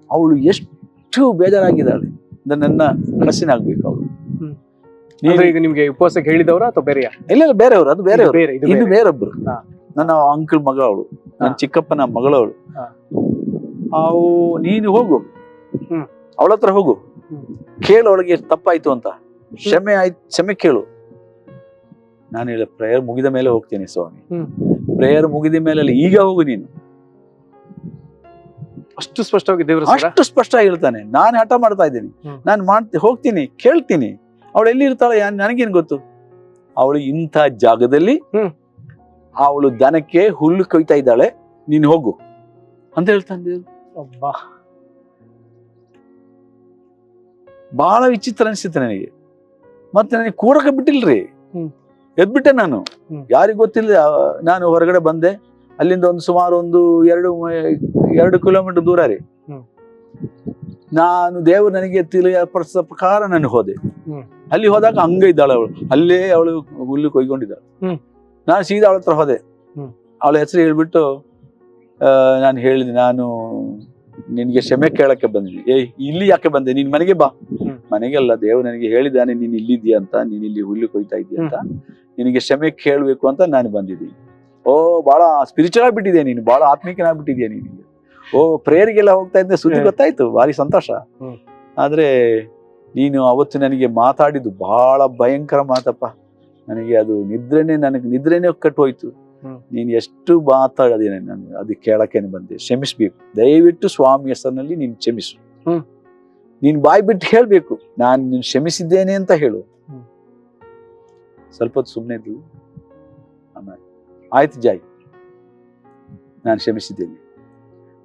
ಅವಳು ಎಷ್ಟು ಬೇಜಾರಾಗಿದ್ದಾಳೆ, ನನ್ನ ಕನಸಿನಾಗ್ಬೇಕು ಅವಳು. ಈಗ ನಿಮ್ಗೆ ಉಪವಾಸಕ್ಕೆ ಹೇಳಿದವರ ಅಥವಾ ಬೇರೆಯಾ? ಇಲ್ಲ ಬೇರೆಯವರು, ಅದು ಬೇರೆಯವರು, ಇದು ಬೇರೊಬ್ರು. ನನ್ನ ಅಂಕಲ್ ಮಗ ಅವಳು, ನನ್ನ ಚಿಕ್ಕಪ್ಪನ ಮಗಳವಳು. ನೀನು ಹೋಗು, ಅವಳ ಹತ್ರ ಹೋಗು, ಕೇಳು ಅವಳಿಗೆ ತಪ್ಪಾಯ್ತು ಅಂತ, ಕ್ಷಮೆ ಕೇಳು. ನಾನು ಹೇಳ ಪ್ರೇಯರ್ ಮುಗಿದ ಮೇಲೆ ಹೋಗ್ತೇನೆ ಸ್ವಾಮಿ. ಪ್ರೇಯರ್ ಮುಗಿದ ಮೇಲೆ ಈಗ ಹೋಗು ನೀನು. ಅಷ್ಟು ಸ್ಪಷ್ಟವಾಗಿ ದೇವರು ಅಷ್ಟು ಸ್ಪಷ್ಟ ಹೇಳ್ತಾನೆ. ನಾನು ಹಠ ಮಾಡ್ತಾ ಇದ್ದೀನಿ, ನಾನು ಹೋಗ್ತೀನಿ, ಕೇಳ್ತೀನಿ. ಅವಳು ಎಲ್ಲಿ ಇರ್ತಾಳೆ ನನಗೇನು ಗೊತ್ತು. ಅವಳು ಇಂಥ ಜಾಗದಲ್ಲಿ ಅವಳು ದನಕ್ಕೆ ಹುಲ್ಲು ಕೊಯ್ತಾ ಇದ್ದಾಳೆ, ನೀನು ಹೋಗು ಅಂತ ಹೇಳ್ತಾನೆ ದೇವ್ರು. ಬಹಳ ವಿಚಿತ್ರ ಅನಿಸುತ್ತೆ ನನಗೆ. ಮತ್ತೆ ನನಗೆ ಕೂರಕ್ಕೆ ಬಿಟ್ಟಿಲ್ರಿ, ಎದ್ಬಿಟ್ಟೆ ನಾನು. ಯಾರಿಗೂ ಗೊತ್ತಿಲ್ಲ. ನಾನು ಹೊರಗಡೆ ಬಂದೆ, ಅಲ್ಲಿಂದ ಸುಮಾರು 2 ಕಿಲೋಮೀಟರ್ ದೂರ ರೀ. ನಾನು ದೇವರು ನನಗೆ ತಿಳಿಯಪಡಿಸಿದ ಪ್ರಕಾರ ನಾನು ಹೋದೆ. ಅಲ್ಲಿ ಹೋದಾಗ ಹಂಗ ಇದ್ದಾಳೆ ಅವಳು, ಅಲ್ಲೇ ಅವಳು ಹುಲ್ಲು ಕೊಯ್ಕೊಂಡಿದ್ದಾಳೆ. ನಾನು ಸೀದಾ ಅವಳ ಹತ್ರ ಹೋದೆ. ಅವಳ ಹೆಸರು ಹೇಳ್ಬಿಟ್ಟು ನಾನು ಹೇಳಿದೆ, ನಾನು ನಿನ್ಗೆ ಕ್ಷಮೆ ಕೇಳಕ್ಕೆ ಬಂದಿದ್ದೆ. ಇಲ್ಲಿ ಯಾಕೆ ಬಂದೆ? ನೀನ್ ಮನೆಗೆ ಬಾ. ಮನೆಗೆಲ್ಲ, ದೇವ್ರು ನನಗೆ ಹೇಳಿದ್ದಾನೆ ನೀನ್ ಇಲ್ಲಿದ್ದೀಯ ಅಂತ, ನೀನ್ ಇಲ್ಲಿ ಹುಲ್ಲು ಕೊಯ್ತಾ ಇದೀಯ ಅಂತ, ನಿನಗೆ ಕ್ಷಮೆ ಕೇಳ್ಬೇಕು ಅಂತ ನಾನು ಬಂದಿದ್ದೀನಿ. ಓ ಬಹಳ ಸ್ಪಿರಿಚುವಲ್ ಆಗ್ಬಿಟ್ಟಿದ್ಯಾ ನೀನು, ಬಹಳ ಆತ್ಮಿಕನಾಗ್ಬಿಟ್ಟಿದ್ಯಾ ನಿನಗೆ. ಓ ಪ್ರೇಯರ್ಗೆಲ್ಲ ಹೋಗ್ತಾ ಇದ್ದೆ, ಸುದ್ದಿ ಗೊತ್ತಾಯ್ತು, ಭಾರಿ ಸಂತೋಷ. ಆದ್ರೆ ನೀನು ಅವತ್ತು ನನಗೆ ಮಾತಾಡಿದ್ದು ಬಹಳ ಭಯಂಕರ ಮಾತಪ್ಪ. ನನಗೆ ಅದು ನಿದ್ರೆನೇ ಕಟ್ಟು ಹೋಯ್ತು. ನೀನ್ ಎಷ್ಟು ಮಾತಾಡದೇನೆ, ನಾನು ಅದು ಕೇಳಕ್ಕೇನೆ ಬಂದೆ. ಕ್ಷಮಿಸ್ಬೇಕು, ದಯವಿಟ್ಟು ಸ್ವಾಮಿ ಹೆಸರಿನಲ್ಲಿ ನೀನು ಕ್ಷಮಿಸು. ನೀನ್ ಬಾಯ್ ಬಿಟ್ಟು ಹೇಳ್ಬೇಕು, ನಾನು ನೀನು ಕ್ಷಮಿಸಿದ್ದೇನೆ ಅಂತ ಹೇಳು. ಸ್ವಲ್ಪ ಹೊತ್ತು ಸುಮ್ಮನೆ ಇದ್ಲು. ಆಮೇಲೆ ಆಯ್ತು ಜಾಯ್, ನಾನು ಕ್ಷಮಿಸಿದ್ದೇನೆ.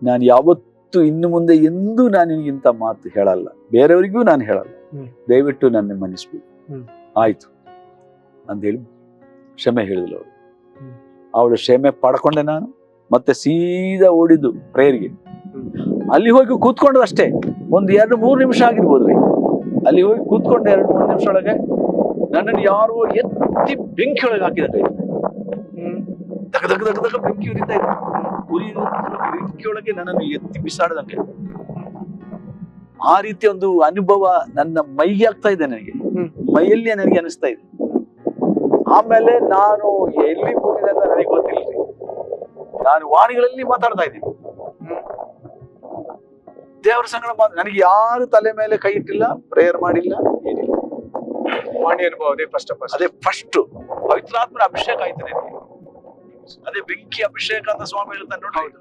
ನಾನು ಯಾವತ್ತು ಇನ್ನು ಮುಂದೆ ಎಂದೂ ನಾನು ನಿನಗಿಂತ ಮಾತು ಹೇಳಲ್ಲ, ಬೇರೆಯವರಿಗೂ ನಾನು ಹೇಳಲ್ಲ, ದಯವಿಟ್ಟು ನನ್ನ ಮನ್ನಿಸ್ಬೇಕು. ಆಯ್ತು ಅಂತೇಳಿ ಕ್ಷಮೆ ಹೇಳಿದ್ಲು ಅವಳು. ಅವಳು ಕ್ಷಮೆ ಪಡ್ಕೊಂಡೆ ನಾನು. ಮತ್ತೆ ಸೀದಾ ಓಡಿದ್ದು ಪ್ರೇಯರ್ಗೆ. ಅಲ್ಲಿ ಹೋಗಿ ಕೂತ್ಕೊಂಡ್ರು ಅಷ್ಟೇ, 1-2-3 ನಿಮಿಷ ಆಗಿರ್ಬೋದ್ರಿ. ಅಲ್ಲಿ ಹೋಗಿ ಕೂತ್ಕೊಂಡೆ 2-3 ನಿಮಿಷ ಒಳಗೆ ನನ್ನನ್ನು ಯಾರೋ ಎತ್ತಿ ಬೆಂಕಿ ಒಳಗೆ ಹಾಕಿದ ಕೈ. ದಗ ದಗ ದಗ ದಗ ಬೆಂಕಿ ಉರಿತಾ ಇತ್ತು. ಬೆಂಕಿಯೊಳಗೆ ನನ್ನನ್ನು ಎತ್ತಿ ಬಿಸಾಡದಂಗೆ. ಆ ರೀತಿಯ ಒಂದು ಅನುಭವ ನನ್ನ ಮೈಗೆ ಆಗ್ತಾ ಇದೆ, ನನಗೆ ಮೈಯಲ್ಲಿ ನನಗೆ ಅನಿಸ್ತಾ ಇದೆ. ಆಮೇಲೆ ನಾನು ಎಲ್ಲಿ ಕೂತಿದೆ ಅಂತ ನನಗೆ ಗೊತ್ತಿಲ್ಲ. ನಾನು ವಾಣಿಗಳಲ್ಲಿ ಮಾತಾಡ್ತಾ ಇದ್ದೀನಿ, ದೇವರ ಸಂಗಡ ನನಗೆ ಯಾರು ತಲೆ ಮೇಲೆ ಕೈ ಇಟ್ಟಿಲ್ಲ, ಪ್ರೇಯರ್ ಮಾಡಿಲ್ಲ, ಏನಿಲ್ಲ. ವಾಣಿ ಅನುಭವ ಅದೇ ಫಸ್ಟ್ ಪವಿತ್ರಾತ್ಮನ ಅಭಿಷೇಕ ಆಯ್ತು ನನಗೆ. ಅದೇ ಬೆಂಕಿ ಅಭಿಷೇಕ ಅಂತ ಸ್ವಾಮಿ ಹೇಳ್ತಾನೆ ನೋಡಿ.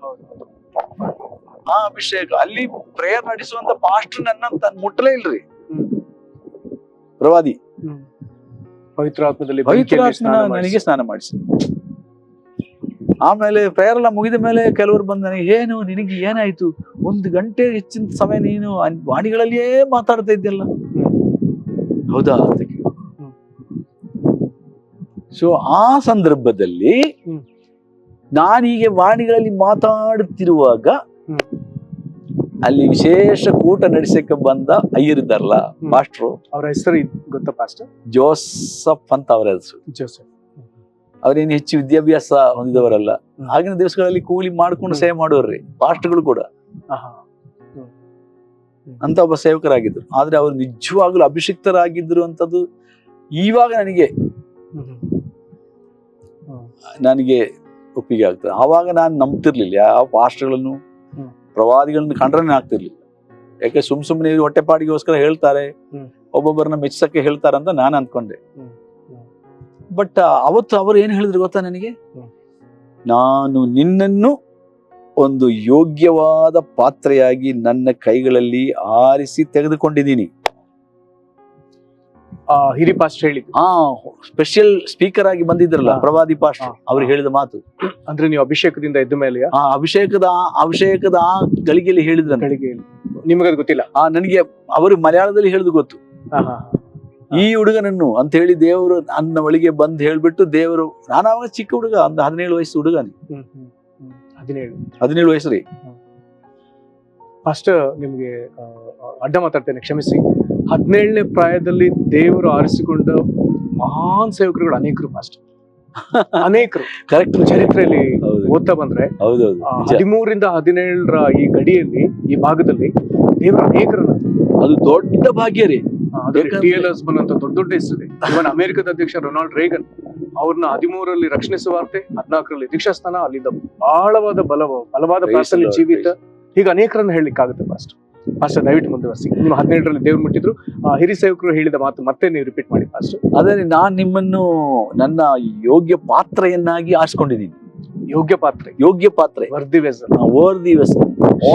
ಆ ಅಭಿಷೇಕ ಅಲ್ಲಿ ಪ್ರೇಯರ್ ನಡೆಸುವಂತ ಪಾಸ್ಟರ್ ನನ್ನ ಮುಟ್ಟಲೇ ಇಲ್ರಿ. ಪ್ರವಾದಿ ಪವಿತ್ರಾತ್ಮದಲ್ಲಿ ನನಗೆ ಸ್ನಾನ ಮಾಡಿಸಿ. ಆಮೇಲೆ ಪ್ರೇಯರ್ ಎಲ್ಲ ಮುಗಿದ ಮೇಲೆ ಕೆಲವರು ಬಂದ ನನಗೆ, ಏನು ನಿನಗೆ ಏನಾಯ್ತು? 1 ಗಂಟೆ ಹೆಚ್ಚಿನ ಸಮಯ ನೀನು ವಾಣಿಗಳಲ್ಲಿಯೇ ಮಾತಾಡ್ತಾ ಇದ್ದಲ್ಲ. ಹೌದಾ ಅಂತ ಕೇಳಿ. ಸೊ ಆ ಸಂದರ್ಭದಲ್ಲಿ ನಾನೀಗ ವಾಣಿಗಳಲ್ಲಿ ಮಾತಾಡುತ್ತಿರುವಾಗ ಅಲ್ಲಿ ವಿಶೇಷ ಕೂಟ ನಡೆಸಕ್ಕೆ ಬಂದ ಅಯ್ಯರಿದ್ದಾರಲ್ಲ ಮಾಸ್ಟ್ರು, ಅವರ ಹೆಸರು ಗೊತ್ತಾ ಪಾಸ್ಟರ್? ಜೋಸಫ್ ಅಂತ ಅವರ ಹೆಸರು. ಜೋಸೆಫ್. ಅವ್ರೇನು ಹೆಚ್ಚು ವಿದ್ಯಾಭ್ಯಾಸ ಹೊಂದಿದವರಲ್ಲ, ಆಗಿನ ದಿವಸಗಳಲ್ಲಿ ಕೂಲಿ ಮಾಡ್ಕೊಂಡು ಸೇವೆ ಮಾಡೋರ್ರಿ ಪಾಸ್ಟ್ಗಳು ಕೂಡ ಅಂತ ಒಬ್ಬ ಸೇವಕರಾಗಿದ್ರು. ಆದ್ರೆ ಅವ್ರು ನಿಜವಾಗ್ಲೂ ಅಭಿಷಿಕ್ತರಾಗಿದ್ರು ಅಂತದ್ದು ಇವಾಗ ನನಗೆ ಒಪ್ಪಿಗೆ ಆಗ್ತದೆ. ಆವಾಗ ನಾನು ನಂಬ್ತಿರ್ಲಿಲ್ಲ ಯಾವ ಪಾಸ್ಟ್ಗಳನ್ನು ಪ್ರವಾದಿಗಳನ್ನ ಕಂಡ್ರೆ ಆಗ್ತಿರ್ಲಿಲ್ಲ. ಯಾಕೆ ಸುಮ್ನೆ ಹೊಟ್ಟೆಪಾಡಿಗೋಸ್ಕರ ಹೇಳ್ತಾರೆ, ಒಬ್ಬೊಬ್ಬರನ್ನ ಮೆಚ್ಚಕ್ಕೆ ಹೇಳ್ತಾರ ಅಂತ ನಾನು ಅಂದ್ಕೊಂಡೆ. ಬಟ್ ಅವತ್ತು ಅವರು ಏನ್ ಹೇಳಿದ್ರು ಗೊತ್ತಾ ನನಗೆ? ನಾನು ನಿನ್ನನ್ನು ಒಂದು ಯೋಗ್ಯವಾದ ಪಾತ್ರೆಯಾಗಿ ನನ್ನ ಕೈಗಳಲ್ಲಿ ಆರಿಸಿ ತೆಗೆದುಕೊಂಡಿದ್ದೀನಿ. ಹಿರಿ ಪಾಸ್ಟರ್ ಹೇಳಿ, ಸ್ಪೆಷಲ್ ಸ್ಪೀಕರ್ ಆಗಿ ಬಂದಿದ್ರಲ್ಲ ಪ್ರವಾದಿ ಪಾಸ್ಟರ್, ಅವ್ರು ಹೇಳಿದ ಮಾತು. ಅಂದ್ರೆ ನೀವು ಅಭಿಷೇಕದಿಂದ ಎದ್ದ ಮೇಲೆ ಅಭಿಷೇಕದ ಆ ಗಳಿಗೆಯಲ್ಲಿ ಹೇಳಿದ್ರ ಗಳಿಗೆಯಲ್ಲಿ ನಿಮಗದು ಗೊತ್ತಿಲ್ಲ? ನನಗೆ ಅವರು ಮಲಯಾಳದಲ್ಲಿ ಹೇಳಿದ್ ಗೊತ್ತು. ಈ ಹುಡುಗನನ್ನು ಅಂತ ಹೇಳಿ ದೇವರು ನನ್ನ ಒಳಗೆ ಬಂದ್ ಹೇಳ್ಬಿಟ್ಟು ದೇವರು, ನಾನು ಅವಾಗ ಚಿಕ್ಕ ಹುಡುಗ, ಒಂದು 17 ವಯಸ್ಸು ಹುಡುಗನಿ. 17 ವಯಸ್ಸು ರೀ. ಫಸ್ಟ್ ನಿಮ್ಗೆ ಅಡ್ಡ ಮಾತಾಡ್ತೇನೆ, ಕ್ಷಮಿಸಿ. 17ನೇ ಪ್ರಾಯದಲ್ಲಿ ದೇವರು ಆರಿಸಿಕೊಂಡ ಮಹಾನ್ ಸೇವಕರುಗಳು ಅನೇಕರು ಫಸ್ಟ್ ಅನೇಕರು ಕರೆಕ್ಟ್ ಚರಿತ್ರೆಯಲ್ಲಿ ಓದ್ತಾ ಬಂದ್ರೆ 13ರಿಂದ 17ರ ಈ ಗಡಿಯಲ್ಲಿ, ಈ ಭಾಗದಲ್ಲಿ ದೇವರು ಅನೇಕರನ್ನ, ಅದು ದೊಡ್ಡ ಭಾಗ್ಯ ರೀ. TLS ಬಂದಂತ ದೊಡ್ಡ ದೊಡ್ಡ ಹೆಸರಿದೆ. ಇವನ್ ಅಮೆರಿಕದ ಅಧ್ಯಕ್ಷ ರೊನಾಲ್ಡ್ ರೇಗನ್ ಅವ್ರನ್ನ 13ರಲ್ಲಿ ರಕ್ಷಣೆ ಸುವಾರ್ತೆ, 14ರಲ್ಲಿ ದೀಕ್ಷಾಸ್ಥಾನ, ಅಲ್ಲಿಂದ ಆಳವಾದ ಬಲವಾದ ಪ್ರಾರ್ಥನೆ ಜೀವಿತ, ಹೀಗೆ ಅನೇಕರನ್ನ ಹೇಳಲಿಕ್ಕಾಗುತ್ತೆ ಫಾಸ್ಟ್ ದಯವಿಟ್ಟು ಮುಂದುವರಿಸಿ. ನೀವು 17ರಲ್ಲಿ ದೇವ್ರು ಮುಟ್ಟಿದ್ರು, ಹಿರಿ ಸೇವಕರು ಹೇಳಿದ ಮಾತು ಮತ್ತೆ ನೀವು ರಿಪೀಟ್ ಮಾಡಿ ಫಾಸ್ಟ್. ಅದೇ ನಾನ್ ನಿಮ್ಮನ್ನು ನನ್ನ ಯೋಗ್ಯ ಪಾತ್ರೆಯನ್ನಾಗಿ ಆರಿಸ್ಕೊಂಡಿದ್ದೀನಿ. ಯೋಗ್ಯ ಪಾತ್ರೆ worthy vessel,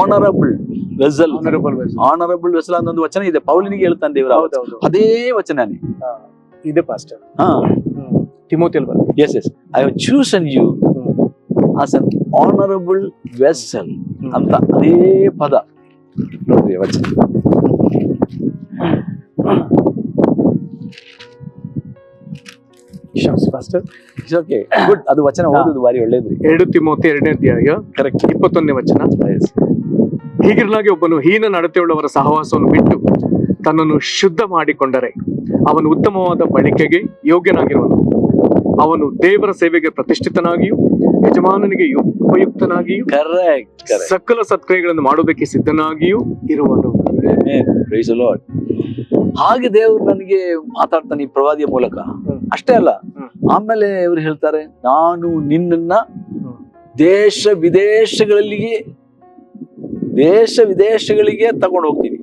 honourable vessel. Honourable vessel ಅನ್ನೊಂದು ವಚನ ಇದೆ, ಪೌಲನಿಗೆ ಹೇಳ್ತಾನೆ ದೇವರು. ಅದೇ ವಚನನೇ ಇದೆ ಪಾಸ್ಟರ್. ತಿಮೋಥಿಯಲ್ಲಿ ಬರ್ತದೆ. Yes, I have chosen you as an honorable vessel ಅಂತ ಅದೇ ಪದ ನೋಡ್ರಿ ವಚನ. Okay, good. ಅದು ವಚನ ಓದೋದು ಬಾರಿ ಒಳ್ಳೇದ್ರಿ. 2 ತಿಮೋಥಿ 2ನೇ ಅಧ್ಯಾಯ ಕರೆಕ್ಟ್ 21ನೇ ವಚನ. ಹೀಗಿರಲಾಗಿ ಒಬ್ಬನು ಹೀನ ನಡತೆಯುಳ್ಳವರ ಸಹವಾಸವನ್ನು ಬಿಟ್ಟು ತನ್ನನ್ನು ಶುದ್ಧ ಮಾಡಿಕೊಂಡರೆ ಅವನು ಉತ್ತಮವಾದ ಬಳಿಕೆಗೆ ಯೋಗ್ಯನಾಗಿರುವನು. ಅವನು ದೇವರ ಸೇವೆಗೆ ಪ್ರತಿಷ್ಠಿತನಾಗಿಯೂ ಯಜಮಾನನಿಗೆ ಉಪಯುಕ್ತನಾಗಿಯೂ ಸಕಲ ಸತ್ಕ್ರಿಯೆಗಳನ್ನು ಮಾಡೋದಕ್ಕೆ ಸಿದ್ಧನಾಗಿಯೂ ಇರುವನು. ಹಾಗೆ ದೇವರು ನನಗೆ ಮಾತಾಡ್ತಾನೆ ಈ ಪ್ರವಾದಿಯ ಮೂಲಕ. ಅಷ್ಟೇ ಅಲ್ಲ, ಆಮೇಲೆ ಇವ್ರು ಹೇಳ್ತಾರೆ, ನಾನು ನಿನ್ನನ್ನ ದೇಶ ವಿದೇಶಗಳಿಗೆ ತಗೊಂಡು ಹೋಗ್ತೀನಿ.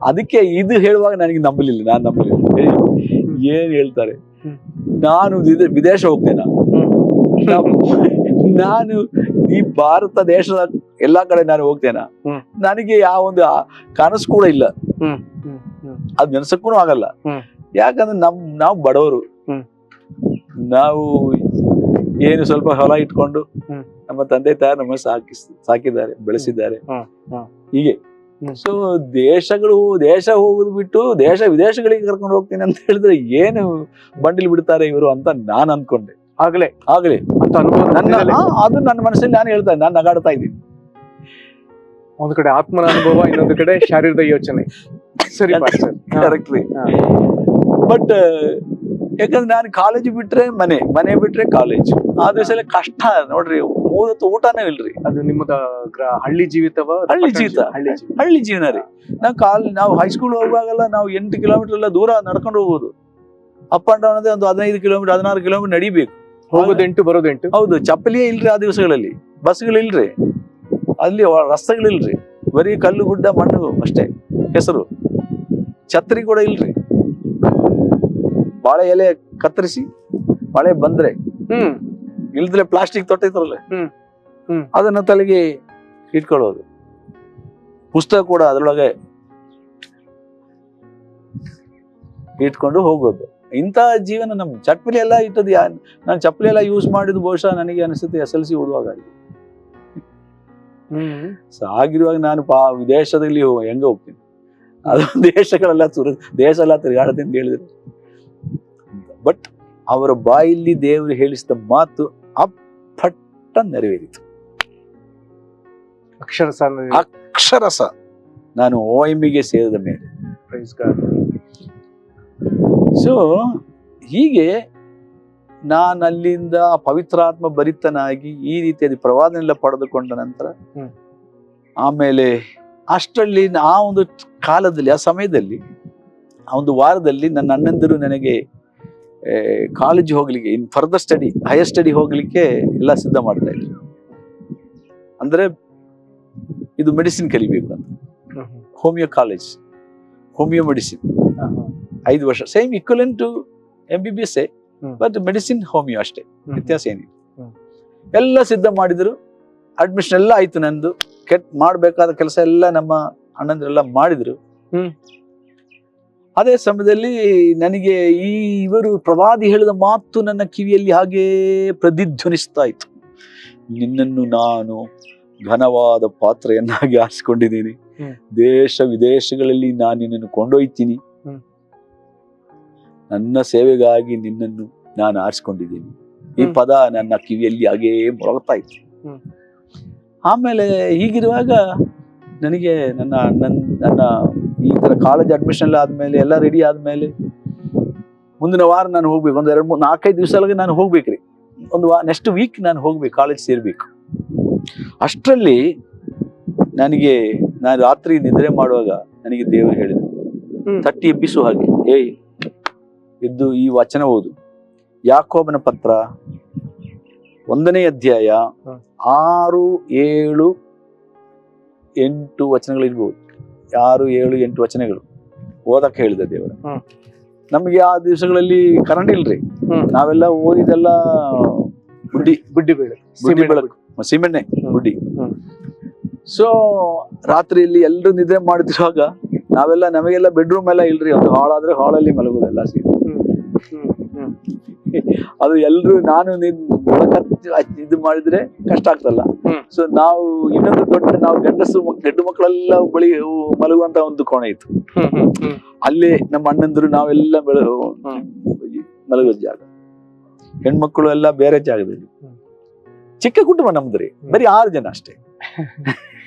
ಅದಕ್ಕೆ ಇದು ಹೇಳುವಾಗ ನನಗೆ ನಾನು ನಂಬಲಿಲ್ಲ. ಏನ್ ಹೇಳ್ತಾರೆ, ನಾನು ವಿದೇಶ ಹೋಗ್ತೇನಾ? ನಾನು ಈ ಭಾರತ ದೇಶದ ಎಲ್ಲಾ ಕಡೆ ನಾನು ಹೋಗ್ತೇನಾ? ನನಗೆ ಯಾವ ಒಂದು ಕನಸು ಕೂಡ ಇಲ್ಲ, ಅದ್ ನೆನ್ಸಕ್ಕೂ ಆಗಲ್ಲ. ಯಾಕಂದ್ರೆ ನಾವು ಬಡವರು, ನಾವು ಏನು ಸ್ವಲ್ಪ ಹೊಲ ಇಟ್ಕೊಂಡು ನಮ್ಮ ತಂದೆ ತಾಯಿ ನಮ್ಮ ಸಾಕಿದ್ದಾರೆ, ಬೆಳೆಸಿದ್ದಾರೆ. ಹೀಗೆ ಸೊ ದೇಶ ಹೋಗುದು ಬಿಟ್ಟು ದೇಶ ವಿದೇಶಗಳಿಗೆ ಕರ್ಕೊಂಡು ಹೋಗ್ತೀನಿ ಅಂತ ಹೇಳಿದ್ರೆ ಏನು ಬಂಡಿಲ್ ಬಿಡ್ತಾರೆ ಇವರು ಅಂತ ನಾನು ಅನ್ಕೊಂಡೆ. ಆಗ್ಲೇ ಅಂತ ಅನುಭವ ಅದು ನನ್ನ ಮನಸ್ಸಲ್ಲಿ ನಾನು ಹೇಳ್ತಾ ಇದ್ದೀನಿ, ನಾನು ನಗಾಡ್ತಾ ಇದ್ದೀನಿ. ಒಂದು ಕಡೆ ಆತ್ಮನ ಅನುಭವ, ಇನ್ನೊಂದು ಕಡೆ ಶಾರೀರದ ಯೋಚನೆ. ಸರಿ, ಕರೆಕ್ಟ್ ರೀ. ಬಟ್ ಯಾಕಂದ್ರೆ ನಾನು ಕಾಲೇಜ್ ಬಿಟ್ರೆ ಮನೆ ಬಿಟ್ರೆ ಕಾಲೇಜ್, ಆ ದಿವಸ ಕಷ್ಟ ನೋಡ್ರಿ. ಮೂರತ್ತು ಊಟನೇ ಇಲ್ರಿ. ಅದು ನಿಮ್ಮದ ಹಳ್ಳಿ ಜೀವಿತವ? ಹಳ್ಳಿ ಜೀವನ ರೀ. ನಾವು ಹೈಸ್ಕೂಲ್ ಹೋಗುವಾಗೆಲ್ಲ ನಾವು 8 ಕಿಲೋಮೀಟರ್ ಎಲ್ಲ ದೂರ ನಡ್ಕೊಂಡು ಹೋಗೋದು. ಅಪ್ ಅಂಡ್ ಡೌನ್ ಅಂದ್ರೆ ಒಂದು 15 ಕಿಲೋಮೀಟರ್ 16 ಕಿಲೋಮೀಟರ್ ನಡಿಬೇಕು. ಹೋಗೋದು 8 ಬರೋದು 8. ಹೌದು, ಚಪ್ಪಲಿಯೇ ಇಲ್ರಿ ಆ ದಿವಸಗಳಲ್ಲಿ. ಬಸ್ಗಳಿಲ್ರಿ, ಅಲ್ಲಿ ರಸ್ತೆಗಳಿಲ್ರಿ, ಬರೀ ಕಲ್ಲು ಗುಡ್ಡ ಮಣ್ಣು ಅಷ್ಟೇ, ಹೆಸರು. ಛತ್ರಿ ಕೂಡ ಇಲ್ರಿ. ಬಾಳೆ ಎಲೆ ಕತ್ತರಿಸಿ, ಮಳೆ ಬಂದ್ರೆ ಇಲ್ದ್ರೆ ಪ್ಲಾಸ್ಟಿಕ್ ತೊಟ್ಟೈತ್ರಲ್ಲ, ಅದನ್ನ ತಲೆಗೆ ಇಟ್ಕೊಳ್ಳೋದು. ಪುಸ್ತಕ ಕೂಡ ಅದ್ರೊಳಗೆ ಇಟ್ಕೊಂಡು ಹೋಗೋದು. ಇಂಥ ಜೀವನ ನಮ್. ಚಪ್ಪಲಿ ಎಲ್ಲ ಇಟ್ಟದ್ದು ನಾನು ಚಪ್ಪಲಿ ಎಲ್ಲ ಯೂಸ್ ಮಾಡಿದ್ದು ಬಹುಶಃ ನನಗೆ ಅನಿಸುತ್ತೆ SLC ಓದುವಾಗ. ಆಗಿರುವಾಗ ನಾನು ವಿದೇಶದಲ್ಲಿ ಹೆಂಗ ಹೋಗ್ತೀನಿ, ಅದು ದೇಶ ಎಲ್ಲ ತಿರುಗಾಡತ್ತೆ ಅಂತ ಹೇಳಿದ್ರು. ಬಟ್ ಅವರ ಬಾಯಲ್ಲಿ ದೇವರು ಹೇಳಿಸಿದ ಮಾತು ಅಪ್ಪಟ್ಟ ನೆರವೇರಿತು. ಅಕ್ಷರಸ ನಾನು OMಗೆ ಸೇರಿದ ಮೇಲೆ. ಸೊ ಹೀಗೆ ನಾನು ಅಲ್ಲಿಂದ ಪವಿತ್ರಾತ್ಮ ಭರಿತನಾಗಿ ಈ ರೀತಿಯಾದ ಪ್ರವಾದನೆಲ್ಲ ಪಡೆದುಕೊಂಡ ನಂತರ ಆಮೇಲೆ ಅಷ್ಟರಲ್ಲಿ ಆ ಒಂದು ಕಾಲದಲ್ಲಿ, ಆ ಸಮಯದಲ್ಲಿ, ಆ ಒಂದು ವಾರದಲ್ಲಿ ನನ್ನ ಅಣ್ಣಂದಿರು ನನಗೆ ಕಾಲೇಜ್ ಹೋಗ್ಲಿಕ್ಕೆ, in further study, higher study ಹೋಗ್ಲಿಕ್ಕೆ ಎಲ್ಲ ಸಿದ್ಧ ಮಾಡ್ತಾ ಇದ್ರು. ಅಂದ್ರೆ ಇದು ಮೆಡಿಸಿನ್ ಕಲಿಬೇಕು ಅಂತ, ಹೋಮಿಯೋ ಕಾಲೇಜ್, ಹೋಮಿಯೋ ಮೆಡಿಸಿನ್ 5 ವರ್ಷ, same equivalent to MBBS, but medicine homeo ಅಷ್ಟೇ, ವ್ಯತ್ಯಾಸ ಏನಿಲ್ಲ. ಎಲ್ಲ ಸಿದ್ಧ ಮಾಡಿದ್ರು, ಅಡ್ಮಿಷನ್ ಎಲ್ಲ ಆಯ್ತು. ನಂದು ಮಾಡ್ಬೇಕಾದ ಕೆಲಸ ಎಲ್ಲ ನಮ್ಮ ಅಣ್ಣಂದ್ರೆಲ್ಲ ಮಾಡಿದ್ರು. ಅದೇ ಸಮಯದಲ್ಲಿ ನನಗೆ ಇವರು ಪ್ರವಾದಿ ಹೇಳಿದ ಮಾತು ನನ್ನ ಕಿವಿಯಲ್ಲಿ ಹಾಗೇ ಪ್ರತಿಧ್ವನಿಸ್ತಾ ಇತ್ತು. ನಿನ್ನನ್ನು ನಾನು ಘನವಾದ ಪಾತ್ರೆಯನ್ನಾಗಿ ಆರಿಸಿಕೊಂಡಿದ್ದೀನಿ, ದೇಶ ವಿದೇಶಗಳಲ್ಲಿ ನಾನು ನಿನ್ನನ್ನು ಕೊಂಡೊಯ್ತೀನಿ, ನನ್ನ ಸೇವೆಗಾಗಿ ನಿನ್ನನ್ನು ನಾನು ಆರಿಸಿಕೊಂಡಿದ್ದೀನಿ. ಈ ಪದ ನನ್ನ ಕಿವಿಯಲ್ಲಿ ಹಾಗೇ ಮೊಳಗ್ತಾ ಇತ್ತು. ಆಮೇಲೆ ಹೀಗಿರುವಾಗ ನನಗೆ ನನ್ನ ಈ ತರ ಕಾಲೇಜ್ ಅಡ್ಮಿಷನ್ ಎಲ್ಲ ಆದ್ಮೇಲೆ, ಎಲ್ಲ ರೆಡಿ ಆದ್ಮೇಲೆ, ಮುಂದಿನ ವಾರ ನಾನು ಹೋಗ್ಬೇಕು. ಒಂದು 4-5 ದಿವಸಗಳಿಗೆ ನಾನು ಹೋಗ್ಬೇಕ್ರಿ. ನೆಕ್ಸ್ಟ್ ವೀಕ್ ನಾನು ಹೋಗ್ಬೇಕು, ಕಾಲೇಜ್ ಸೇರ್ಬೇಕು. ಅಷ್ಟರಲ್ಲಿ ನಾನು ರಾತ್ರಿ ನಿದ್ರೆ ಮಾಡುವಾಗ ನನಗೆ ದೇವರು ಹೇಳಿದ್ರು, ತಟ್ಟಿ ಎಬ್ಬಿಸು ಹಾಗೆ, ಎದ್ದು ಈ ವಚನ ಓದು. ಯಾಕೋಬನ ಪತ್ರ 1ನೇ ಅಧ್ಯಾಯ 6, 7, 8 ವಚನಗಳಿರ್ಬೋದು. 6, 7, 8 ವಚನಗಳು ಓದಕ್ಕೆ ಹೇಳಿದ ದೇವರು. ನಮ್ಗೆ ಆ ದಿವಸಗಳಲ್ಲಿ ಕರೆಂಟ್ ಇಲ್ರಿ, ನಾವೆಲ್ಲ ಓದಿದೆಲ್ಲ ಬುಡ್ಡಿ ಬೆಳಕು, ಸಿಮೆಣ್ಣೆ ಬುಡ್ಡಿ. ಸೊ ರಾತ್ರಿಯಲ್ಲಿ ಎಲ್ಲರೂ ನಿದ್ರೆ ಮಾಡ್ತಿರುವಾಗ ನಮಗೆಲ್ಲ ಬೆಡ್ರೂಮ್ ಎಲ್ಲ ಇಲ್ರಿ, ಒಂದು ಹಾಲ್ ಆದ್ರೆ ಹಾಲಲ್ಲಿ ಮಲಗೋದೆಲ್ಲ ಅದು ಎಲ್ರು ನಾನು ಇದು ಮಾಡಿದ್ರೆ ಕಷ್ಟ ಆಗ್ತಲ್ಲ. ಸೊ ನಾವು ಇನ್ನೊಂದು ನಾವು ಗಂಡು ಮಕ್ಕಳೆಲ್ಲ ಬಳಿ ಮಲಗುವಂತ ಒಂದು ಕೋಣೆ ಇತ್ತು. ಅಲ್ಲೇ ನಮ್ಮ ಅಣ್ಣಂದ್ರು ನಾವೆಲ್ಲ ಮಲಗುವ ಜಾಗ, ಹೆಣ್ಮಕ್ಳು ಎಲ್ಲ ಬೇರೆ ಜಾಗದಲ್ಲಿ. ಚಿಕ್ಕ ಕುಟುಂಬ ನಮ್ದ್ರಿ, ಬರೀ 6 ಜನ ಅಷ್ಟೇ.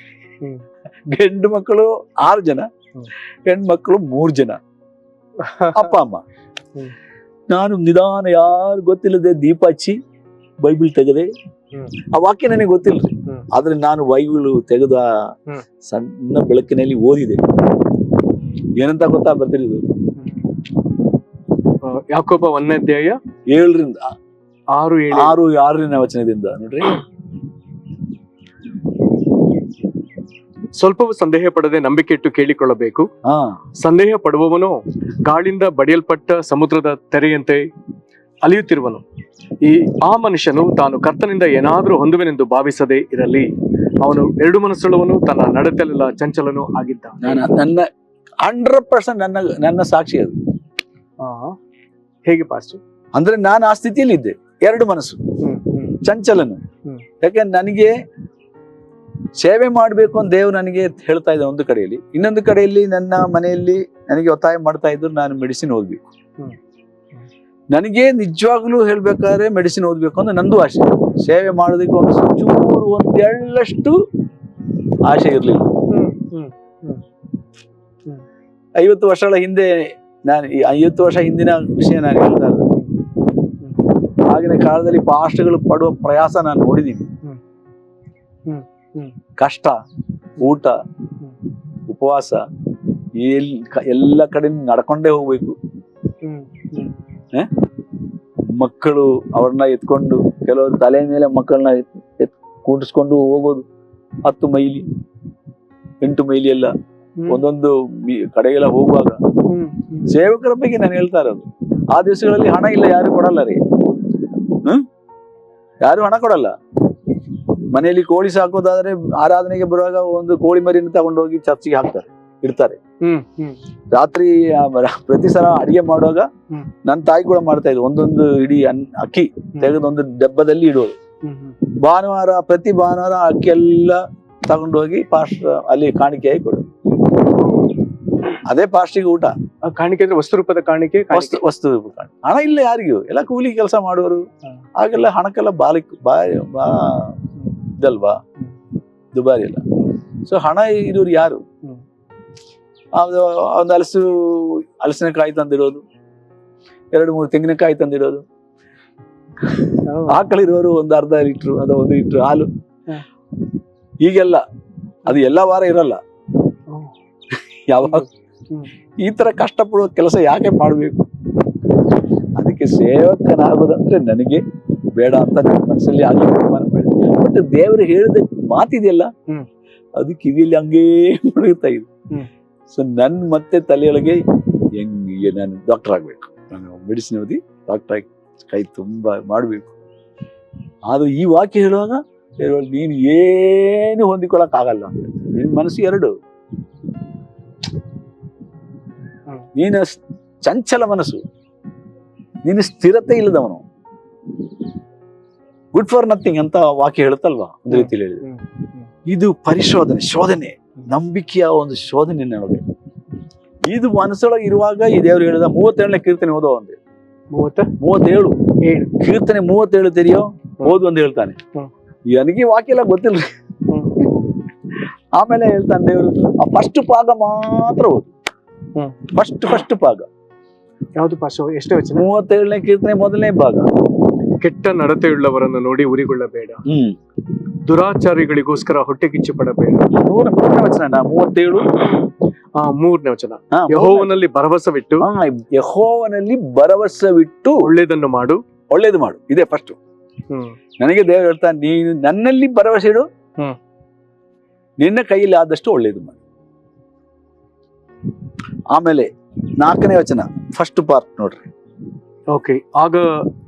ಗಂಡು ಮಕ್ಕಳು 6 ಜನ, ಹೆಣ್ಮಕ್ಳು 3 ಜನ, ಅಪ್ಪ ಅಮ್ಮ. ನಾನು ನಿಧಾನ, ಯಾರು ಗೊತ್ತಿಲ್ಲದೆ ದೀಪ ಹಚ್ಚಿ ಬೈಬಲ್ ತೆಗೆದೆ. ಆ ವಾಕ್ಯ ನನಗೆ ಗೊತ್ತಿಲ್ರಿ, ಆದ್ರೆ ನಾನು ಬೈಬಲ್ ತೆಗೆದ ಸಣ್ಣ ಬೆಳಕಿನಲ್ಲಿ ಓದಿದೆ. ಏನಂತ ಗೊತ್ತಾ ಬರ್ತಿರೋದು? ಯಾಕೋಬ 1ನೇ ಅಧ್ಯಾಯ 7ರಿಂದ 6ನೇ ವಚನದಿಂದ ನೋಡ್ರಿ. ಸ್ವಲ್ಪವೂ ಸಂದೇಹ ಪಡದೆ ನಂಬಿಕೆ ಇಟ್ಟು ಕೇಳಿಕೊಳ್ಳಬೇಕು. ಸಂದೇಹ ಪಡುವವನು ಗಾಳಿಯಿಂದ ಬಡಿಯಲ್ಪಟ್ಟ ಸಮುದ್ರದ ತೆರೆಯಂತೆ ಅಲಿಯುತ್ತಿರುವನು. ಆ ಮನುಷ್ಯನು ತಾನು ಕರ್ತನಿಂದ ಏನಾದ್ರೂ ಹೊಂದುವೆನೆಂದು ಭಾವಿಸದೇ ಇರಲಿ. ಅವನು 2 ಮನಸ್ಸುಳ್ಳವನು, ತನ್ನ ನಡತೆಲೆಲ್ಲ ಚಂಚಲನು ಆಗಿದ್ದ. ನನ್ನ 100% ನನ್ನ ಸಾಕ್ಷಿ ಅದು. ಹೇಗೆ ಪಾಸ್ಟರ್? ಅಂದ್ರೆ ನಾನು ಆ ಸ್ಥಿತಿಯಲ್ಲಿ ಇದ್ದೆ, 2 ಮನಸ್ಸು, ಚಂಚಲನು. ಯಾಕೆ ನನಗೆ ಸೇವೆ ಮಾಡ್ಬೇಕು ಅಂತ ದೇವ್ರು ನನಗೆ ಹೇಳ್ತಾ ಇದ್ದ ಒಂದು ಕಡೆಯಲ್ಲಿ. ಇನ್ನೊಂದು ಕಡೆಯಲ್ಲಿ ನನ್ನ ಮನೆಯಲ್ಲಿ ನನಗೆ ಒತ್ತಾಯ ಮಾಡ್ತಾ ಇದ್ರು ನಾನು ಮೆಡಿಸಿನ್ ಓದ್ಬೇಕು. ನನಗೆ ನಿಜವಾಗ್ಲೂ ಹೇಳ್ಬೇಕಾದ್ರೆ ಮೆಡಿಸಿನ್ ಓದ್ಬೇಕು ಅಂತ ನಂದು ಆಸೆ. ಸೇವೆ ಮಾಡೋದಕ್ಕೆ ಒಂದು ಎಳ್ಳಷ್ಟು ಆಸೆ ಇರ್ಲಿಲ್ಲ. 50 ವರ್ಷಗಳ ಹಿಂದೆ ನಾನು 50 ವರ್ಷ ಹಿಂದಿನ ವಿಷಯ ನಾನು ಹೇಳ್ತಾ ಇದ್ದೆ. ಆಗಿನ ಕಾಲದಲ್ಲಿ ಪಾಸ್ಟ್ಗಳು ಪಡುವ ಪ್ರಯಾಸ ನಾನು ನೋಡಿದ್ದೀನಿ. ಕಷ್ಟ, ಊಟ, ಉಪವಾಸ, ಎಲ್ಲ ಕಡೆ ನಡ್ಕೊಂಡೇ ಹೋಗ್ಬೇಕು. ಮಕ್ಕಳು ಅವ್ರನ್ನ ಎತ್ಕೊಂಡು, ಕೆಲವರು ತಲೆ ಮೇಲೆ ಮಕ್ಕಳನ್ನ ಕೂಡಿಸ್ಕೊಂಡು ಹೋಗೋದು 10 ಮೈಲಿ 8 ಮೈಲಿ ಎಲ್ಲ ಒಂದೊಂದು ಕಡೆಗೆಲ್ಲ ಹೋಗುವಾಗ. ಸೇವಕರ ಬಗ್ಗೆ ನಾನು ಹೇಳ್ತಾ ಇರೋದು. ಆ ದಿವಸಗಳಲ್ಲಿ ಹಣ ಇಲ್ಲ, ಯಾರು ಕೊಡಲ್ಲ ರೀ. ಯಾರು ಹಣ ಕೊಡಲ್ಲ. ಮನೆಯಲ್ಲಿ ಕೋಳಿ ಸಾಕೋದಾದ್ರೆ ಆರಾಧನೆಗೆ ಬರುವಾಗ ಒಂದು ಕೋಳಿ ಮರಿನ ತಗೊಂಡೋಗಿ ಚರ್ಚಿಗೆ ಹಾಕ್ತಾರೆ, ಇಡ್ತಾರೆ. ರಾತ್ರಿ ಪ್ರತಿ ಸಲ ಅಡಿಗೆ ಮಾಡುವಾಗ ನನ್ನ ತಾಯಿ ಕೂಡ ಮಾಡ್ತಾ ಇದ್ರು. ಒಂದೊಂದು ಇಡೀ ಅಕ್ಕಿ ತೆಗೆದು ಒಂದು ಡಬ್ಬದಲ್ಲಿ ಇಡೋದು. ಪ್ರತಿ ಭಾನುವಾರ ಅಕ್ಕಿ ಎಲ್ಲ ತಗೊಂಡೋಗಿ ಪಾಸ್ಟರ್ ಅಲ್ಲಿ ಕಾಣಿಕೆಯಾಗಿ ಕೊಡೋದು. ಅದೇ ಪಾಸ್ಟಿಗೆ ಊಟ. ಕಾಣಿಕೆ ಅಂದ್ರೆ ವಸ್ತು ರೂಪದ ಕಾಣಿಕೆ. ವಸ್ತು ರೂಪದ ಕಾಣಿಕೆ. ಹಣ ಇಲ್ಲ ಯಾರಿಗೂ, ಎಲ್ಲ ಕೂಲಿ ಕೆಲಸ ಮಾಡುವರು. ಹಾಗೆಲ್ಲ ಹಣಕ್ಕೆಲ್ಲ ಇದಲ್ವಾ, ದುಬಾರಿ ಅಲ್ಲ. ಸೊ ಹಣ ಇರೋರು ಯಾರು? ಒಂದು ಹಲಸಿನಕಾಯಿ ತಂದಿಡೋದು, 2-3 ತೆಂಗಿನಕಾಯಿ ತಂದಿಡೋದು, ಆಕಳಿರೋರು ಒಂದು ಅರ್ಧ ಲೀಟ್ರು ಅಥವಾ 1 ಲೀಟ್ರ್ ಹಾಲು. ಹ. ಈಗೆಲ್ಲ ಅದು ಎಲ್ಲ ವಾರ ಇರಲ್ಲ. ಯಾವಾಗ ಈ ತರ ಕಷ್ಟಪಡುವ ಕೆಲಸ ಯಾಕೆ ಮಾಡ್ಬೇಕು? ಅದಕ್ಕೆ ಸೇವಕನಾಗೋದಂದ್ರೆ ನನಗೆ ಬೇಡ ಅಂತ ನನ್ನ ಮನಸ್ಸಲ್ಲಿ ಆಗ್ಲಿ ತೀರ್ಮಾನ ಮಾಡಿ. ಬಟ್ ದೇವರು ಹೇಳಿದ ಮಾತಿದೆಯಲ್ಲ, ಅದು ಕಿವಿಯಲ್ಲಿ ಹಂಗೇ ಮುಳುಗುತ್ತಾ ಇದೆ. ಸೊ ನನ್ ಮತ್ತೆ ತಲೆಯೊಳಗೆ ಹೆಂಗೆ ನಾನು ಡಾಕ್ಟರ್ ಆಗ್ಬೇಕು, ನಾನು ಮೆಡಿಸಿನ್ ಓದಿ ಡಾಕ್ಟರ್ ಆಗಿ ಕೈ ತುಂಬಾ ಮಾಡ್ಬೇಕು. ಆದ್ರೆ ಈ ವಾಕ್ಯ ಹೇಳುವಾಗ ನೀನು ಏನು ಹೊಂದಿಕೊಳ್ಳಕ್ ಆಗಲ್ಲ ಅಂತ ಹೇಳ್ತಾರೆ. ನಿನ್ ಮನಸ್ಸು 2, ನೀನು ಚಂಚಲ ಮನಸ್ಸು, ನೀನು ಸ್ಥಿರತೆ ಇಲ್ಲದವನು, ಗುಡ್ ಫಾರ್ ನಥಿಂಗ್ ಅಂತ ವಾಕ್ಯ ಹೇಳುತ್ತಲ್ವಾ ಒಂದು ರೀತಿಯಲ್ಲಿ ಹೇಳಿದ್ರೆ. ಇದು ಪರಿಶೋಧನೆ, ಶೋಧನೆ, ನಂಬಿಕೆಯ ಒಂದು ಶೋಧನೆ ನಮಗೆ. ಇದು ಮನಸ್ಸೊಳಗೆ ಇರುವಾಗ ಈ ದೇವರು ಹೇಳಿದ 37ನೇ ಕೀರ್ತನೆ ಓದೋ ಅಂದ್ರೆ 37 ಕೀರ್ತನೆ 37 ತೆರೆಯೋ ಓದು ಅಂತ ಹೇಳ್ತಾನೆ. ನನಗೆ ವಾಕ್ಯ ಎಲ್ಲ ಗೊತ್ತಿಲ್ಲ. ಆಮೇಲೆ ಹೇಳ್ತಾನೆ ದೇವರು ಆ ಫಸ್ಟ್ ಭಾಗ ಮಾತ್ರ ಓದು. ಫಸ್ಟ್ ಭಾಗ ಯಾವ್ದು ಪಾಶ? ಎಷ್ಟು ವಚನ? 37ನೇ ಕೀರ್ತನೆ 1ನೇ ಭಾಗ. ಕೆಟ್ಟ ನಡತೆಯುಳ್ಳವರನ್ನು ನೋಡಿ ಉರಿಗೊಳ್ಳಬೇಡ, ದುರಾಚಾರಿಗಳಿಗೋಸ್ಕರ ಹೊಟ್ಟೆ ಕಿಚ್ಚು ಪಡಬೇಡ. 3ನೇ ವಚನ 37. 3ನೇ ವಚನ, ಯೆಹೋವನಲ್ಲಿ ಭರವಸವಿಟ್ಟು ಯೆಹೋವನಲ್ಲಿ ಭರವಸವಿಟ್ಟು ಒಳ್ಳೇದನ್ನು ಮಾಡು, ಒಳ್ಳೇದು ಮಾಡು. ಇದೇ ಫಸ್ಟ್. ನನಗೆ ದೇವರು ಹೇಳ್ತಾನೆ, ನೀನು ನನ್ನಲ್ಲಿ ಭರವಸೆ ಇಡು, ನಿನ್ನ ಕೈಯಲ್ಲಿ ಆದಷ್ಟು ಒಳ್ಳೇದು ಮಾಡು. ಆಮೇಲೆ 4ನೇ ವಚನ ಫಸ್ಟ್ ಪಾರ್ಟ್ ನೋಡ್ರಿ. ಓಕೆ, ಆಗ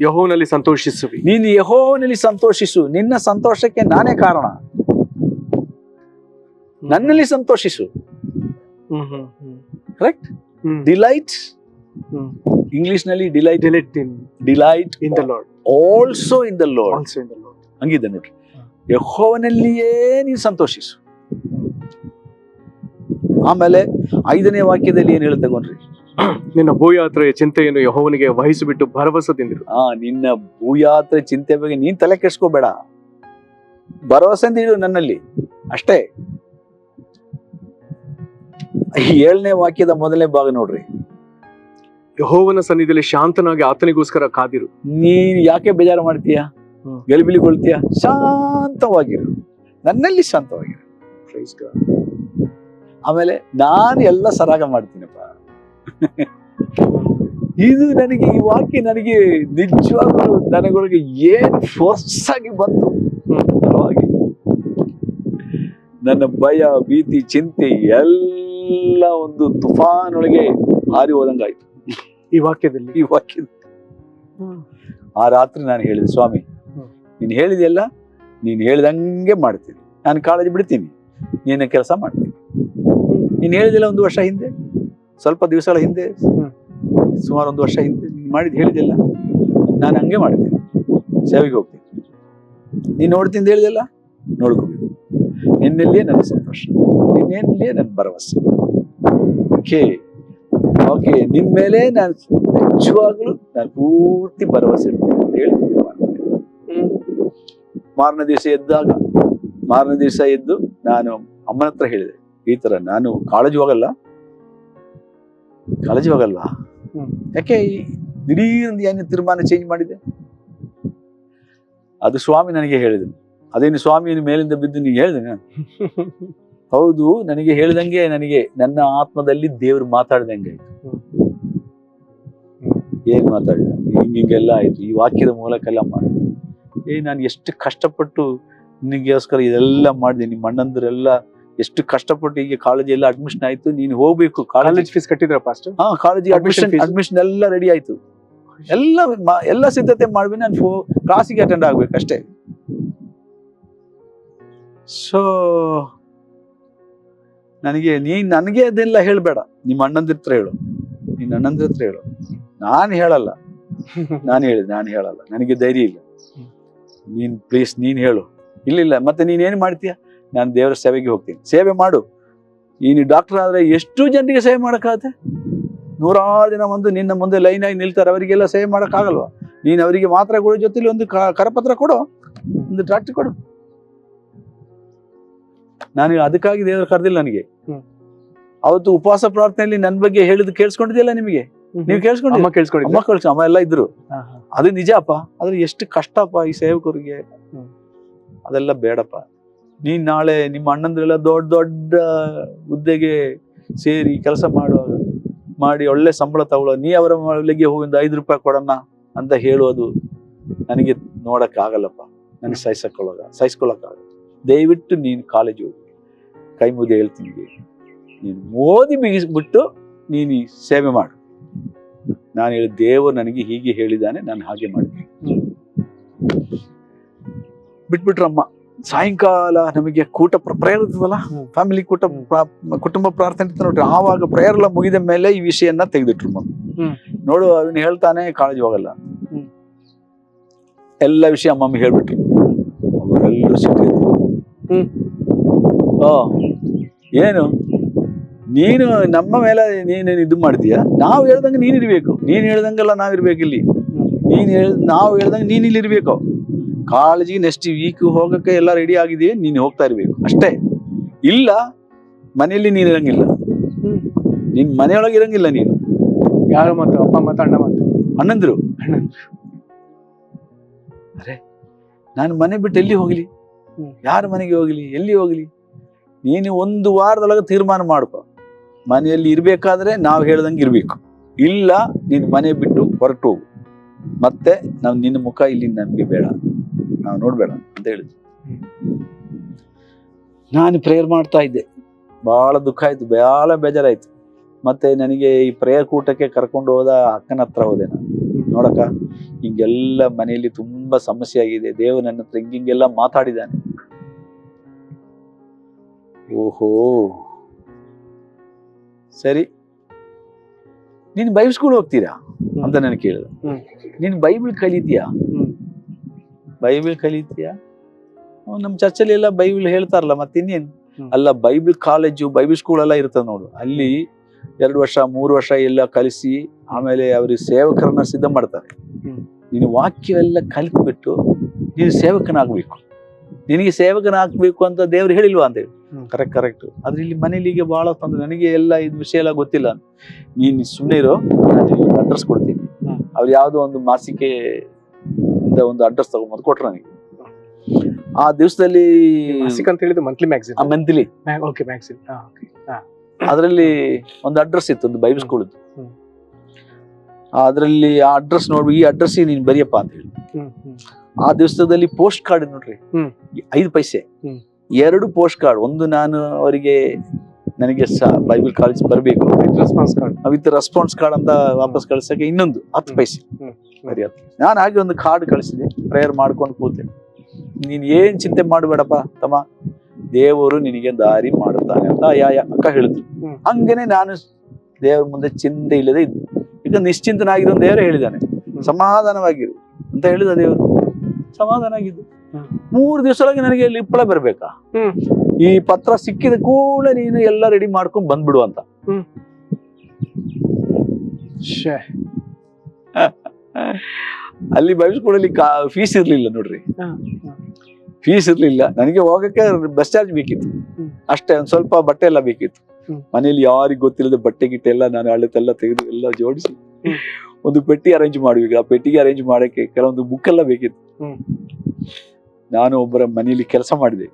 ಯೆಹೋವನಲ್ಲಿ ಸಂತೋಷಿಸುವಿ. ನೀನು ಯೆಹೋವನಲ್ಲಿ ಸಂತೋಷಿಸು, ನಿನ್ನ ಸಂತೋಷಕ್ಕೆ ನಾನೇ ಕಾರಣ, ನನ್ನಲ್ಲಿ ಸಂತೋಷಿಸು. ಕರೆಕ್ಟ್. ಡಿಲೈಟ್, ಇಂಗ್ಲಿಷ್ ನಲ್ಲಿ delight in the Lord, also in the Lord ಹಂಗಿದೆ ನೋಡ್ರಿ. ಯೆಹೋವನಲ್ಲಿಯೇ ನೀನು ಸಂತೋಷಿಸು. ಆಮೇಲೆ 5ನೇ ವಾಕ್ಯದಲ್ಲಿ ಏನ್ ಹೇಳಿ ತಗೊಂಡ್ರಿ, ನಿನ್ನ ಭೂಯಾತ್ರೆಯ ಚಿಂತೆಯನ್ನು ಯೆಹೋವನಿಗೆ ವಹಿಸಿಬಿಟ್ಟು ಭರವಸೆದಿಂದಿರು. ನಿನ್ನ ಭೂಯಾತ್ರೆ ಚಿಂತೆ ಬಗ್ಗೆ ನೀನ್ ತಲೆ ಕೆಡ್ಸ್ಕೋಬೇಡ, ಭರವಸೆಯಿಂದ ಇಡು ನನ್ನಲ್ಲಿ ಅಷ್ಟೇ. 7ನೇ ವಾಕ್ಯದ 1ನೇ ಭಾಗ ನೋಡ್ರಿ. ಯೆಹೋವನ ಸನ್ನಿಧಿಯಲ್ಲಿ ಶಾಂತನಾಗಿ ಆತನಿಗೋಸ್ಕರ ಕಾದಿರು. ನೀನ್ ಯಾಕೆ ಬೇಜಾರು ಮಾಡ್ತೀಯ, ಗಲಿಬಿಲಿಗೊಳ್ತೀಯ? ಶಾಂತವಾಗಿರು, ನನ್ನಲ್ಲಿ ಶಾಂತವಾಗಿರು. ಆಮೇಲೆ ನಾನು ಎಲ್ಲ ಸರಾಗ ಮಾಡ್ತೀನಪ್ಪ. ಇದು ನನಗೆ, ಈ ವಾಕ್ಯ ನನಗೆ ನಿಜವಾಗ್ಲೂ ನನಗೊಳಗೆ ಏನ್ ಫೋರ್ಸ್ ಆಗಿ ಬಂತು. ನನ್ನ ಭಯ, ಭೀತಿ, ಚಿಂತೆ ಎಲ್ಲ ಒಂದು ತುಫಾನ್ ಒಳಗೆ ಹಾರಿ ಹೋದಂಗಾಯ್ತು ಈ ವಾಕ್ಯದಲ್ಲಿ. ಆ ರಾತ್ರಿ ನಾನು ಹೇಳಿದೆ, ಸ್ವಾಮಿ ನೀನು ಹೇಳಿದೆಲ್ಲ, ನೀನು ಹೇಳಿದಂಗೆ ಮಾಡ್ತೀನಿ, ನಾನು ಕಾಳಜಿ ಬಿಡ್ತೀನಿ, ನೀನು ಕೆಲಸ ಮಾಡ್ತೀನಿ. ನೀನು ಹೇಳಿದಿಲ್ಲ 1 ವರ್ಷ ಹಿಂದೆ, ಸ್ವಲ್ಪ ದಿವಸಗಳ ಹಿಂದೆ, ಸುಮಾರು 1 ವರ್ಷ ಹಿಂದೆ ನೀನು ಹೇಳಿದೆಲ್ಲ, ನಾನು ಹಂಗೆ ಮಾಡ್ತೀನಿ, ಸೇವೆಗೆ ಹೋಗ್ತೀನಿ. ನೀನು ನೋಡ್ತೀನಿ ಹೇಳಿದೆಲ್ಲ, ನೋಡ್ಕೋಬೇಕು. ನಿನ್ನಲ್ಲಿಯೇ ನನ್ನ ಸಂತೋಷ, ನಿನ್ನೆಲ್ಲಿಯೇ ನನ್ನ ಭರವಸೆ. ಓಕೆ, ನಿನ್ ಮೇಲೆ ನಾನು ನಿಜವಾಗ್ಲೂ ನಾನು ಪೂರ್ತಿ ಭರವಸೆ ಇಡ್ತೀನಿ ಅಂತ ಹೇಳಿ ಮಾರನೇ ದಿವಸ ಎದ್ದು ನಾನು ಅಮ್ಮನ ಹತ್ರ ಹೇಳಿದೆ, ಈ ತರ ನಾನು ಕಾಳಜಿ ಹೋಗಲ್ವಾ? ಯಾಕೆ ದಿಢೀರ್ ಏನು ತೀರ್ಮಾನ ಚೇಂಜ್ ಮಾಡಿದೆ? ಅದು ಸ್ವಾಮಿ ನನಗೆ ಹೇಳಿದ್ರು. ಅದೇನು ಸ್ವಾಮಿ ಮೇಲಿಂದ ಬಿದ್ದು ನೀನು ಹೇಳಿದೆ? ಹೌದು, ನನಗೆ ಹೇಳಿದಂಗೆ, ನನಗೆ ನನ್ನ ಆತ್ಮದಲ್ಲಿ ದೇವ್ರು ಮಾತಾಡಿದಂಗೆ ಆಯ್ತು. ಏನ್ ಮಾತಾಡಿದ? ಹಿಂಗೆಲ್ಲ ಆಯ್ತು, ಈ ವಾಕ್ಯದ ಮೂಲಕೆಲ್ಲ ಮಾಡಿ. ನಾನು ಎಷ್ಟು ಕಷ್ಟಪಟ್ಟು ನಿನಗೋಸ್ಕರ ಇದೆಲ್ಲ ಮಾಡಿದೆ, ನಿಮ್ಮ ಅಣ್ಣಂದ್ರೆಲ್ಲ ಎಷ್ಟು ಕಷ್ಟಪಟ್ಟು ಈಗ ಕಾಲೇಜ್ ಎಲ್ಲ ಅಡ್ಮಿಷನ್ ಆಯ್ತು, ನೀನು ಹೋಗ್ಬೇಕು. ಕಾಲೇಜ್ ಫೀಸ್ ಕಟ್ಟಿದ್ರ ಫಾಸ್ಟ್? ಕಾಲೇಜ್ ಅಡ್ಮಿಷನ್ ಎಲ್ಲ ರೆಡಿ ಆಯ್ತು, ಎಲ್ಲ ಸಿದ್ಧತೆ ಮಾಡ್ಬೇಕು. ನಾನು ಕ್ಲಾಸಿಗೆ ಅಟೆಂಡ್ ಆಗ್ಬೇಕು ಅಷ್ಟೇ. ಸೊ ನನಗೆ ಅದೆಲ್ಲ ಹೇಳ್ಬೇಡ, ನಿಮ್ಮ ಅಣ್ಣಂದ್ರ ಹತ್ರ ಹೇಳು, ನಿನ್ನ ಅಣ್ಣಂದ್ರ ಹತ್ರ ಹೇಳು. ನಾನು ಹೇಳಲ್ಲ, ನಾನು ಹೇಳಲ್ಲ, ನನಗೆ ಧೈರ್ಯ ಇಲ್ಲ. ನೀನ್ ಪ್ಲೀಸ್ ನೀನ್ ಹೇಳು. ಇಲ್ಲ, ಮತ್ತೆ ನೀನೇನು ಮಾಡ್ತೀಯ? ನಾನು ದೇವರ ಸೇವೆಗೆ ಹೋಗ್ತೀನಿ. ಸೇವೆ ಮಾಡು. ನೀನು ಡಾಕ್ಟರ್ ಆದ್ರೆ ಎಷ್ಟು ಜನರಿಗೆ ಸೇವೆ ಮಾಡೋಕ್ಕಾಗತ್ತೆ? 100 ಜನ ನಿನ್ನ ಮುಂದೆ ಲೈನ್ ಆಗಿ ನಿಲ್ತಾರೆ, ಅವರಿಗೆಲ್ಲ ಸೇವೆ ಮಾಡೋಕ್ಕಾಗಲ್ವಾ? ನೀನು ಅವರಿಗೆ ಮಾತ್ರೆ ಕೊಡೋ ಜೊತೆಲಿ ಒಂದು ಕರಪತ್ರ ಕೊಡು, ಒಂದು ಡಾಕ್ಟರ್ ಕೊಡು. ನಾನು ಅದಕ್ಕಾಗಿ ದೇವರು ಕರೆದಿಲ್ಲ ನನಗೆ. ಅವತ್ತು ಉಪವಾಸ ಪ್ರಾರ್ಥನೆಯಲ್ಲಿ ನನ್ನ ಬಗ್ಗೆ ಹೇಳಿದ್ದು ಕೇಳಿಸ್ಕೊಂಡಿದೆಯಲ್ಲ ನಿಮಗೆ. ನೀವು ಕೇಳಿಸ್ಕೊಂಡು ಅಮ್ಮ ಕೇಳಿಸ್ಕೊಂಡಿದ್ದೆ. ಅಮ್ಮ ಕಳ್ಸಿ ಅಮ್ಮ ಎಲ್ಲ ಇದ್ರು. ಅದು ನಿಜಪ್ಪ. ಆದ್ರೆ ಎಷ್ಟು ಕಷ್ಟಪ್ಪ ಈ ಸೇವಕರಿಗೆ. ಅದೆಲ್ಲ ಬೇಡಪ್ಪ. ನೀನ್ ನಾಳೆ ನಿಮ್ಮ ಅಣ್ಣಂದ್ರೆಲ್ಲ ದೊಡ್ಡ ದೊಡ್ಡ ಹುದ್ದೆಗೆ ಸೇರಿ ಕೆಲಸ ಮಾಡಿ ಒಳ್ಳೆ ಸಂಬಳ ತಗೊಳ್ಳೋ, ನೀ ಅವರ ಮನೆಗೆ ಹೋಗಿ ಒಂದು 5 ರೂಪಾಯಿ ಕೊಡೋಣ ಅಂತ ಹೇಳೋದು ನನಗೆ ನೋಡಕ್ ಆಗಲ್ಲಪ್ಪ. ನನಗೆ ಸಹಿಸ್ಕೊಳ್ಳೋಕ್ಕಾಗಲ್ಲ. ದಯವಿಟ್ಟು ನೀನು ಕಾಲೇಜ್ ಹೋಗಿ ಕೈ ಮುದ್ದೆ ಹೇಳ್ತೀನಿ, ನೀನು ಓದಿ ಬಿಗಿಸ್ಬಿಟ್ಟು ನೀನು ಈ ಸೇವೆ ಮಾಡು. ನಾನು ಹೇಳಿ ದೇವರು ನನಗೆ ಹೀಗೆ ಹೇಳಿದ್ದಾನೆ, ನಾನು ಹಾಗೆ ಮಾಡ್ತೀನಿ. ಬಿಟ್ಬಿಟ್ರಮ್ಮ. ಸಾಯಂಕಾಲ ನಮಗೆ ಪ್ರೇಯರ್ ಇರ್ತದಲ್ಲ, ಫ್ಯಾಮಿಲಿ ಕುಟುಂಬ ಪ್ರಾರ್ಥನೆ ಇರ್ತದೆ ನೋಡ್ರಿ. ಆವಾಗ ಪ್ರೇಯರ್ ಎಲ್ಲ ಮುಗಿದ ಮೇಲೆ ಈ ವಿಷಯನ ತೆಗೆದಿಟ್ರು. ನೋಡು ಅವನು ಹೇಳ್ತಾನೆ ಕಾಲೇಜ್ ಹೋಗಲ್ಲ. ಎಲ್ಲ ವಿಷಯ ಅಮ್ಮಮ್ಮ ಹೇಳ್ಬಿಟ್ರು. ಅವರೆಲ್ಲರೂ ಸಿಟ್ಟಿದ್ರು. ಏನು ನೀನು ನಮ್ಮ ಮೇಲೆ ನೀನೇನು ಇದು ಮಾಡ್ತೀಯ? ನಾವು ಹೇಳ್ದಂಗೆ ನೀನ್ ಇರ್ಬೇಕು. ನೀನ್ ಹೇಳ್ದಂಗೆಲ್ಲ ನಾವಿರ್ಬೇಕು ಇಲ್ಲಿ. ನಾವು ಹೇಳ್ದಂಗೆ ನೀನ್ ಇಲ್ಲಿ ಇರ್ಬೇಕು. ಕಾಲೇಜಿಗೆ ನೆಕ್ಸ್ಟ್ ವೀಕ್ ಹೋಗಕ್ಕೆ ಎಲ್ಲ ರೆಡಿ ಆಗಿದೆಯೇ, ನೀನು ಹೋಗ್ತಾ ಇರ್ಬೇಕು ಅಷ್ಟೇ. ಇಲ್ಲ ಮನೆಯಲ್ಲಿ ನೀನ್ ಇರಂಗಿಲ್ಲ, ನಿನ್ ಮನೆಯೊಳಗೆ ಇರಂಗಿಲ್ಲ ನೀನು. ಯಾರ ಮಾತು? ಅಪ್ಪ ಮಾತು, ಅಣ್ಣ ಮಾತು? ಅಣ್ಣಂದ್ರು. ಅರೆ ನಾನು ಮನೆ ಬಿಟ್ಟು ಎಲ್ಲಿ ಹೋಗ್ಲಿ? ಯಾರ ಮನೆಗೆ ಹೋಗ್ಲಿ? ಎಲ್ಲಿ ಹೋಗ್ಲಿ? ನೀನು 1 ವಾರದೊಳಗೆ ತೀರ್ಮಾನ ಮಾಡ್ಕೊ. ಮನೆಯಲ್ಲಿ ಇರ್ಬೇಕಾದ್ರೆ ನಾವು ಹೇಳ್ದಂಗೆ ಇರ್ಬೇಕು. ಇಲ್ಲ ನೀನು ಮನೆ ಬಿಟ್ಟು ಹೊರಟು ಹೋಗು. ಮತ್ತೆ ನಾವು ನಿನ್ನ ಮುಖ ಇಲ್ಲಿ ನಮ್ಗೆ ಬೇಡ, ನಾವು ನೋಡ್ಬೇಡ ಅಂತ ಹೇಳಿದ್ವಿ. ನಾನು ಪ್ರೇಯರ್ ಮಾಡ್ತಾ ಇದ್ದೆ. ಬಹಳ ದುಃಖ ಆಯ್ತು, ಬಹಳ ಬೇಜಾರಾಯ್ತು. ಮತ್ತೆ ನನಗೆ ಈ ಪ್ರೇಯರ್ ಕೂಟಕ್ಕೆ ಕರ್ಕೊಂಡು ಹೋದ ಅಕ್ಕನ ಹತ್ರ ಹೋದೆ ನಾನು. ನೋಡಕ್ಕ, ಹಿಂಗೆಲ್ಲ ಮನೆಯಲ್ಲಿ ತುಂಬಾ ಸಮಸ್ಯೆ ಆಗಿದೆ, ದೇವರು ನನ್ನ ಹತ್ರ ಹಿಂಗೆಲ್ಲ ಮಾತಾಡಿದ್ದಾನೆ. ಓಹೋ ಸರಿ, ನೀನ್ ಬೈಬಲ್ ಸ್ಕೂಲ್ ಹೋಗ್ತೀರಾ ಅಂತ ನಾನು ಕೇಳಿದೆ. ನೀನ್ ಬೈಬಲ್ ಕಲಿತೀಯಾ? ಬೈಬಲ್ ಕಲಿತೀಯಾ? ನಮ್ ಚರ್ಚಲ್ಲಿ ಎಲ್ಲ ಬೈಬಲ್ ಹೇಳ್ತಾರಲ್ಲ, ಮತ್ತೆ ಇನ್ನೇನು? ಅಲ್ಲ, ಬೈಬಲ್ ಕಾಲೇಜು ಬೈಬಲ್ ಸ್ಕೂಲ್ ಎಲ್ಲ ಇರ್ತದೆ ನೋಡು. ಅಲ್ಲಿ 2 ವರ್ಷ 3 ವರ್ಷ ಎಲ್ಲ ಕಲಿಸಿ ಆಮೇಲೆ ಅವ್ರಿಗೆ ಸೇವಕರನ್ನ ಸಿದ್ಧ ಮಾಡ್ತಾರೆ. ನೀನು ವಾಕ್ಯ ಎಲ್ಲ ಕಲಿತ್ಬಿಟ್ಟು ನೀನು ಸೇವಕನಾಗ್ಬೇಕು. ನಿನಗೆ ಸೇವಕನಾಗ್ಬೇಕು ಅಂತ ದೇವ್ರು ಹೇಳಿಲ್ವಾ ಅಂತ ಹೇಳಿ. ಕರೆಕ್ಟ್. ಆದ್ರೆ ಇಲ್ಲಿ ಮನೇಲಿ ಈಗ ಬಹಳ ತೊಂದ್ರೆ. ನನಗೆ ಎಲ್ಲ ಇದು ವಿಷಯ ಎಲ್ಲ ಗೊತ್ತಿಲ್ಲ. ನೀನ್ ಸುಮ್ಮನೆ ಇರೋ, ನಾನು ಅಡ್ರೆಸ್ ಕೊಡ್ತೀನಿ. ಅವ್ರು ಯಾವ್ದೋ ಒಂದು ಮಾಸಿಕೆ ಒಂದು ಅಡ್ರೆಸ್ ತಗೊಂಡ್ ಕೊಟ್ರು ನನಗೆ. ಆ ದಿವಸದಲ್ಲಿ ಅಂತ ಹೇಳಿದ್ದು ಮಂತ್ಲಿ ಮ್ಯಾಗಝಿನ್. Monthly magazine. ಅದ್ರಲ್ಲಿ ಒಂದು ಅಡ್ರೆಸ್ ಇತ್ತು, ಒಂದು ಬೈಬಲ್ ಸ್ಕೂಲ್. ಅದ್ರಲ್ಲಿ ಆ ಅಡ್ರೆಸ್ ನೋಡಿ, ಈ ಅಡ್ರೆಸ್ ನೀನ್ ಬರಿಯಪ್ಪ ಅಂತ ಹೇಳಿ. ಆ ದಿವಸದಲ್ಲಿ ಪೋಸ್ಟ್ ಕಾರ್ಡ್ ನೋಡ್ರಿ, 5 ಪೈಸೆ 2 ಪೋಸ್ಟ್ ಕಾರ್ಡ್. ಒಂದು ನಾನು ಅವರಿಗೆ ನನಗೆ ಬೈಬಲ್ ಕಾಲೇಜ್ ಬರಬೇಕು ವಿತ್ ರೆಸ್ಪಾನ್ಸ್ ಕಾರ್ಡ್ ಅಂತ ವಾಪಸ್ ಕಳ್ಸಕ್ಕೆ, ಇನ್ನೊಂದು 10 ಪೈಸೆ ಬರೆಯೋದು. ನಾನು ಹಾಗೆ ಒಂದು ಕಾರ್ಡ್ ಕಳಿಸಿದೆ, ಪ್ರೇಯರ್ ಮಾಡ್ಕೊಂಡು ಕೂತೆ. ನೀನ್ ಏನ್ ಚಿಂತೆ ಮಾಡಬೇಡಪ್ಪ ತಮ್ಮ, ದೇವರು ನಿನಗೆ ದಾರಿ ಮಾಡುತ್ತಾನೆ ಅಂತ ಅಕ್ಕ ಹೇಳಿದ್ರು. ಹಂಗೇನೆ ನಾನು ದೇವ್ರ ಮುಂದೆ ಚಿಂತೆ ಇಲ್ಲದೆ ಇದ್ದೆ. ಈಗ ನಿಶ್ಚಿಂತನಾಗಿರೋ ದೇವರೇ ಹೇಳಿದ್ದಾನೆ, ಸಮಾಧಾನವಾಗಿರು ಅಂತ ಹೇಳಿದ ದೇವರು. ಸಮಾಧಾನ ಆಗಿದ್ದು. 3 ದಿವಸದೊಳಗೆ ನನಗೆ ಇಲ್ಲಿ ಇಪ್ಪಳ ಬರ್ಬೇಕಾ? ಈ ಪತ್ರ ಸಿಕ್ಕಿದ ಕೂಡಲೇ ನೀನು ಎಲ್ಲ ರೆಡಿ ಮಾಡ್ಕೊಂಡ್ ಬಂದ್ಬಿಡು ಅಂತ. ಅಲ್ಲಿ ಬೈಬಲ್ ಸ್ಕೂಲಲ್ಲಿ ಫೀಸ್ ಇರ್ಲಿಲ್ಲ ನೋಡ್ರಿ. ಫೀಸ್ ಇರ್ಲಿಲ್ಲ. ನನಗೆ ಹೋಗಕ್ಕೆ ಬಸ್ ಚಾರ್ಜ್ ಬೇಕಿತ್ತು ಅಷ್ಟೇ. ಒಂದ್ ಸ್ವಲ್ಪ ಬಟ್ಟೆ ಎಲ್ಲ ಬೇಕಿತ್ತು. ಮನೇಲಿ ಯಾರಿಗೂ ಗೊತ್ತಿಲ್ಲದೆ ಬಟ್ಟೆ ಗಿಟ್ಟೆ ಎಲ್ಲ ನಾನು ಹಳೆತೆಲ್ಲ ತೆಗೆದು ಎಲ್ಲ ಜೋಡಿಸಿ ಒಂದು ಪೆಟ್ಟಿ ಅರೇಂಜ್ ಮಾಡ್ಬೇಕು. ಆ ಪೆಟ್ಟಿಗೆ ಅರೇಂಜ್ ಮಾಡಕ್ಕೆ ಕೆಲವೊಂದು ಬುಕ್ ಎಲ್ಲ ಬೇಕಿತ್ತು. ನಾನು ಒಬ್ಬರ ಮನೇಲಿ ಕೆಲಸ ಮಾಡಿದೆ.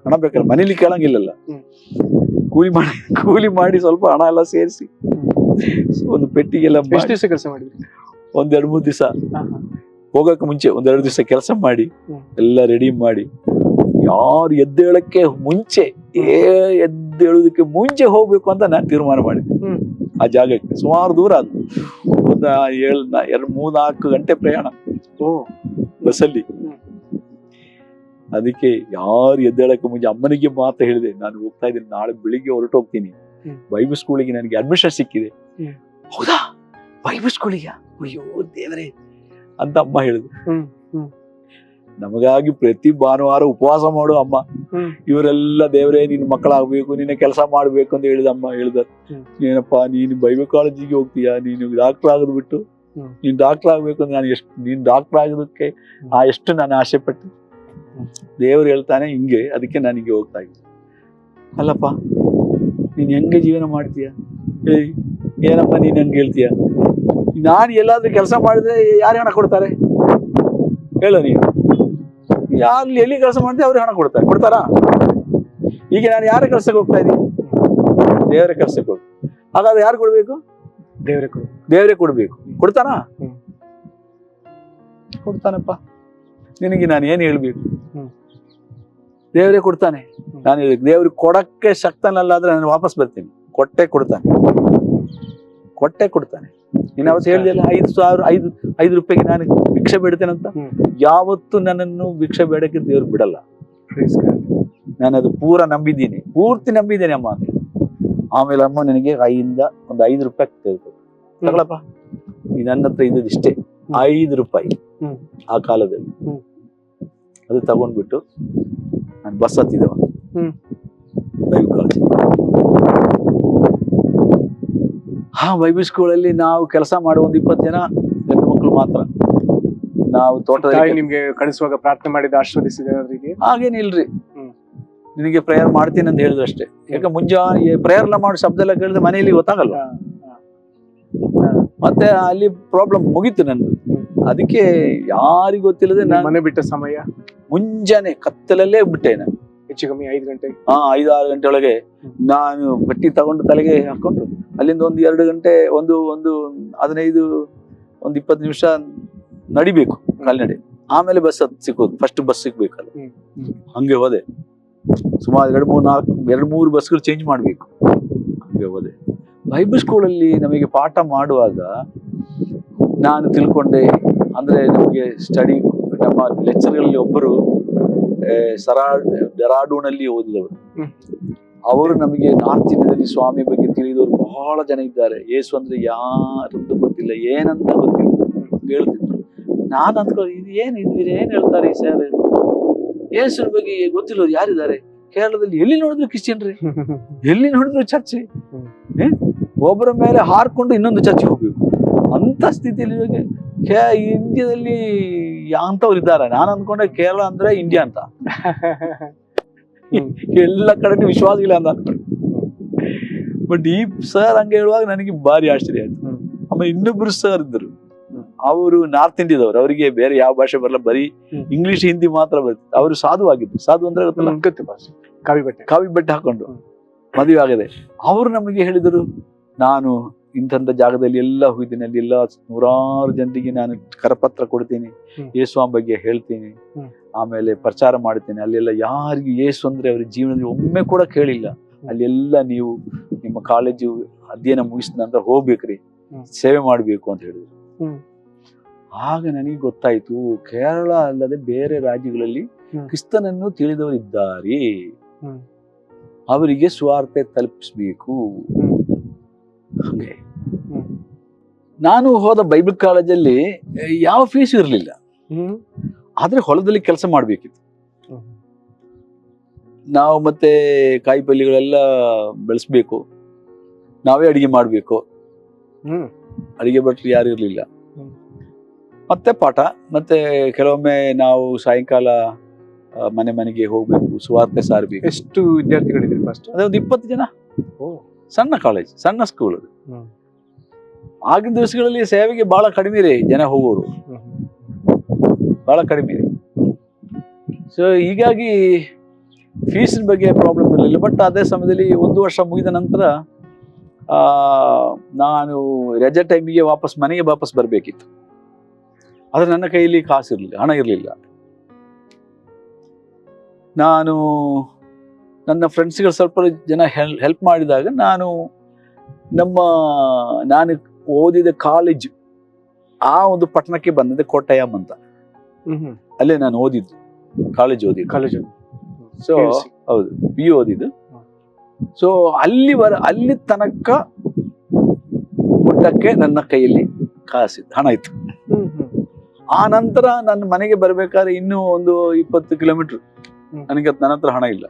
ಹಣ ಬೇಕಲ್ಲ, ಮನೇಲಿ ಕೇಳಂಗಿಲ್ಲಲ್ಲ. ಕೂಲಿ ಮಾಡಿ ಸ್ವಲ್ಪ ಹಣ ಎಲ್ಲ ಸೇರಿಸಿ ಒಂದು ಪೆಟ್ಟಿಗೆಲ್ಲ ಕೆಲಸ ಮಾಡಿದ್ರಿ. 1-2-3 ದಿವಸ ಹೋಗಕ್ಕೆ ಮುಂಚೆ 1-2 ದಿವಸ ಕೆಲಸ ಮಾಡಿ ಎಲ್ಲ ರೆಡಿ ಮಾಡಿ, ಯಾರು ಎದ್ದೇಳಕ್ಕೆ ಮುಂಚೆ ಎದ್ದೇಳೋದಕ್ಕೆ ಮುಂಚೆ ಹೋಗ್ಬೇಕು ಅಂತ ನಾನು ತೀರ್ಮಾನ ಮಾಡಿದ್ದೆ. ಆ ಜಾಗಕ್ಕೆ ಸುಮಾರು ದೂರ ಅದು, ಒಂದು 3-4 ಗಂಟೆ ಪ್ರಯಾಣ ಬಸ್ಸಲ್ಲಿ. ಅದಕ್ಕೆ ಯಾರು ಎದ್ದೇಳಕ್ಕೆ ಮುಂಚೆ ಅಮ್ಮನಿಗೆ ಮಾತ್ರ ಹೇಳಿದೆ, ನಾನು ಹೋಗ್ತಾ ಇದ್ದೀನಿ, ನಾಳೆ ಬೆಳಿಗ್ಗೆ ಹೊರಟು ಹೋಗ್ತೀನಿ. ಬೈಬಲ್ ಸ್ಕೂಲಿಗೆ ನನಗೆ ಅಡ್ಮಿಷನ್ ಸಿಕ್ಕಿದೆ. ಹೌದಾ, ಬೈಬಲ್ ಸ್ಕೂಲಿಗೆ? ಅಯ್ಯೋ ದೇವರೇ ಅಂತ ಅಮ್ಮ ಹೇಳಿದ್ರು. ನಮಗಾಗಿ ಪ್ರತಿ ಭಾನುವಾರ ಉಪವಾಸ ಮಾಡು ಅಮ್ಮ. ಇವರೆಲ್ಲ ದೇವರೇ ನಿನ್ ಮಕ್ಕಳಾಗ್ಬೇಕು, ನಿನ್ನ ಕೆಲಸ ಮಾಡ್ಬೇಕು ಅಂತ ಹೇಳಿದ ಅಮ್ಮ. ಹೇಳಿದಾರೆ, ಏನಪ್ಪಾ ನೀನು ಬೈಬಲ್ ಕಾಲೇಜಿಗೆ ಹೋಗ್ತೀಯಾ, ನೀನು ಡಾಕ್ಟರ್ ಆಗೋದು ಬಿಟ್ಟು ನೀನ್ ಡಾಕ್ಟರ್ ಆಗ್ಬೇಕು ಅಂತ ನಾನು ನೀನ್ ಡಾಕ್ಟರ್ ಆಗೋದಕ್ಕೆ ಎಷ್ಟು ನಾನು ಆಸೆ ಪಟ್ಟೆ. ದೇವ್ರು ಹೇಳ್ತಾನೆ ಹಿಂಗೆ, ಅದಕ್ಕೆ ನಾನು ಹಿಂಗೆ ಹೋಗ್ತಾ ಇದ್ದೆ. ಅಲ್ಲಪ್ಪ ನೀನ್ ಹೆಂಗೆ ಜೀವನ ಮಾಡ್ತೀಯ? ಏನಮ್ಮ ನೀನ್ ಹಂಗೆ ಹೇಳ್ತೀಯ? ನಾನು ಎಲ್ಲಾದ್ರೂ ಕೆಲಸ ಮಾಡಿದ್ರೆ ಯಾರು ಹಣ ಕೊಡ್ತಾರೆ ಹೇಳೋ ನೀನು? ಯಾರು ಎಲ್ಲಿ ಕೆಲಸ ಮಾಡಿದ್ರೆ ಅವ್ರಿಗೆ ಹಣ ಕೊಡ್ತಾರಾ? ಈಗ ನಾನು ಯಾರ ಕೆಲ್ಸಕ್ಕೆ ಹೋಗ್ತಾ ಇದ್ದೀನಿ? ದೇವರ ಕೆಲ್ಸಕ್ಕೆ ಹೋಗಿ. ಹಾಗಾದ್ರೆ ಯಾರು ಕೊಡ್ಬೇಕು? ದೇವರೇ ಕೊಡ್ಬೇಕು. ಕೊಡ್ತಾನಾ? ಕೊಡ್ತಾನಪ್ಪ. ನಿನಗೆ ನಾನು ಏನ್ ಹೇಳ್ಬೇಕು? ದೇವರೇ ಕೊಡ್ತಾನೆ. ನಾನು ದೇವ್ರಿಗೆ ಕೊಡಕ್ಕೆ ಶಕ್ತನಲ್ಲ ಆದ್ರೆ ನಾನು ವಾಪಸ್ ಬರ್ತೀನಿ. ಕೊಟ್ಟೆ ಕೊಡ್ತಾನೆ. ನೀನ್ ಅವತ್ತು ಹೇಳಿದೆಲ್ಲ 5 ರೂಪಾಯಿಗೆ ನಾನು ಭಿಕ್ಷೆ ಬೇಡ್ತೇನಂತ. ಯಾವತ್ತು ನನ್ನನ್ನು ಭಿಕ್ಷೆ ಬೇಡಕ್ಕೆ ದೇವ್ರು ಬಿಡಲ್ಲ. ನಾನು ಅದು ಪೂರ್ತಿ ನಂಬಿದ್ದೀನಿ ಅಮ್ಮ ಅಂತ. ಆಮೇಲೆ ಅಮ್ಮ ನನಗೆ ಒಂದು 5 ರೂಪಾಯಿ ತೆಗೆದು ತಗೊಳಪ್ಪ, ನನ್ನ ಹತ್ರ ಇದ್ದದ್ದು ಇಷ್ಟೇ 5 ರೂಪಾಯಿ ಆ ಕಾಲದಲ್ಲಿ. ಅದು ತಗೊಂಡ್ಬಿಟ್ಟು ನಾನು ಬಸ್ ಹತ್ತಿದವ ಬೈಬಲ್ ಕಾಲೇಜ್. ಬೈಬಲ್ ಸ್ಕೂಲಲ್ಲಿ ನಾವು ಕೆಲಸ ಮಾಡುವ ಒಂದು 20 ಜನ ಗಂಡು ಮಕ್ಕಳು ಮಾತ್ರ. ನಾವು ತೋಟದಲ್ಲಿ ನಿಮ್ಗೆ ಕಳಿಸುವಾಗ ಪ್ರಾರ್ಥನೆ ಮಾಡಿದ ಆಶೀರ್ವದಿಸಿದ ಹಾಗೇನಿಲ್ರಿ. ನಿನಗೆ ಪ್ರೇಯರ್ ಮಾಡ್ತೀನಿ ಅಂತ ಹೇಳಿದ್ರು ಅಷ್ಟೇ. ಯಾಕೆ ಮುಂಜಾನೆ ಪ್ರೇಯರ್ ಎಲ್ಲ ಮಾಡಿ ಶಬ್ದ ಎಲ್ಲ ಕೇಳಿದ್ರೆ ಮನೆಯಲ್ಲಿ ಗೊತ್ತಾಗಲ್ಲ. ಮತ್ತೆ ಅಲ್ಲಿ ಪ್ರಾಬ್ಲಮ್ ಮುಗೀತು ನಂದು. ಅದಕ್ಕೆ ಯಾರಿಗೂ ಗೊತ್ತಿಲ್ಲದೆ ನಾನು ಮನೆ ಬಿಟ್ಟ ಸಮಯ ಮುಂಜಾನೆ ಕತ್ತಲಲ್ಲೇ ಬಿಟ್ಟೆ. ನಾನು ಹೆಚ್ಚು ಕಮ್ಮಿ 5 ಗಂಟೆ 5-6 ಗಂಟೆ ಒಳಗೆ ನಾನು ಬಟ್ಟಿ ತಗೊಂಡು ತಲೆಗೆ ಹಾಕೊಂಡು ಅಲ್ಲಿಂದ ಒಂದು 2 ಗಂಟೆ ಒಂದು 20 ನಿಮಿಷ ನಡಿಬೇಕು ಕಾಲ್ನಡೆ. ಆಮೇಲೆ ಬಸ್ ಸಿಕ್ಕೋದು, ಫಸ್ಟ್ ಬಸ್ ಸಿಗ್ಬೇಕಲ್ಲ. ಹಂಗೆ ಹೋದೆ. ಸುಮಾರು 2-3 ಬಸ್ಗಳು ಚೇಂಜ್ ಮಾಡ್ಬೇಕು. ಹಂಗೆ ಹೋದೆ. ಬೈಬಲ್ ಸ್ಕೂಲಲ್ಲಿ ನಮಗೆ ಪಾಠ ಮಾಡುವಾಗ ನಾನು ತಿಳ್ಕೊಂಡೆ, ಅಂದ್ರೆ ನಮಗೆ ಸ್ಟಡಿ ನಮ್ಮ ಲೆಕ್ಚರ್ಗಳಲ್ಲಿ ಒಬ್ಬರು ಡೆರಾಡೂನಲ್ಲಿ ಓದಿದವರು. ಅವರು ನಮಗೆ ನಾರ್ತ್ ಇಂಡಿಯಾದಲ್ಲಿ ಸ್ವಾಮಿ ಬಗ್ಗೆ ತಿಳಿದವರು ಬಹಳ ಜನ ಇದ್ದಾರೆ. ಯೇಸು ಅಂದ್ರೆ ಯಾರಂತ ಗೊತ್ತಿಲ್ಲ, ಏನಂತ ಗೊತ್ತಿಲ್ಲ ಹೇಳ್ತಿದ್ರು. ನಾನು ಅಂದ್ಕೊಂಡು ಏನ್ ಹೇಳ್ತಾರೆ ಸರ್, ಯೇಸುನ ಬಗ್ಗೆ ಗೊತ್ತಿಲ್ಲವ್ರು ಯಾರಿದ್ದಾರೆ ಕೇರಳದಲ್ಲಿ? ಎಲ್ಲಿ ನೋಡಿದ್ರು ಕ್ರಿಶ್ಚಿಯನ್ರಿ, ಎಲ್ಲಿ ನೋಡಿದ್ರು ಚರ್ಚೆ. ಒಬ್ಬರ ಮೇಲೆ ಹಾರ್ಕೊಂಡು ಇನ್ನೊಂದು ಚರ್ಚೆಗೆ ಹೋಗ್ಬೇಕು ಅಂತ ಸ್ಥಿತಿಯಲ್ಲಿ ಇವಾಗ ಇಂಡಿಯಾದಲ್ಲಿ ಅಂತವ್ರು ಇದ್ದಾರೆ. ನಾನು ಅನ್ಕೊಂಡೆ ಕೇರಳ ಅಂದ್ರೆ ಇಂಡಿಯಾ ಅಂತ. ಎಲ್ಲ ಕಡೆ ವಿಶ್ವಾಸ ಇಲ್ಲ ಅಂತ ಅನ್ಕೊಂಡೆ. ಬಟ್ ಈ ಸರ್ ಹಂಗೆ ಹೇಳುವಾಗ ನನಗೆ ಭಾರಿ ಆಶ್ಚರ್ಯ ಆಯ್ತು. ಆಮೇಲೆ ಇನ್ನೊಬ್ರು ಸರ್ ಇದ್ರು, ಅವರು ನಾರ್ತ್ ಇಂಡಿಯಾದವ್ರು. ಅವರಿಗೆ ಬೇರೆ ಯಾವ ಭಾಷೆ ಬರಲ್ಲ, ಬರೀ ಇಂಗ್ಲಿಷ್ ಹಿಂದಿ ಮಾತ್ರ ಬರ್ತದೆ. ಅವರು ಸಾಧು ಆಗಿದ್ರು. ಸಾಧು ಅಂದ್ರೆ ಗೊತ್ತಲ್ಲ, ಕಾವಿ ಬಟ್ಟೆ ಹಾಕೊಂಡು ಮದುವೆ ಆಗದೆ. ಅವರು ನಮಗೆ ಹೇಳಿದರು, ನಾನು ಇಂಥ ಜಾಗದಲ್ಲಿ ಎಲ್ಲ ಹೋಗಿದ್ದೀನಿ, ಅಲ್ಲಿ ಎಲ್ಲ 100 ಜನರಿಗೆ ನಾನು ಕರಪತ್ರ ಕೊಡ್ತೀನಿ, ಯೇಸುವಿನ ಬಗ್ಗೆ ಹೇಳ್ತೀನಿ, ಆಮೇಲೆ ಪ್ರಚಾರ ಮಾಡ್ತೀನಿ. ಅಲ್ಲೆಲ್ಲ ಯಾರಿಗೂ ಯೇಸು ಅಂದ್ರೆ ಅವ್ರ ಜೀವನದಲ್ಲಿ ಒಮ್ಮೆ ಕೂಡ ಕೇಳಿಲ್ಲ. ಅಲ್ಲೆಲ್ಲ ನೀವು ನಿಮ್ಮ ಕಾಲೇಜು ಅಧ್ಯಯನ ಮುಗಿಸಿದ ನಂತರ ಹೋಗ್ಬೇಕ್ರಿ, ಸೇವೆ ಮಾಡ್ಬೇಕು ಅಂತ ಹೇಳಿದ್ರು. ಆಗ ನನಗೆ ಗೊತ್ತಾಯ್ತು, ಕೇರಳ ಅಲ್ಲದೆ ಬೇರೆ ರಾಜ್ಯಗಳಲ್ಲಿ ಕ್ರಿಸ್ತನನ್ನು ತಿಳಿದವರಿದ್ದಾರೆ, ಅವರಿಗೆ ಸ್ವಾರ್ಥ ತಲುಪಿಸ್ಬೇಕು. ಹಾಗೆ ನಾನು ಹೋದ ಬೈಬಲ್ ಕಾಲೇಜಲ್ಲಿ ಯಾವ ಫೀಸ್ ಇರಲಿಲ್ಲ, ಆದ್ರೆ ಹೊಲದಲ್ಲಿ ಕೆಲಸ ಮಾಡ್ಬೇಕಿತ್ತು ನಾವು. ಮತ್ತೆ ಕಾಯಿ ಪಲ್ಯಗಳೆಲ್ಲ ಬೆಳೆಸ್ಬೇಕು, ನಾವೇ ಅಡಿಗೆ ಮಾಡ್ಬೇಕು. ಅಡಿಗೆ ಭಟ್ರು ಯಾರು ಇರ್ಲಿಲ್ಲ. ಮತ್ತೆ ಪಾಠ, ಮತ್ತೆ ಕೆಲವೊಮ್ಮೆ ನಾವು ಸಾಯಂಕಾಲ ಮನೆಗೆ ಹೋಗ್ಬೇಕು, ಸುವಾರ್ತೆ ಸಾರ್ಬೇಕು. ಎಷ್ಟು ವಿದ್ಯಾರ್ಥಿಗಳಿದ್ರು ಫಸ್ಟ್? ಅದೇ ಒಂದು 20 ಜನ. ಸಣ್ಣ ಕಾಲೇಜ್, ಸಣ್ಣ ಸ್ಕೂಲ್ ಅದು. ಆಗಿನ ದಿವಸಗಳಲ್ಲಿ ಸೇವೆಗೆ ಬಹಳ ಕಡಿಮೆ ರೀ ಜನ ಹೋಗೋರು, ಬಹಳ ಕಡಿಮೆ. ಸೊ ಹೀಗಾಗಿ ಫೀಸಿನ ಬಗ್ಗೆ ಪ್ರಾಬ್ಲಮ್ ಇರಲಿಲ್ಲ. ಬಟ್ ಅದೇ ಸಮಯದಲ್ಲಿ 1 ವರ್ಷ ಮುಗಿದ ನಂತರ ನಾನು ರಜೆ ಟೈಮಿಗೆ ಮನೆಗೆ ವಾಪಸ್ ಬರ್ಬೇಕಿತ್ತು. ಆದ್ರೆ ನನ್ನ ಕೈಯಲ್ಲಿ ಕಾಸು ಇರಲಿಲ್ಲ, ಹಣ ಇರಲಿಲ್ಲ. ನಾನು ನನ್ನ ಫ್ರೆಂಡ್ಸ್ಗಳು ಸ್ವಲ್ಪ ಜನ ಹೆಲ್ಪ್ ಮಾಡಿದಾಗ ನಾನು ಓದಿದ ಕಾಲೇಜು ಆ ಒಂದು ಪಟ್ಟಣಕ್ಕೆ ಬಂದಿದ್ದೆ, ಕೋಟಯಂ ಅಂತ. ಅಲ್ಲೇ ನಾನು ಓದಿದ್ದು, ಕಾಲೇಜ್. ಸೊ ಹೌದು, PU ಓದಿದ್ದು. ಸೊ ಅಲ್ಲಿ ತನಕ ಮುಟ್ಟಕ್ಕೆ ನನ್ನ ಕೈಯಲ್ಲಿ ಕಾಸಿತ್ತು, ಹಣ ಇತ್ತು. ಆ ನಂತರ ನನ್ನ ಮನೆಗೆ ಬರ್ಬೇಕಾದ್ರೆ ಇನ್ನೂ ಒಂದು 20 ಕಿಲೋಮೀಟರ್ ನನಗೆ ನನ್ನ ಹತ್ರ ಹಣ ಇಲ್ಲ.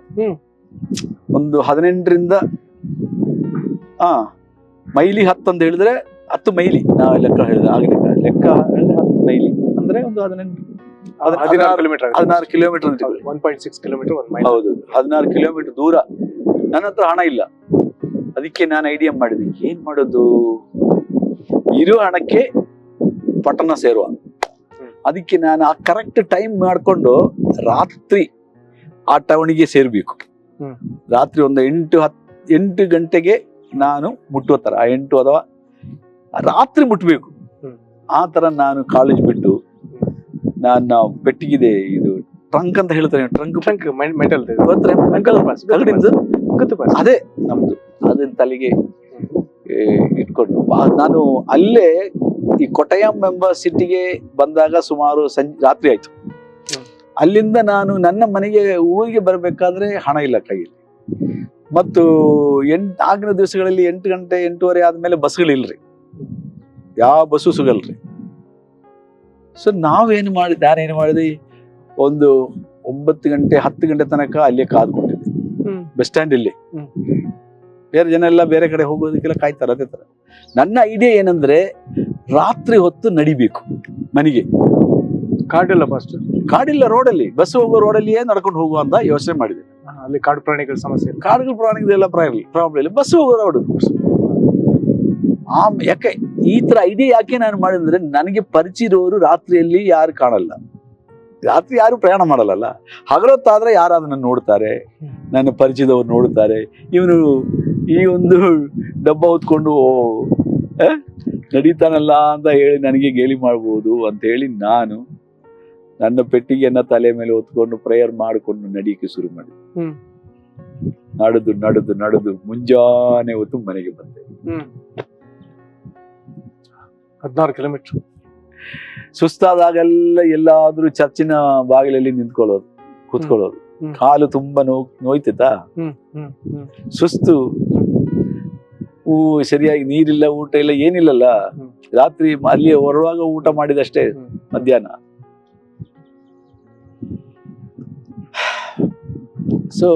ಒಂದು 18ರಿಂದ ಮೈಲಿ 10 ಅಂತ ಹೇಳಿದ್ರೆ 10 ಮೈಲಿ ನಾವು ಲೆಕ್ಕ ಹೇಳಿದ್ರೆ, ಆಗಿನ ಲೆಕ್ಕ ಹೇಳಿದ್ರೆ 10 ಮೈಲಿ ಅಂದ್ರೆ ಒಂದು 16 ಕಿಲೋಮೀಟರ್ 1.6 ಕಿಲೋಮೀಟರ್. ಹೌದು, 16 ಕಿಲೋಮೀಟರ್ ದೂರ. ನನ್ನ ಹತ್ರ ಹಣ ಇಲ್ಲ. ಅದಕ್ಕೆ ನಾನು ಐಡಿಯಾ ಮಾಡಿದೆ, ಏನ್ ಮಾಡೋದು, ಇರೋ ಹಣಕ್ಕೆ ಪಟ್ಟಣ ಸೇರುವ. ಅದಕ್ಕೆ ನಾನು ಆ ಕರೆಕ್ಟ್ ಟೈಮ್ ಮಾಡ್ಕೊಂಡು ರಾತ್ರಿ ಆ ಟೌನಿಗೆ ಸೇರ್ಬೇಕು. ರಾತ್ರಿ ಒಂದು 8 ಗಂಟೆಗೆ ನಾನು ಮುಟ್ಟುವ ತರ, 8 ಅಥವಾ ರಾತ್ರಿ ಮುಟ್ಬೇಕು. ಆ ತರ ನಾನು ಕಾಲೇಜ್ ಬಿಟ್ಟು ನನ್ನ ಪೆಟ್ಟಿಗಿದೆ, ಇದು ಟ್ರಂಕ್ ಅಂತ ಹೇಳ್ತಾರೆ, ಟ್ರಂಕ್ ಮೆಟಲ್ ಅದೇ ನಮ್ದು, ಅದನ್ನ ತಲೆಗೆ ಇಟ್ಕೊಂಡು ನಾನು ಅಲ್ಲೇ ಈ ಕೊಟ್ಟಯಂ ಎಂಬ ಸಿಟಿಗೆ ಬಂದಾಗ ಸುಮಾರು ರಾತ್ರಿ ಆಯ್ತು. ಅಲ್ಲಿಂದ ನಾನು ನನ್ನ ಮನೆಗೆ ಊರಿಗೆ ಬರ್ಬೇಕಾದ್ರೆ ಹಣ ಇಲ್ಲ ಕೈಯಲ್ಲಿ. ಮತ್ತು ಆಗಿನ ದಿವಸಗಳಲ್ಲಿ 8 ಗಂಟೆ 8:30 ಆದ್ಮೇಲೆ ಬಸ್ಗಳಿಲ್ರಿ, ಯಾವ ಬಸ್ಸು ಸಿಗಲ್ರಿ. ಸೊ ನಾನೇನು ಮಾಡಿದೆ, ಒಂದು 9 ಗಂಟೆ 10 ಗಂಟೆ ತನಕ ಅಲ್ಲೇ ಕಾದ್ಕೊಂಡಿದ್ದೆ ಬಸ್ ಸ್ಟ್ಯಾಂಡ್ ಇಲ್ಲಿ. ಬೇರೆ ಜನ ಎಲ್ಲ ಬೇರೆ ಕಡೆ ಹೋಗೋದಕ್ಕೆಲ್ಲ ಕಾಯ್ತಾರೆ. ಅದೇ ತರ ನನ್ನ ಐಡಿಯಾ ಏನಂದ್ರೆ, ರಾತ್ರಿ ಹೊತ್ತು ನಡಿಬೇಕು ಮನೆಗೆ. ಕಾಡಿಲ್ಲ, ಫಸ್ಟ್ ಕಾಡಿಲ್ಲ, ರೋಡಲ್ಲಿ ಬಸ್ ಹೋಗೋ ರೋಡಲ್ಲಿಯೇ ನಡ್ಕೊಂಡು ಹೋಗುವ ಅಂತ ಯೋಚನೆ ಮಾಡಿದೆ. ಅಲ್ಲಿ ಕಾಡು ಪ್ರಾಣಿಗಳ ಸಮಸ್ಯೆ, ಕಾಡುಗಳ ಪ್ರಾಣಿಗಳೆಲ್ಲ ಪ್ರಾಬ್ಲಮ್ ಇಲ್ಲ, ಬಸ್ ಹೋಗೋ ರೋಡ್. ಯಾಕೆ ಈ ತರ ಐಡಿಯಾ ಯಾಕೆ ನಾನು ಮಾಡಿದ್ರೆ, ನನಗೆ ಪರಿಚಯ ಇರೋರು ರಾತ್ರಿಯಲ್ಲಿ ಯಾರು ಕಾಣಲ್ಲ, ರಾತ್ರಿ ಯಾರು ಪ್ರಯಾಣ ಮಾಡಲ್ಲ. ಹಗಲೊತ್ತಾದ್ರೆ ಯಾರು ಅದನ್ನ ನೋಡ್ತಾರೆ, ನನ್ನ ಪರಿಚಯದವ್ರು ನೋಡ್ತಾರೆ, ಇವನು ಈ ಒಂದು ಡಬ್ಬ ಹೊತ್ಕೊಂಡು ನಡೀತಾನಲ್ಲ ಅಂತ ಹೇಳಿ ನನಗೆ ಗೇಲಿ ಮಾಡ್ಬೋದು ಅಂತ ಹೇಳಿ ನಾನು ನನ್ನ ಪೆಟ್ಟಿಗೆಯನ್ನ ತಲೆ ಮೇಲೆ ಹೊತ್ಕೊಂಡು ಪ್ರೇಯರ್ ಮಾಡಿಕೊಂಡು ನಡಿಯಕ್ಕೆ ಶುರು ಮಾಡಿದೆ. ನಡೆದು ಮುಂಜಾನೆ ಹೊತ್ತು ಮನೆಗೆ ಬಂದೆ. 16 ಕಿಲೋಮೀಟರ್. ಸುಸ್ತಾದಾಗೆಲ್ಲ ಎಲ್ಲಾದ್ರೂ ಚರ್ಚಿನ ಬಾಗಿಲಲ್ಲಿ ಕೂತ್ಕೊಳ್ಳೋದು. ಕಾಲು ತುಂಬಾ ನೋಯ್ತಿತ್ತಾ, ಸುಸ್ತು, ಸರಿಯಾಗಿ ನೀರಿಲ್ಲ, ಊಟ ಇಲ್ಲ, ಏನಿಲ್ಲಲ್ಲ. ರಾತ್ರಿ ಅಲ್ಲಿ ಹೊರಡುವಾಗ ಊಟ ಮಾಡಿದಷ್ಟೇ ಮಧ್ಯಾಹ್ನ. ಸೊ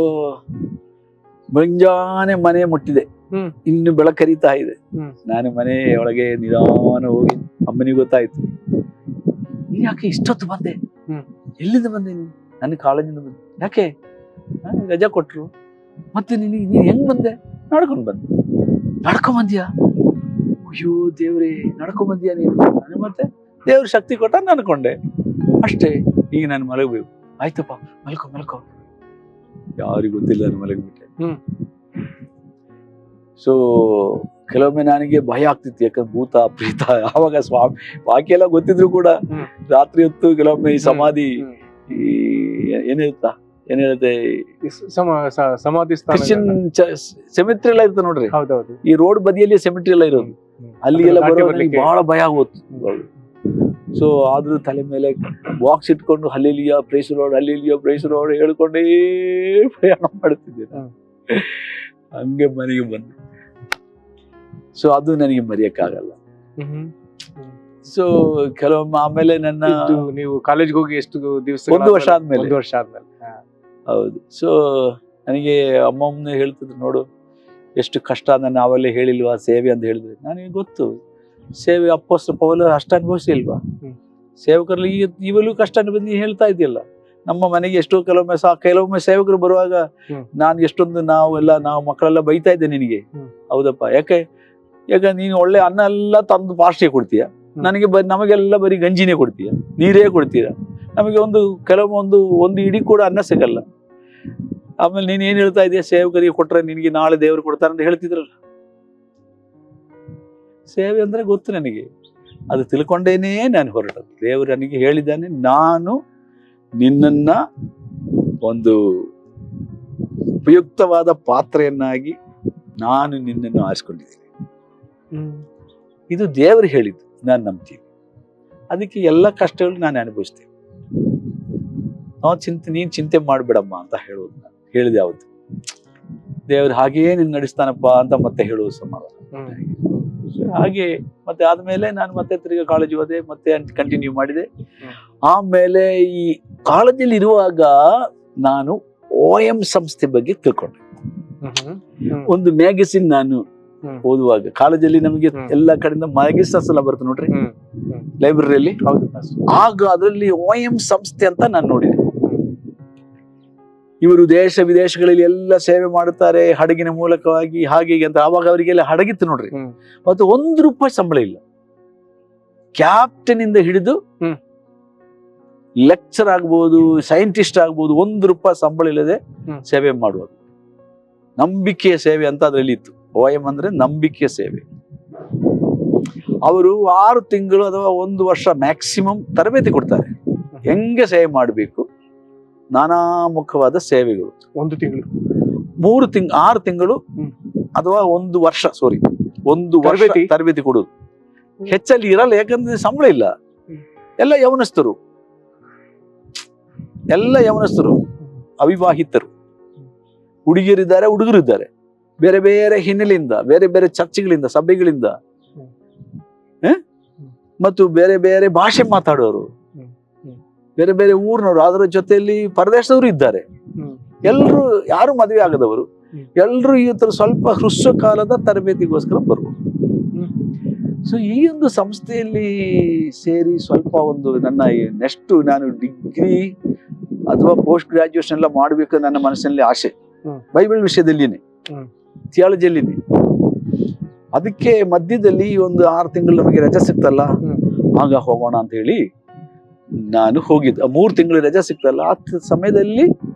ಮುಂಜಾನೆ ಮನೆ ಮುಟ್ಟಿದೆ, ಇನ್ನು ಬೆಳಕರಿತಾ ಇದೆ. ನಾನು ಮನೆ ಒಳಗೆ ನಿಧಾನ ಹೋಗಿ ಅಮ್ಮನಿಗೆ ಗೊತ್ತಾಯ್ತು, ನೀನ್ ಯಾಕೆ ಇಷ್ಟೊತ್ತು ಬಂದೆ, ಎಲ್ಲಿಂದ ಬಂದೆ ನೀನು? ನನ್ನ ಕಾಲೇಜಿಂದ ಬಂದೆ. ಯಾಕೆ? ರಜಾ ಕೊಟ್ರು. ಮತ್ತೆ ನೀನ್ ಹೆಂಗ್ ಬಂದೆ? ನಡ್ಕೊಂಡ್ ಬಂದೆ. ನಡ್ಕೊಂಡ್ ಬಂದ್ಯಾ? ಅಯ್ಯೋ ದೇವ್ರೇ, ನಡ್ಕೊಂಡ್ ಬಂದ್ಯಾ ನೀನು? ನಾನು ಮತ್ತೆ ದೇವ್ರ ಶಕ್ತಿ ಕೊಟ್ಟ ನನ್ಕೊಂಡೆ ಅಷ್ಟೇ. ಈಗ ನಾನು ಮಲಗಬೇಕು. ಆಯ್ತಪ್ಪ, ಮಲ್ಕೊ. ಯಾರಿಗೂ ಗೊತ್ತಿಲ್ಲ, ನಾನು ಮಲಗಿಬಿಟ್ಟೆ. ಸೊ ಕೆಲವೊಮ್ಮೆ ನನಗೆ ಭಯ ಆಗ್ತಿತ್ತು, ಯಾಕಂದ್ರೆ ಭೂತ ಪ್ರೀತ ಯಾವಾಗ ಸ್ವಾಮಿ ಬಾಕಿ ಎಲ್ಲ ಗೊತ್ತಿದ್ರು ಕೂಡ ರಾತ್ರಿ ಹೊತ್ತು ಕೆಲವೊಮ್ಮೆ ಈ ಸಮಾಧಿ ಏನಿರುತ್ತೆ ಸಮಾಧಿ ಕ್ರಿಶ್ಚಿಯನ್ ಸೆಮಿಟ್ರಿ ಎಲ್ಲ ಇರುತ್ತೆ ನೋಡ್ರಿ. ಹೌದೌದು, ಈ ರೋಡ್ ಬದಿಯಲ್ಲಿ ಸೆಮಿಟ್ರಿ ಎಲ್ಲ ಇರೋದು, ಅಲ್ಲಿಗೆಲ್ಲ ಬಹಳ ಭಯ ಆಗೋದು. ಸೊ ಆದ್ರೂ ತಲೆ ಮೇಲೆ ಬಾಕ್ಸ್ ಇಟ್ಕೊಂಡು ಹಲ್ಲೆಲೂಯಾ ಪ್ರೈಸ್ ಲಾರ್ಡ್ ಹೇಳ್ಕೊಂಡೇ ಪ್ರಯಾಣ ಮಾಡ್ತಿದ್ದೆ. ಹಂಗೆ ಮನೆಗೆ ಬಂದೆ. ಸೊ ಅದು ನನಗೆ ಮರೆಯಕ್ಕಾಗಲ್ಲ. ಸೊ ಕೆಲವೊಮ್ಮೆ ಆಮೇಲೆ ನನ್ನ ನೀವು ಕಾಲೇಜ್ಗೆ ಹೋಗಿ ಎಷ್ಟು ದಿವಸ? 1 ವರ್ಷ ಆದ್ಮೇಲೆ. 1 ವರ್ಷ ಆದ್ಮೇಲೆ. ಹೌದು. ಸೊ ನನಗೆ ಅಮ್ಮಮ್ಮನೇ ಹೇಳ್ತಿದ್ರು, ನೋಡು ಎಷ್ಟು ಕಷ್ಟ, ನಾನು ನಾವಲ್ಲೇ ಹೇಳಿಲ್ವಾ ಸೇವೆ ಅಂತ ಹೇಳಿದ್ರೆ. ನನಗೆ ಗೊತ್ತು, ಸೇವೆ ಅಪ್ಪೋಸ್ತ ಪೌಲ ಅಷ್ಟ ಅನುಭವಿಸಿಲ್ವಾ, ಸೇವಕರಲ್ಲಿ ಇವಾಗಲೂ ಕಷ್ಟ ಬಂದು ಹೇಳ್ತಾ ಇದೆಯಲ್ಲ. ನಮ್ಮ ಮನೆಗೆ ಎಷ್ಟೋ ಕೆಲವೊಮ್ಮೆ ಸೇವಕರು ಬರುವಾಗ ನಾನು ಎಷ್ಟೊಂದು ನಾವು ಮಕ್ಕಳೆಲ್ಲ ಬೈತಾ ಇದ್ದೆ ನಿನಗೆ. ಹೌದಪ್ಪ, ಯಾಕೆ ನೀನು ಒಳ್ಳೆ ಅನ್ನ ಎಲ್ಲ ತಂದು ಪಾಸ್ಟಿಗೆ ಕೊಡ್ತೀಯ, ನಮಗೆಲ್ಲ ಬರೀ ಗಂಜಿನೇ ಕೊಡ್ತೀಯ, ನೀರೇ ಕೊಡ್ತೀರ, ನಮಗೆ ಒಂದು ಇಡೀ ಕೂಡ ಅನ್ನ ಸಿಗಲ್ಲ. ಆಮೇಲೆ ನೀನ್ ಏನ್ ಹೇಳ್ತಾ ಇದೀಯ, ಸೇವಕರಿಗೆ ಕೊಟ್ರೆ ನಿನಗೆ ನಾಳೆ ದೇವರು ಕೊಡ್ತಾರೆ ಅಂತ ಹೇಳ್ತಿದ್ರಲ್ಲ. ಸೇವೆ ಅಂದ್ರೆ ಗೊತ್ತು ನನಗೆ, ಅದು ತಿಳ್ಕೊಂಡೇನೇ ನಾನು ಹೊರಟದ್ದು. ದೇವರು ನನಗೆ ಹೇಳಿದ್ದಾನೆ, ನಾನು ನಿನ್ನನ್ನ ಒಂದು ಉಪಯುಕ್ತವಾದ ಪಾತ್ರೆಯನ್ನಾಗಿ ನಾನು ನಿನ್ನನ್ನು ಆರಿಸ್ಕೊಂಡಿದ್ದೀನಿ. ಇದು ದೇವರು ಹೇಳಿದ್ದು, ನಾನು ನಂಬ್ತೀನಿ. ಅದಕ್ಕೆ ಎಲ್ಲ ಕಷ್ಟಗಳು ನಾನು ಅನುಭವಿಸ್ತೇನೆ. ನೀನ್ ಚಿಂತೆ ಮಾಡ್ಬೇಡಮ್ಮ ಅಂತ ಹೇಳೋದು ನಾನು ಹೇಳಿದೆ ಅವತ್ತು. ದೇವ್ರು ಹಾಗೆಯೇ ನಿನ್ ನಡೆಸ್ತಾನಪ್ಪ ಅಂತ ಮತ್ತೆ ಹೇಳೋದು ಸಮಾಧಾನ. ಹಾಗೆ ಮತ್ತೆ ಆದ್ಮೇಲೆ ನಾನು ಮತ್ತೆ ತಿರ್ಗಿ ಕಾಲೇಜ್ ಹೋದೆ, ಮತ್ತೆ ಕಂಟಿನ್ಯೂ ಮಾಡಿದೆ. ಆಮೇಲೆ ಈ ಕಾಲೇಜಲ್ಲಿ ಇರುವಾಗ ನಾನು OM ಸಂಸ್ಥೆ ಬಗ್ಗೆ ತಿಳ್ಕೊಂಡೆ. ಒಂದು ಮ್ಯಾಗಝಿನ್ ನಾನು ಓದುವಾಗ, ಕಾಲೇಜಲ್ಲಿ ನಮಗೆ ಎಲ್ಲ ಕಡೆಯಿಂದ ಮ್ಯಾಗಝಿನ್ಸ್ ಎಲ್ಲ ಬರುತ್ತೆ ನೋಡ್ರಿ ಲೈಬ್ರರಿಯಲ್ಲಿ. ಆಗ ಅದರಲ್ಲಿ OM ಸಂಸ್ಥೆ ಅಂತ ನಾನು ನೋಡಿದೆ. ಇವರು ದೇಶ ವಿದೇಶಗಳಲ್ಲಿ ಎಲ್ಲ ಸೇವೆ ಮಾಡುತ್ತಾರೆ ಹಡಗಿನ ಮೂಲಕವಾಗಿ ಹಾಗೆ ಹೀಗೆ ಅಂತ. ಆವಾಗ ಅವರಿಗೆಲ್ಲ ಹಡಗಿತ್ತು ನೋಡ್ರಿ. ಮತ್ತು ₹1 ಸಂಬಳ ಇಲ್ಲ. ಕ್ಯಾಪ್ಟನ್ ಇಂದ ಹಿಡಿದು ಲೆಕ್ಚರ್ ಆಗ್ಬೋದು, ಸೈಂಟಿಸ್ಟ್ ಆಗ್ಬೋದು, ₹1 ಸಂಬಳ ಇಲ್ಲದೆ ಸೇವೆ ಮಾಡುವುದು. ನಂಬಿಕೆಯ ಸೇವೆ ಅಂತ ಅದರಲ್ಲಿ ಇತ್ತು. OM ಅಂದ್ರೆ ನಂಬಿಕೆಯ ಸೇವೆ. ಅವರು 6 ತಿಂಗಳು ಅಥವಾ 1 ವರ್ಷ ಮ್ಯಾಕ್ಸಿಮಮ್ ತರಬೇತಿ ಕೊಡ್ತಾರೆ, ಹೆಂಗೆ ಸೇವೆ ಮಾಡಬೇಕು, ನಾನಾ ಮುಖವಾದ ಸೇವೆಗಳು. 1 ತಿಂಗಳು 6 ತಿಂಗಳು ಅಥವಾ 1 ವರ್ಷ, ಸಾರಿ 1 ವರ್ಷ ತರಬೇತಿ ಕೊಡುದು. ಹೆಚ್ಚಲ್ಲಿ ಇರಲ್ಲ, ಯಾಕಂದ್ರೆ ಸಂಬಳ ಇಲ್ಲ. ಎಲ್ಲ ಯವನಸ್ಥರು, ಅವಿವಾಹಿತರು, ಹುಡುಗಿಯರಿದ್ದಾರೆ, ಹುಡುಗರಿದ್ದಾರೆ, ಬೇರೆ ಬೇರೆ ಹಿನ್ನೆಲೆಯಿಂದ, ಬೇರೆ ಬೇರೆ ಚರ್ಚ್ಗಳಿಂದ, ಸಭೆಗಳಿಂದ, ಮತ್ತು ಬೇರೆ ಬೇರೆ ಭಾಷೆ ಮಾತಾಡೋರು, ಬೇರೆ ಬೇರೆ ಊರಿನವರು, ಅದರ ಜೊತೆಯಲ್ಲಿ ಪರದೇಶದವರು ಇದ್ದಾರೆ. ಎಲ್ರು ಯಾರು ಮದುವೆ ಆಗದವರು, ಎಲ್ರು ಈ ತರ ಸ್ವಲ್ಪ ಹ್ರಸ್ವ ಕಾಲದ ತರಬೇತಿಗೋಸ್ಕರ ಬರುವುದು. ಸೊ ಈ ಒಂದು ಸಂಸ್ಥೆಯಲ್ಲಿ ಸೇರಿ ಸ್ವಲ್ಪ ಒಂದು ನನ್ನ ನೆಕ್ಸ್ಟ್ ನಾನು ಡಿಗ್ರಿ ಅಥವಾ ಪೋಸ್ಟ್ ಗ್ರಾಜುಯೇಷನ್ ಎಲ್ಲ ಮಾಡ್ಬೇಕು ನನ್ನ ಮನಸ್ಸಿನಲ್ಲಿ ಆಸೆ. ಬೈಬಲ್ ವಿಷಯದಲ್ಲಿನೇ, ಥಿಯಾಲಜಿಯಲ್ಲಿನೇ. ಅದಕ್ಕೆ ಮಧ್ಯದಲ್ಲಿ ಒಂದು 6 ತಿಂಗಳು ನಮಗೆ ರಜೆ ಸಿಕ್ತಲ್ಲ, ಆಗ ಹೋಗೋಣ ಅಂತ ಹೇಳಿ ನಾನು ಹೋಗಿದ್ದು. 3 ತಿಂಗಳು ರಜೆ ಸಿಕ್ತಲ್ಲ, ಆ ಸಮಯದಲ್ಲಿ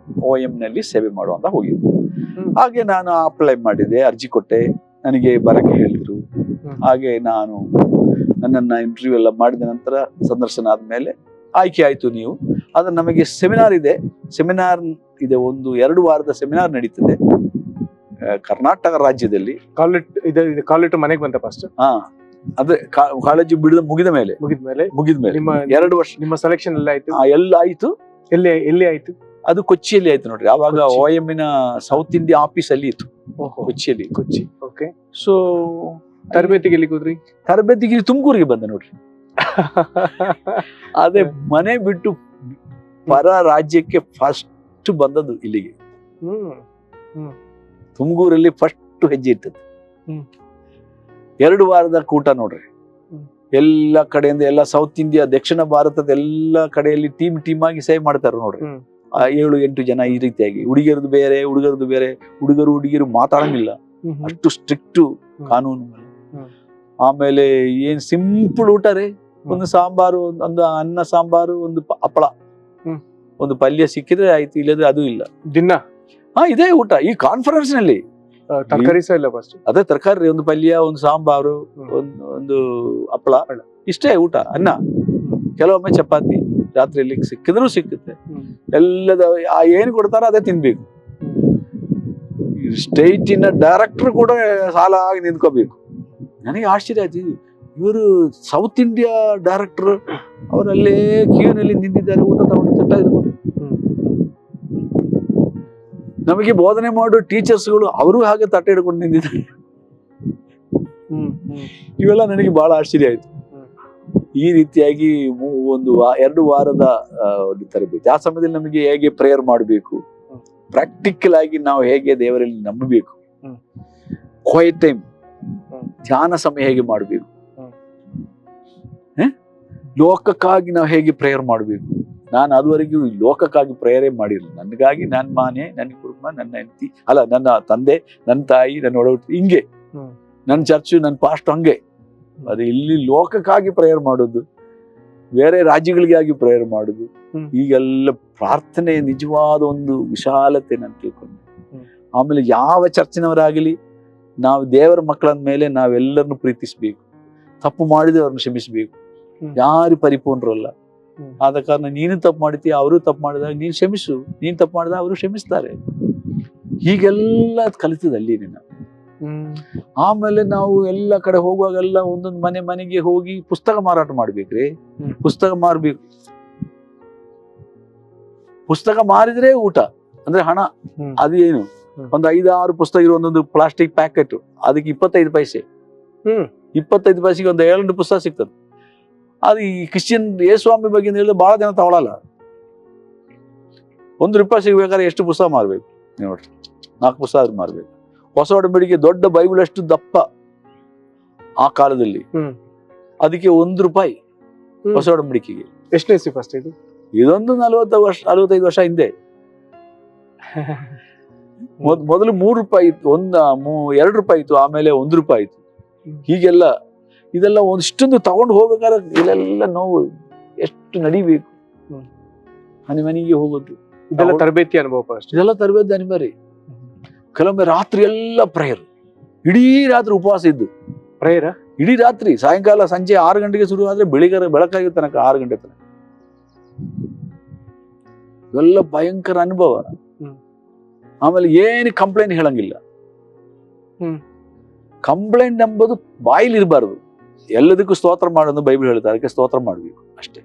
OM ನಲ್ಲಿ ಸೇವೆ ಮಾಡುವಂತ ಹೋಗಿದ್ದು. ಹಾಗೆ ನಾನು ಅಪ್ಲೈ ಮಾಡಿದೆ, ಅರ್ಜಿ ಕೊಟ್ಟೆ, ನನಗೆ ಬರಕ್ಕೆ ಹೇಳಿದ್ರು. ಹಾಗೆ ನಾನು ನನ್ನನ್ನ ಇಂಟರ್ವ್ಯೂ ಎಲ್ಲ ಮಾಡಿದ ನಂತರ ಸಂದರ್ಶನ ಆದ್ಮೇಲೆ ಆಯ್ಕೆ ಆಯ್ತು ನೀವು. ಆದ್ರೆ ನಮಗೆ ಸೆಮಿನಾರ್ ಇದೆ, ಒಂದು 2 ವಾರದ ಸೆಮಿನಾರ್ ನಡೀತದೆ ಕರ್ನಾಟಕ ರಾಜ್ಯದಲ್ಲಿ. ಕಾಲೇಜ್ ಮನೆಗೆ ಬಂತ ಫಸ್ಟ್? ಅದೇ ಕಾಲೇಜು ಮುಗಿದ ಮೇಲೆ ನಿಮ್ಮ 2 ವರ್ಷ ನಿಮ್ಮ ಸೆಲೆಕ್ಷನ್ ಎಲ್ಲ ಆಯ್ತು? ಎಲ್ಲ ಆಯ್ತು. ಎಲ್ಲಿ ಆಯ್ತು? ಅದು ಕೊಚ್ಚಿಯಲ್ಲಿ ಆಯ್ತು ನೋಡ್ರಿ. ಆವಾಗ OM ನ ಸೌತ್ ಇಂಡಿಯಾ ಆಫೀಸ್ ಅಲ್ಲಿ ಇತ್ತು, ಕೊಚ್ಚಿ. ಓಕೆ. ಸೊ ತರಬೇತಿಗೆ ಎಲ್ಲಿ ಹೋದ್ರಿ? ತರಬೇತಿಗೆ ತುಮಕೂರಿಗೆ ಬಂದೆ ನೋಡ್ರಿ. ಅದೇ ಮನೆ ಬಿಟ್ಟು ಪರ ರಾಜ್ಯಕ್ಕೆ ಫಸ್ಟ್ ಬಂದದ್ದು ಇಲ್ಲಿಗೆ. ತುಮಕೂರಲ್ಲಿ ಫಸ್ಟ್ ಹೆಜ್ಜೆ ಇರ್ತದೆ. 2 ವಾರದ ಕೂಟ ನೋಡ್ರಿ. ಎಲ್ಲ ಕಡೆಯಿಂದ, ಎಲ್ಲ ಸೌತ್ ಇಂಡಿಯಾ, ದಕ್ಷಿಣ ಭಾರತದ ಎಲ್ಲ ಕಡೆಯಲ್ಲಿ ಟೀಮ್ ಆಗಿ ಸೇವ್ ಮಾಡ್ತಾರೆ ನೋಡ್ರಿ. 7-8 ಜನ ಈ ರೀತಿಯಾಗಿ. ಹುಡುಗಿಯರದು ಬೇರೆ, ಹುಡುಗರದು ಬೇರೆ. ಹುಡುಗಿಯರು ಮಾತಾಡಂಗಿಲ್ಲ, ಅಷ್ಟು ಸ್ಟ್ರಿಕ್ಟ್ ಕಾನೂನು. ಆಮೇಲೆ ಏನ್ ಸಿಂಪಲ್ ಊಟ ರೀ. ಒಂದು ಸಾಂಬಾರು, ಒಂದು ಅನ್ನ ಸಾಂಬಾರು, ಒಂದು ಹಪ್ಪಳ, ಒಂದು ಪಲ್ಯ ಸಿಕ್ಕಿದ್ರೆ ಆಯ್ತು, ಇಲ್ಲದ್ರೆ ಅದು ಇಲ್ಲ. ದಿನ ಇದೇ ಊಟ ಈ ಕಾನ್ಫರೆನ್ಸ್ ನಲ್ಲಿ. ತರಕಾರಿ ಸಹ ಇಲ್ಲ ಫಸ್ಟ್? ಅದೇ ತರಕಾರಿ, ಒಂದು ಪಲ್ಯ, ಒಂದು ಸಾಂಬಾರು, ಒಂದು ಹಪ್ಪಳ, ಇಷ್ಟೇ ಊಟ. ಅನ್ನ, ಕೆಲವೊಮ್ಮೆ ಚಪಾತಿ, ರಾತ್ರಿಯಲ್ಲಿ ಸಿಕ್ಕಿದ್ರು ಸಿಕ್ಕುತ್ತೆ. ಎಲ್ಲದ ಏನ್ ಕೊಡ್ತಾರ ಅದೇ ತಿನ್ಬೇಕು. ಸ್ಟೇಟಿನ ಡೈರೆಕ್ಟರ್ ಕೂಡ ಸಾಲ ಆಗಿ ನಿಂತ್ಕೋಬೇಕು. ನನಗೆ ಆಶ್ಚರ್ಯ ಆಯ್ತು, ಇವರು ಸೌತ್ ಇಂಡಿಯಾ ಡೈರೆಕ್ಟರ್, ಅವರಲ್ಲೇ ಕ್ಯೂನಲ್ಲಿ ನಿಂತಿದ್ದಾರೆ, ಊಟ ತಗೊಂಡು ತಟ್ಟ. ನಮಗೆ ಬೋಧನೆ ಮಾಡೋ ಟೀಚರ್ಸ್ಗಳು ಅವರು ಹಾಗೆ ತಟ್ಟೆ ಹಿಡ್ಕೊಂಡು ನಿಂತಿದ್ದಾರೆ. ಇವೆಲ್ಲ ನನಗೆ ಬಹಳ ಆಶ್ಚರ್ಯ ಆಯ್ತು. ಈ ರೀತಿಯಾಗಿ 2 ವಾರದ ತರಬೇತಿ. ಆ ಸಮಯದಲ್ಲಿ ನಮಗೆ ಹೇಗೆ ಪ್ರೇಯರ್ ಮಾಡಬೇಕು, ಪ್ರಾಕ್ಟಿಕಲ್ ಆಗಿ ನಾವು ಹೇಗೆ ದೇವರಲ್ಲಿ ನಂಬಬೇಕು, ಕ್ವೈಟ್ ಟೈಮ್, ಧ್ಯಾನ ಸಮಯ ಹೇಗೆ ಮಾಡಬೇಕು, ಲೋಕಕ್ಕಾಗಿ ನಾವು ಹೇಗೆ ಪ್ರೇಯರ್ ಮಾಡಬೇಕು. ನಾನು ಅದುವರೆಗೂ ಲೋಕಕ್ಕಾಗಿ ಪ್ರೇಯರೇ ಮಾಡಿರಲಿಲ್ಲ. ನನಗಾಗಿ, ನನ್ನ ಮನೆ, ನನ್ನ ಕುಟುಂಬ, ನನ್ನ ಹೆಂಡತಿ, ಅಲ್ಲ ನನ್ನ ತಂದೆ, ನನ್ನ ತಾಯಿ, ನನ್ನ ಒಡಹುಟ್ಟಿ, ಹಿಂಗೆ ನನ್ನ ಚರ್ಚು, ನನ್ನ ಪಾಸ್ಟ್, ಹಂಗೆ. ಅದು ಇಲ್ಲಿ ಲೋಕಕ್ಕಾಗಿ ಪ್ರೇಯರ್ ಮಾಡೋದು, ಬೇರೆ ರಾಜ್ಯಗಳಿಗಾಗಿ ಪ್ರೇಯರ್ ಮಾಡೋದು. ಈಗೆಲ್ಲ ಪ್ರಾರ್ಥನೆ ನಿಜವಾದ ಒಂದು ವಿಶಾಲತೆ ನಾನು ತಿಳ್ಕೊಂಡೆ. ಆಮೇಲೆ ಯಾವ ಚರ್ಚಿನವರಾಗಲಿ, ನಾವು ದೇವರ ಮಕ್ಕಳ ಮೇಲೆ ನಾವೆಲ್ಲರನ್ನು ಪ್ರೀತಿಸ್ಬೇಕು, ತಪ್ಪು ಮಾಡಿದ್ರೆ ಅವ್ರನ್ನ ಕ್ಷಮಿಸ್ಬೇಕು. ಯಾರು ಪರಿಪೂರ್ಣರಲ್ಲ. ಆದ ಕಾರಣ ನೀನು ತಪ್ಪು ಮಾಡ್ತೀಯ, ಅವರು ತಪ್ಪು ಮಾಡಿದಾಗ ನೀನು ಕ್ಷಮಿಸು, ನೀನ್ ತಪ್ಪು ಮಾಡಿದಾಗ ಅವರು ಕ್ಷಮಿಸ್ತಾರೆ. ಹೀಗೆಲ್ಲ ಕಲಿತದಲ್ಲಿ ನೀನು. ಆಮೇಲೆ ನಾವು ಎಲ್ಲ ಕಡೆ ಹೋಗುವಾಗೆಲ್ಲ ಒಂದೊಂದು ಮನೆಗೆ ಹೋಗಿ ಪುಸ್ತಕ ಮಾರಾಟ ಮಾಡ್ಬೇಕ್ರಿ. ಪುಸ್ತಕ ಮಾರ್ಬೇಕು. ಪುಸ್ತಕ ಮಾರಿದ್ರೆ ಊಟ, ಅಂದ್ರೆ ಹಣ. ಅದು ಏನು, ಒಂದು 5-6 ಪುಸ್ತಕ ಇರೋ ಒಂದೊಂದು ಪ್ಲಾಸ್ಟಿಕ್ ಪ್ಯಾಕೆಟ್, ಅದಕ್ಕೆ 25 ಪೈಸೆ. 25 ಪೈಸೆಗೆ ಒಂದು 7 ಪುಸ್ತಕ ಸಿಗ್ತದೆ. ಅದು ಈ ಕ್ರಿಶ್ಚಿಯನ್ ಯೇಸ್ವಾಮಿ ಬಗ್ಗೆ ಹೇಳಿದ್ರೆ ಬಹಳ ಜನ ತಗೊಳಲ್ಲ. ₹1 ಸಿಗ್ಬೇಕಾದ್ರೆ ಎಷ್ಟು ಪುಸ್ತಕ ಮಾರ್ಬೇಕು ನೋಡ್ರಿ? 4 ಪುಸ್ತಕ ಆದ್ರೂ ಮಾರ್ಬೇಕು. ಹೊಸ ಒಡಂಬಡಿಕೆ ದೊಡ್ಡ ಬೈಬಲ್ ಅಷ್ಟು ದಪ್ಪ ಆ ಕಾಲದಲ್ಲಿ, ಅದಕ್ಕೆ ₹1 ಹೊಸ ಒಡಂಬಡಿಕೆಗೆ. ಎಷ್ಟನೇ ಫಸ್ಟ್ ಇದು? ಇದೊಂದು 45 ವರ್ಷ ಹಿಂದೆ. ಮೊದಲು ₹3 ಇತ್ತು, ₹2 ಇತ್ತು, ಆಮೇಲೆ ₹1 ಇತ್ತು. ಹೀಗೆಲ್ಲ ಇದೆಲ್ಲ ಒಂದಿಷ್ಟೊಂದು ತಗೊಂಡು ಹೋಗ್ಬೇಕಾದ್ರೆ ಇಲ್ಲೆಲ್ಲ ನೋವು, ಎಷ್ಟು ನಡಿಬೇಕು, ಮನೆಗೆ ಹೋಗೋದು, ಇದೆಲ್ಲ ತರಬೇತಿ ಅನುಭವ ಅಷ್ಟೇ. ಇದೆಲ್ಲ ತರಬೇತಿ ಅನಿವಾರ್ಯ. ಕೆಲವೊಮ್ಮೆ ರಾತ್ರಿ ಎಲ್ಲ ಪ್ರೇಯರ್, ಇಡೀ ರಾತ್ರಿ ಉಪವಾಸ ಇದ್ದು ಪ್ರೇಯರ್, ಇಡೀ ರಾತ್ರಿ, ಸಾಯಂಕಾಲ ಸಂಜೆ 6 ಗಂಟೆಗೆ ಶುರು ಆದ್ರೆ ಬೆಳಕಾಗಿ ತನಕ 6 ಗಂಟೆ ತನಕ. ಇವೆಲ್ಲ ಭಯಂಕರ ಅನುಭವ. ಆಮೇಲೆ ಏನು ಕಂಪ್ಲೇಂಟ್ ಹೇಳಂಗಿಲ್ಲ. ಕಂಪ್ಲೇಂಟ್ ಎಂಬುದು ಬಾಯಿಲಿ ಇರಬಾರ್ದು. ಎಲ್ಲದಕ್ಕೂ ಸ್ತೋತ್ರ ಮಾಡೋದು ಬೈಬಲ್ ಹೇಳುತ್ತೆ, ಅದಕ್ಕೆ ಸ್ತೋತ್ರ ಮಾಡ್ಬೇಕು ಅಷ್ಟೇ.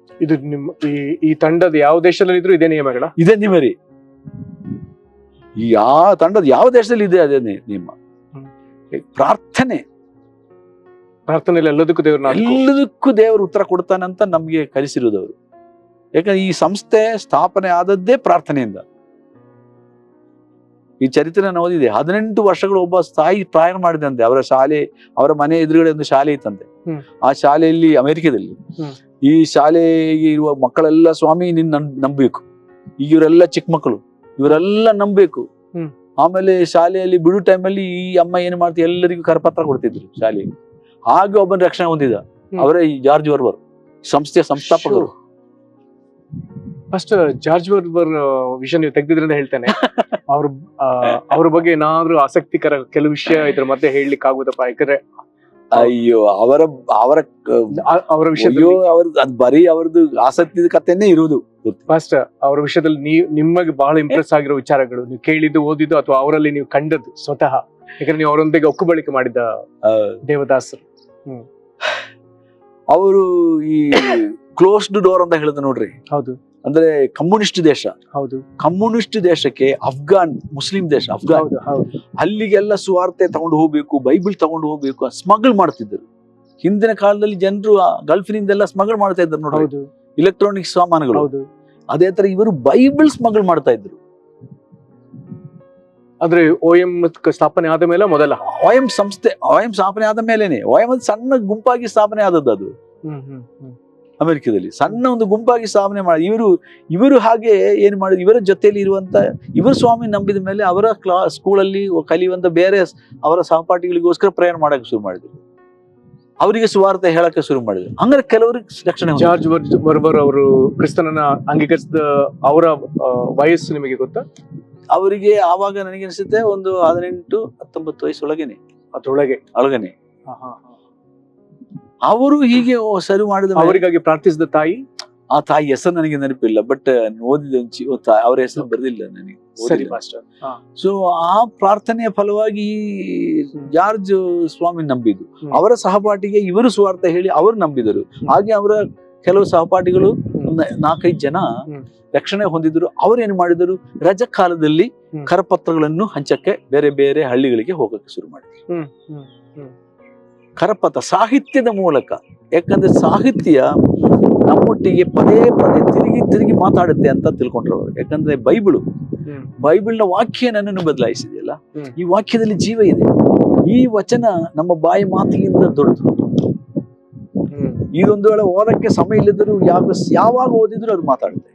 ಇದು ನಿಮ್ಮ ಈ ತಂಡದ ಯಾವ ದೇಶದಲ್ಲಿ ಇದ್ರು ಇದೇ ನಿಯಮಗಳ? ಇದೇ ನಿಮರಿ. ಈ ತಂಡದ ಯಾವ ದೇಶದಲ್ಲಿ ಇದೆ ಅದೇ ನಿಯಮ. ಪ್ರಾರ್ಥನೆಯಲ್ಲಿ ಎಲ್ಲದಕ್ಕೂ ದೇವರು ಉತ್ತರ ಕೊಡ್ತಾನೆ ಅಂತ ನಮ್ಗೆ ಕಲಿಸಿರೋದವರು. ಯಾಕಂದ್ರೆ ಈ ಸಂಸ್ಥೆ ಸ್ಥಾಪನೆ ಆದದ್ದೇ ಪ್ರಾರ್ಥನೆಯಿಂದ. ಈ ಚರಿತ್ರೆ ಓದಿದೆ. 18 ವರ್ಷಗಳು ಒಬ್ಬ ತಾಯಿ ಪ್ರಾಯ ಮಾಡಿದಂತೆ. ಅವರ ಶಾಲೆ, ಅವರ ಮನೆ ಎದುರುಗಡೆ ಒಂದು ಶಾಲೆ ಇತ್ತಂತೆ. ಆ ಶಾಲೆಯಲ್ಲಿ, ಅಮೆರಿಕದಲ್ಲಿ, ಈ ಶಾಲೆಗೆ ಇರುವ ಮಕ್ಕಳೆಲ್ಲ, ಸ್ವಾಮಿ ನಿನ್ನ ನಂಬಬೇಕು, ಈಗ ಇವರೆಲ್ಲ ಚಿಕ್ಕ ಮಕ್ಕಳು, ಇವರೆಲ್ಲ ನಂಬಬೇಕು. ಆಮೇಲೆ ಶಾಲೆಯಲ್ಲಿ ಬಿಡು ಟೈಮಲ್ಲಿ ಈ ಅಮ್ಮ ಏನ್ ಮಾಡ್ತೀವಿ, ಎಲ್ಲರಿಗೂ ಕರಪತ್ರ ಕೊಡ್ತಿದ್ರು ಶಾಲೆಗೆ. ಹಾಗೆ ಒಬ್ಬನ ರಕ್ಷಣೆ ಹೊಂದಿದ, ಅವರೇ ಈ ಜಾರ್ಜ್ ವರ್ಬರ್, ಸಂಸ್ಥೆಯ ಸಂಸ್ಥಾಪಕರು. ಫಸ್ಟ್ ಜಾರ್ಜ್ ವರ್ಬರ್ ವಿಷಯ ನೀವು ತೆಗೆದಿದ್ರಿಂದ ಹೇಳ್ತೇನೆ. ಅವ್ರ ಬಗ್ಗೆ ಏನಾದ್ರೂ ಆಸಕ್ತಿಕರ ಕೆಲವು ವಿಷಯ ಇದ್ರ ಮಧ್ಯೆ ಹೇಳಲಿಕ್ಕೆ ಆಗುದಪ್ಪ? ಯಾಕಂದ್ರೆ ಅಯ್ಯೋ, ಅವರ ವಿಷಯ ಅದ್ ಬರೀ ಅವ್ರದ್ದು ಆಸಕ್ತಿದ ಕಥೆನೇ ಇರುವುದು. ಫಸ್ಟ್ ಅವ್ರ ವಿಷಯದಲ್ಲಿ ನಿಮಗೆ ಬಹಳ ಇಂಪ್ರೆಸ್ ಆಗಿರೋ ವಿಚಾರಗಳು, ನೀವು ಕೇಳಿದ್ದು, ಓದಿದ್ದು, ಅಥವಾ ಅವರಲ್ಲಿ ನೀವು ಕಂಡದ್ದು ಸ್ವತಃ? ಯಾಕಂದ್ರೆ ನೀವು ಅವರೊಂದಿಗೆ ಒಕ್ಕುಬಳಿಕೆ ಮಾಡಿದ ದೇವದಾಸರು. ಅವರು ಈ ಕ್ಲೋಸ್ಡ್ ಡೋರ್ ಅಂತ ಹೇಳಿದ ನೋಡ್ರಿ. ಹೌದು. ಅಂದ್ರೆ ಕಮ್ಯುನಿಸ್ಟ್ ದೇಶ. ಹೌದು. ಕಮ್ಯುನಿಸ್ಟ್ ದೇಶಕ್ಕೆ ಅಫ್ಘಾನ್, ಮುಸ್ಲಿಂ ದೇಶ ಅಫ್ಘಾನ್, ಅಲ್ಲಿಗೆಲ್ಲ ಸುವಾರ್ತೆ ತಗೊಂಡು ಹೋಗ್ಬೇಕು, ಬೈಬಲ್ ತಗೊಂಡು ಹೋಗ್ಬೇಕು, ಸ್ಮಗಲ್ ಮಾಡ್ತಿದ್ದರು. ಹಿಂದಿನ ಕಾಲದಲ್ಲಿ ಜನರು ಗಲ್ಫಿನಿಂದೆಲ್ಲ ಸ್ಮಗಲ್ ಮಾಡ್ತಾ ಇದ್ರು ನೋಡಿ, ಇಲೆಕ್ಟ್ರಾನಿಕ್ಸ್ ಸಾಮಾನುಗಳು. ಅದೇ ತರ ಇವರು ಬೈಬಲ್ ಸ್ಮಗಲ್ ಮಾಡ್ತಾ ಇದ್ರು. ಅಂದ್ರೆ OM ಸ್ಥಾಪನೆ ಆದ ಮೇಲೆ ಮೊದಲ OM ಸಂಸ್ಥೆ, OM ಸ್ಥಾಪನೆ ಆದ ಮೇಲೆನೆ. OM ಸಣ್ಣ ಗುಂಪಾಗಿ ಸ್ಥಾಪನೆ ಆದದ್ದು ಅದು. ಅಮೆರಿಕದಲ್ಲಿ ಸಣ್ಣ ಒಂದು ಗುಂಪಾಗಿ ಸ್ಥಾಪನೆ ಮಾಡಿ ಇವರು ಹಾಗೆ ಏನ್ ಮಾಡಿದ್ರು, ಇವರ ಜೊತೆಯಲ್ಲಿ ಇರುವಂತ, ಇವರು ಸ್ವಾಮಿ ನಂಬಿದ ಮೇಲೆ ಅವರ ಸ್ಕೂಲಲ್ಲಿ ಕಲಿಯುವಂತ ಬೇರೆ ಅವರ ಸಹಪಾಠಿಗಳಿಗೋಸ್ಕರ ಪ್ರಯಾಣ ಮಾಡಕ್ಕೆ ಶುರು ಮಾಡಿದ್ರು. ಅವರಿಗೆ ಸುವಾರ್ತೆ ಹೇಳಕ್ಕೆ ಶುರು ಮಾಡಿದ್ರು. ಹಂಗಾರೆ ಕೆಲವರಿಗೆ ರಕ್ಷಣೆ. ಜಾರ್ಜ್ ವರ್ಬರ್ ಅವರು ಕ್ರಿಸ್ತನನ್ನ ಅಂಗೀಕರಿಸಿದ ಅವರ ವಯಸ್ಸು ನಿಮಗೆ ಗೊತ್ತಾ? ಅವರಿಗೆ ಆವಾಗ ನನಗೆ ಅನಿಸುತ್ತೆ ಒಂದು 18-19 ವಯಸ್ಸೊಳಗೇನೆ, ಒಳಗನೆ ಅವರು ಹೀಗೆ ಸರಿ ಮಾಡಿದ. ಅವರಿಗಾಗಿ ಪ್ರಾರ್ಥಿಸಿದ ತಾಯಿ, ಆ ತಾಯಿ ಹೆಸರು ನನಗೆ ನೆನಪಿಲ್ಲ, ಬಟ್ ಓದಿದ ಅವ್ರ ಹೆಸರು ಬರೆದಿಲ್ಲ ನನಗೆ. ಸೊ ಆ ಪ್ರಾರ್ಥನೆಯ ಫಲವಾಗಿ ಜಾರ್ಜ್ ಸ್ವಾಮಿ ನಂಬಿದ್ರು. ಅವರ ಸಹಪಾಠಿಗೆ ಇವರು ಸುವಾರ್ತೆ ಹೇಳಿ ಅವರು ನಂಬಿದರು. ಹಾಗೆ ಅವರ ಕೆಲವು ಸಹಪಾಠಿಗಳು 4-5 ಜನ ರಕ್ಷಣೆ ಹೊಂದಿದ್ರು. ಅವ್ರೇನು ಮಾಡಿದರು, ರಜಾ ಕಾಲದಲ್ಲಿ ಕರಪತ್ರಗಳನ್ನು ಹಂಚಕ್ಕೆ ಬೇರೆ ಬೇರೆ ಹಳ್ಳಿಗಳಿಗೆ ಹೋಗಕ್ಕೆ ಶುರು ಮಾಡಿದ್ರು. ಕರಪತ್ರ ಸಾಹಿತ್ಯದ ಮೂಲಕ. ಯಾಕಂದ್ರೆ ಸಾಹಿತ್ಯ ನಮ್ಮೊಟ್ಟಿಗೆ ಪದೇ ಪದೇ ತಿರುಗಿ ಮಾತಾಡುತ್ತೆ ಅಂತ ತಿಳ್ಕೊಂಡ್ರು ಅವರು. ಯಾಕಂದ್ರೆ ಬೈಬಲ್ನ ವಾಕ್ಯ ನನ್ನನ್ನು ಬದಲಾಯಿಸಿದೆಯಲ್ಲ, ಈ ವಾಕ್ಯದಲ್ಲಿ ಜೀವ ಇದೆ. ಈ ವಚನ ನಮ್ಮ ಬಾಯಿ ಮಾತಿಗಿಂತ ದೊಡ್ಡದು. ಇದೊಂದು ವೇಳೆ ಓದಕ್ಕೆ ಸಮಯ ಇಲ್ಲದರೂ ಯಾವಾಗ ಓದಿದ್ರು ಅದು ಮಾತಾಡುತ್ತೆ.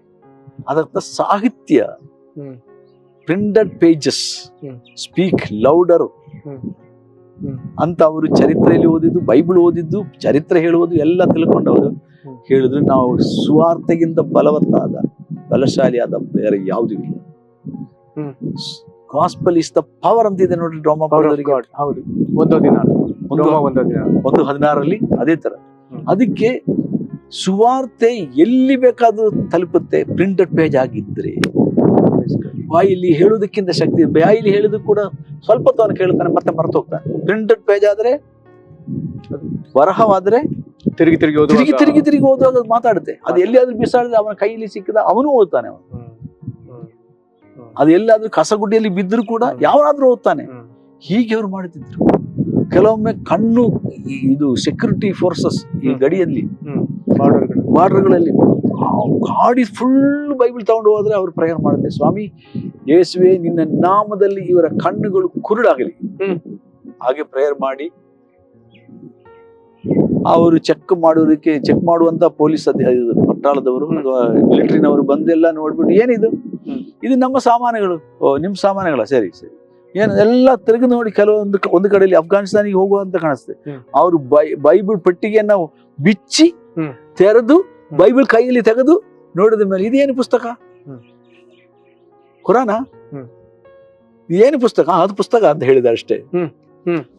ಅದರ್ಥ ಸಾಹಿತ್ಯ, ಪ್ರಿಂಟೆಡ್ ಪೇಜಸ್ ಸ್ಪೀಕ್ ಲೌಡರ್ ಅಂತ ಅವರು ಚರಿತ್ರೆಯಲ್ಲಿ ಓದಿದ್ದು, ಬೈಬಲ್ ಓದಿದ್ದು, ಚರಿತ್ರೆ ಹೇಳುವುದು ಎಲ್ಲ ತಿಳ್ಕೊಂಡವರು ಹೇಳಿದ್ರು, ನಾವು ಸುವಾರ್ತೆಗಿಂತ ಬಲಶಾಲಿಯಾದ ಬೇರೆ ಯಾವುದೂ ಇಲ್ಲ. ಗಾಸ್ಪಲ್ ಇಸ್ ದ ಪವರ್ ಅಂತಿದೆ ನೋಡ್ರಿ ರೋಮ 1:16 ಅದೇ ತರ. ಅದಕ್ಕೆ ಸುವಾರ್ತೆ ಎಲ್ಲಿ ಬೇಕಾದ್ರೂ ತಲುಪುತ್ತೆ, ಪ್ರಿಂಟೆಡ್ ಪೇಜ್ ಆಗಿದ್ರೆ. ಬಾಯಲ್ಲಿ ಹೇಳುವುದಕ್ಕಿಂತ ಶಕ್ತಿ, ಬಾಯಲ್ಲಿ ಹೇಳಿದ್ರು ಕೂಡ ಸ್ವಲ್ಪ ತಾನು ಕೇಳ್ತಾನೆ ಮತ್ತೆ ಮರೆತು ಹೋಗ್ತಾನೆ. ಪ್ರಿಂಟೆಡ್ ಪೇಜ್ ಆದ್ರೆ, ಬರಹವಾದ್ರೆ ತಿರುಗಿ ಓದುವಾಗ ಮಾತಾಡುತ್ತೆ. ಅದು ಎಲ್ಲಿಯಾದ್ರೂ ಬಿಸಾಡಿದ್ರೆ ಅವನ ಕೈಯಲ್ಲಿ ಸಿಕ್ಕಿದ ಅವನು ಓದ್ತಾನೆ. ಅದು ಎಲ್ಲಾದ್ರೂ ಕಸಗುಡ್ಡಿಯಲ್ಲಿ ಬಿದ್ದರೂ ಕೂಡ ಯಾವನಾದ್ರೂ ಓದ್ತಾನೆ. ಹೀಗೆ ಅವ್ರು ಮಾಡ್ತಿದ್ರು. ಕೆಲವೊಮ್ಮೆ ಕಣ್ಣು, ಇದು ಸೆಕ್ಯೂರಿಟಿ ಫೋರ್ಸಸ್ ಈ ಗಡಿಯಲ್ಲಿ ಬಾರ್ಡರ್ಗಳಲ್ಲಿ ಗಾಡಿ ಫುಲ್ ಬೈಬಲ್ ತಗೊಂಡು ಹೋದ್ರೆ ಅವ್ರು ಪ್ರೇಯರ್ ಮಾಡುತ್ತೆ, ಸ್ವಾಮಿ ಯೇಸುವೆ ನಿನ್ನ ನಾಮದಲ್ಲಿ ಇವರ ಕಣ್ಣುಗಳು ಕುರುಡಾಗಲಿ. ಹಾಗೆ ಪ್ರೇಯರ್ ಮಾಡಿ ಅವರು ಚೆಕ್ ಮಾಡುವಂತ ಪೊಲೀಸ್ ಪಟ್ಟಾಳದವರು ಅಥವಾ ಮಿಲಿಟರಿನವರು ಬಂದೆಲ್ಲ ನೋಡ್ಬಿಟ್ಟು ಏನಿದು ಇದು ನಮ್ಮ ಸಾಮಾನುಗಳು. ಓ, ನಿಮ್ ಸಾಮಾನುಗಳ, ಸರಿ ಸರಿ. ಏನು ಎಲ್ಲ ತಿರುಗಿ ನೋಡಿ, ಒಂದು ಕಡೆಯಲ್ಲಿ ಅಫ್ಘಾನಿಸ್ತಾನಿಗೆ ಹೋಗುವಂತ ಕಾಣಿಸ್ತದೆ. ಅವರು ಬೈಬಲ್ ಪೆಟ್ಟಿಗೆಯನ್ನ ಬಿಚ್ಚಿ ತೆರೆದು ಬೈಬಲ್ ಕೈಯಲ್ಲಿ ತೆಗೆದು ನೋಡಿದ ಮೇಲೆ ಇದೇನು ಪುಸ್ತಕ? ಕುರಾನ? ಏನು ಪುಸ್ತಕ? ಅದು ಪುಸ್ತಕ ಅಂತ ಹೇಳಿದ್ದಾರೆ ಅಷ್ಟೇ.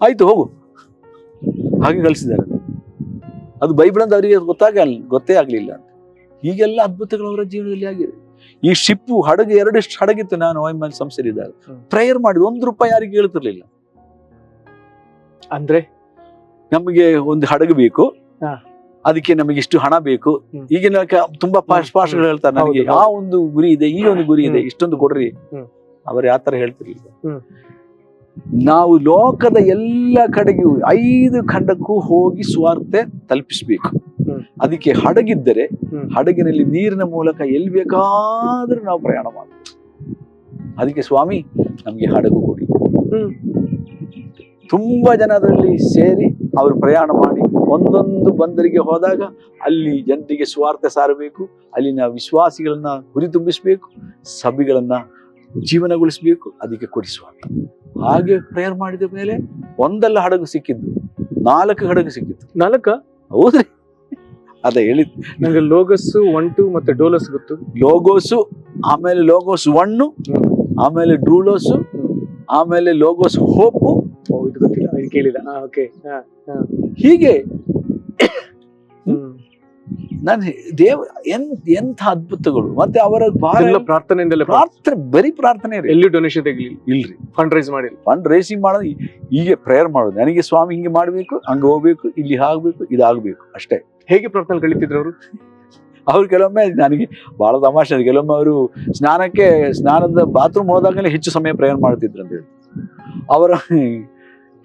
ಆಯ್ತು ಹೋಗು, ಹಾಗೆ ಕಳಿಸಿದ್ದಾರೆ. ಅದು ಬೈಬಲ್ ಅಂತ ಅವರಿಗೆ ಗೊತ್ತೇ ಆಗ್ಲಿಲ್ಲ ಅಂತ. ಹೀಗೆಲ್ಲ ಅದ್ಭುತಗಳು ಅವರ ಜೀವನದಲ್ಲಿ ಆಗಿದೆ. ಈ ಶಿಪ್ಪು ಹಡಗು, 2 ಹಡಗಿತ್ತು. ನಾನು OMN ಸಂಸ್ಥೆಯಿದ್ದಾಗ ಪ್ರೇಯರ್ ಮಾಡಿದ, ₹1 ಯಾರಿಗೆ ಹೇಳ್ತಿರ್ಲಿಲ್ಲ. ಅಂದ್ರೆ ನಮಗೆ ಒಂದು ಹಡಗು ಬೇಕು, ಅದಕ್ಕೆ ನಮಗೆ ಇಷ್ಟು ಹಣ ಬೇಕು. ಈಗಿನ ತುಂಬಾ ಪಾಸ್ಗಳು ಹೇಳ್ತಾರೆ, ನನಗೆ ಆ ಒಂದು ಗುರಿ ಇದೆ, ಈ ಒಂದು ಗುರಿ ಇದೆ, ಇಷ್ಟೊಂದು ಕೊಡ್ರಿ. ಅವರು ಯಾವ ತರ ಹೇಳ್ತಿರ್ಲಿಲ್ಲ. ನಾವು ಲೋಕದ ಎಲ್ಲ ಕಡೆಗೂ 5 ಖಂಡಕ್ಕೂ ಹೋಗಿ ಸ್ವಾರ್ಥ ತಲುಪಿಸ್ಬೇಕು. ಅದಕ್ಕೆ ಹಡಗಿದ್ದರೆ ಹಡಗಿನಲ್ಲಿ ನೀರಿನ ಮೂಲಕ ಎಲ್ಲಿ ಬೇಕಾದ್ರೂ ನಾವು ಪ್ರಯಾಣ ಮಾಡಬೇಕು. ಅದಕ್ಕೆ ಸ್ವಾಮಿ ನಮ್ಗೆ ಹಡಗು ಕೊಡಿ. ತುಂಬಾ ಜನ ಅದರಲ್ಲಿ ಸೇರಿ ಅವರು ಪ್ರಯಾಣ ಮಾಡಿ ಒಂದೊಂದು ಬಂದರಿಗೆ ಹೋದಾಗ ಅಲ್ಲಿ ಜನರಿಗೆ ಸ್ವಾರ್ಥ ಸಾರಬೇಕು, ಅಲ್ಲಿನ ವಿಶ್ವಾಸಿಗಳನ್ನ ಹುರಿ ತುಂಬಿಸ್ಬೇಕು, ಸಭೆಗಳನ್ನ ಜೀವನಗೊಳಿಸ್ಬೇಕು. ಅದಕ್ಕೆ ಕೊಡಿ ಸ್ವಾಮಿ. ಹಾಗೆ ಪ್ರೇಯರ್ ಮಾಡಿದ ಮೇಲೆ ಒಂದಲ್ಲ ಹಡಗು ಸಿಕ್ಕಿದ್ದು, 4 ಹಡಗು ಸಿಕ್ಕಿತ್ತು. 4? ಹೌದ್ರಿ, ಅದ ಹೇಳಿದ್ ನಂಗೆ ಲೋಗೋಸ್ 1, 2 ಮತ್ತೆ ಡೋಲೋಸ್ ಗೊತ್ತು. ಲೋಗೋಸು, ಆಮೇಲೆ ಲೋಗೋಸ್ 1, ಆಮೇಲೆ ಡೂಲೋಸ್, ಆಮೇಲೆ ಲೋಗೋಸ್ ಹೋಪು. ಇದು ಗೊತ್ತಿಲ್ಲ, ಇದು ಕೇಳಿದ. ಹೀಗೆ ನಾನು ಎಂಥ ಅದ್ಭುತಗಳು. ಮತ್ತೆ ಅವರ ಪ್ರಾರ್ಥನೆಯಿಂದಲೇ, ಬರೀ ಪ್ರಾರ್ಥನೆ. ಎಲ್ಲಿ ಡೊನೇಷನ್ ತೆಗಿಲಿ, ಇಲ್ರಿ, ಫಂಡ್ ರೈಸ್ ಮಾಡಿ, ಫಂಡ್ ರೈಸಿಂಗ್ ಮಾಡೋದು, ಹೀಗೆ ಪ್ರೇಯರ್ ಮಾಡೋದು. ನನಗೆ ಸ್ವಾಮಿ ಹಿಂಗೆ ಮಾಡ್ಬೇಕು, ಹಂಗೆ ಹೋಗ್ಬೇಕು, ಇಲ್ಲಿ ಆಗ್ಬೇಕು, ಇದಾಗ್ಬೇಕು ಅಷ್ಟೇ. ಹೇಗೆ ಪ್ರಾರ್ಥನೆ ಕಳಿತಿದ್ರು ಅವರು? ಅವ್ರು ಕೆಲವೊಮ್ಮೆ ನನಗೆ ಬಹಳ ತಮಾಷೆ. ಕೆಲವೊಮ್ಮೆ ಅವರು ಸ್ನಾನದ ಬಾತ್ರೂಮ್ ಹೋದಾಗಲೇ ಹೆಚ್ಚು ಸಮಯ ಪ್ರೇಯರ್ ಮಾಡ್ತಿದ್ರು ಅಂತ ಹೇಳಿ. ಅವರ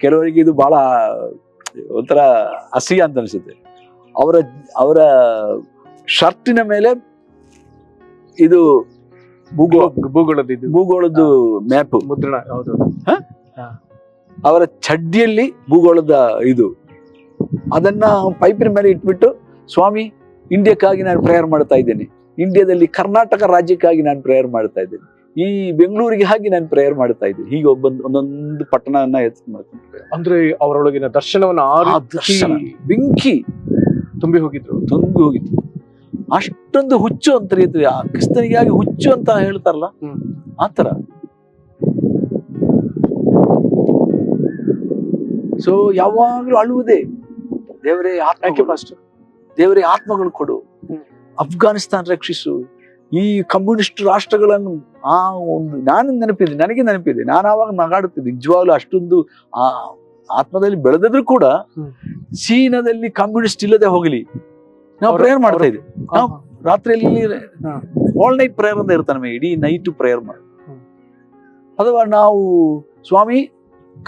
ಕೆಲವರಿಗೆ ಇದು ಬಹಳ ಒಂಥರ ಅಸಹ್ಯ ಅಂತ ಅನ್ಸುತ್ತೆ. ಅವರ ಶರ್ಟಿನ ಮೇಲೆ ಇದು ಭೂಗೋಳದ್ದು ಮ್ಯಾಪ್ ಮುದ್ರಣ. ಹೌದು. ಅವರ ಚಡ್ಡಿಯಲ್ಲಿ ಭೂಗೋಳದ ಇದು, ಅದನ್ನ ಪೈಪಿನ ಮೇಲೆ ಇಟ್ಬಿಟ್ಟು, ಸ್ವಾಮಿ ಇಂಡಿಯಾಕ್ಕಾಗಿ ನಾನು ಪ್ರೇಯರ್ ಮಾಡ್ತಾ ಇದ್ದೇನೆ, ಇಂಡಿಯಾದಲ್ಲಿ ಕರ್ನಾಟಕ ರಾಜ್ಯಕ್ಕಾಗಿ ನಾನು ಪ್ರೇಯರ್ ಮಾಡ್ತಾ ಇದ್ದೇನೆ, ಈ ಬೆಂಗಳೂರಿಗೆ ಹಾಗೆ ನಾನು ಪ್ರೇಯರ್ ಮಾಡ್ತಾ ಇದ್ದೀನಿ. ಹೀಗೆ ಒಂದೊಂದು ಪಟ್ಟಣವನ್ನ ಮಾಡ್ತಾರೆ. ಅಂದ್ರೆ ಅವರೊಳಗಿನ ದರ್ಶನವನ್ನ ಬೆಂಕಿ ತುಂಬಿ ಹೋಗಿದ್ರು. ಅಷ್ಟೊಂದು ಹುಚ್ಚು ಅಂತ ರೀತಿ, ಆ ಕ್ರಿಸ್ತನಿಗಾಗಿ ಹುಚ್ಚು ಅಂತ ಹೇಳ್ತಾರಲ್ಲ, ಆತರ. ಸೊ ಯಾವಾಗ್ಲೂ ಅಳುವುದೇ, ದೇವರೇ ದೇವರೇ ಆತ್ಮಗಳು ಕೊಡು, ಅಫ್ಘಾನಿಸ್ತಾನ ರಕ್ಷಿಸು, ಈ ಕಮ್ಯುನಿಸ್ಟ್ ರಾಷ್ಟ್ರಗಳನ್ನು. ನನಗೆ ನೆನಪಿದೆ, ನಾನು ಆವಾಗ ನಗಾಡುತ್ತಿದ್ದೆ ನಿಜವಾಗ್ಲೂ. ಅಷ್ಟೊಂದು ಆತ್ಮದಲ್ಲಿ ಬೆಳೆದಿದ್ರು ಕೂಡ ಚೀನಾದಲ್ಲಿ ಕಮ್ಯುನಿಸ್ಟ್ ಇಲ್ಲದೆ ಹೋಗಲಿ ನಾವು ಪ್ರೇಯರ್ ಮಾಡ್ತಾ ಇದ್ವಿ. ನಾವು ರಾತ್ರಿಯಲ್ಲಿ ಆಲ್ ನೈಟ್ ಪ್ರೇಯರ್ ಅಂತ ಇರ್ತಾನೆ, ನಮಗೆ ಇಡೀ ನೈಟ್ ಪ್ರೇಯರ್ ಮಾಡಿ. ಅಥವಾ ನಾವು ಸ್ವಾಮಿ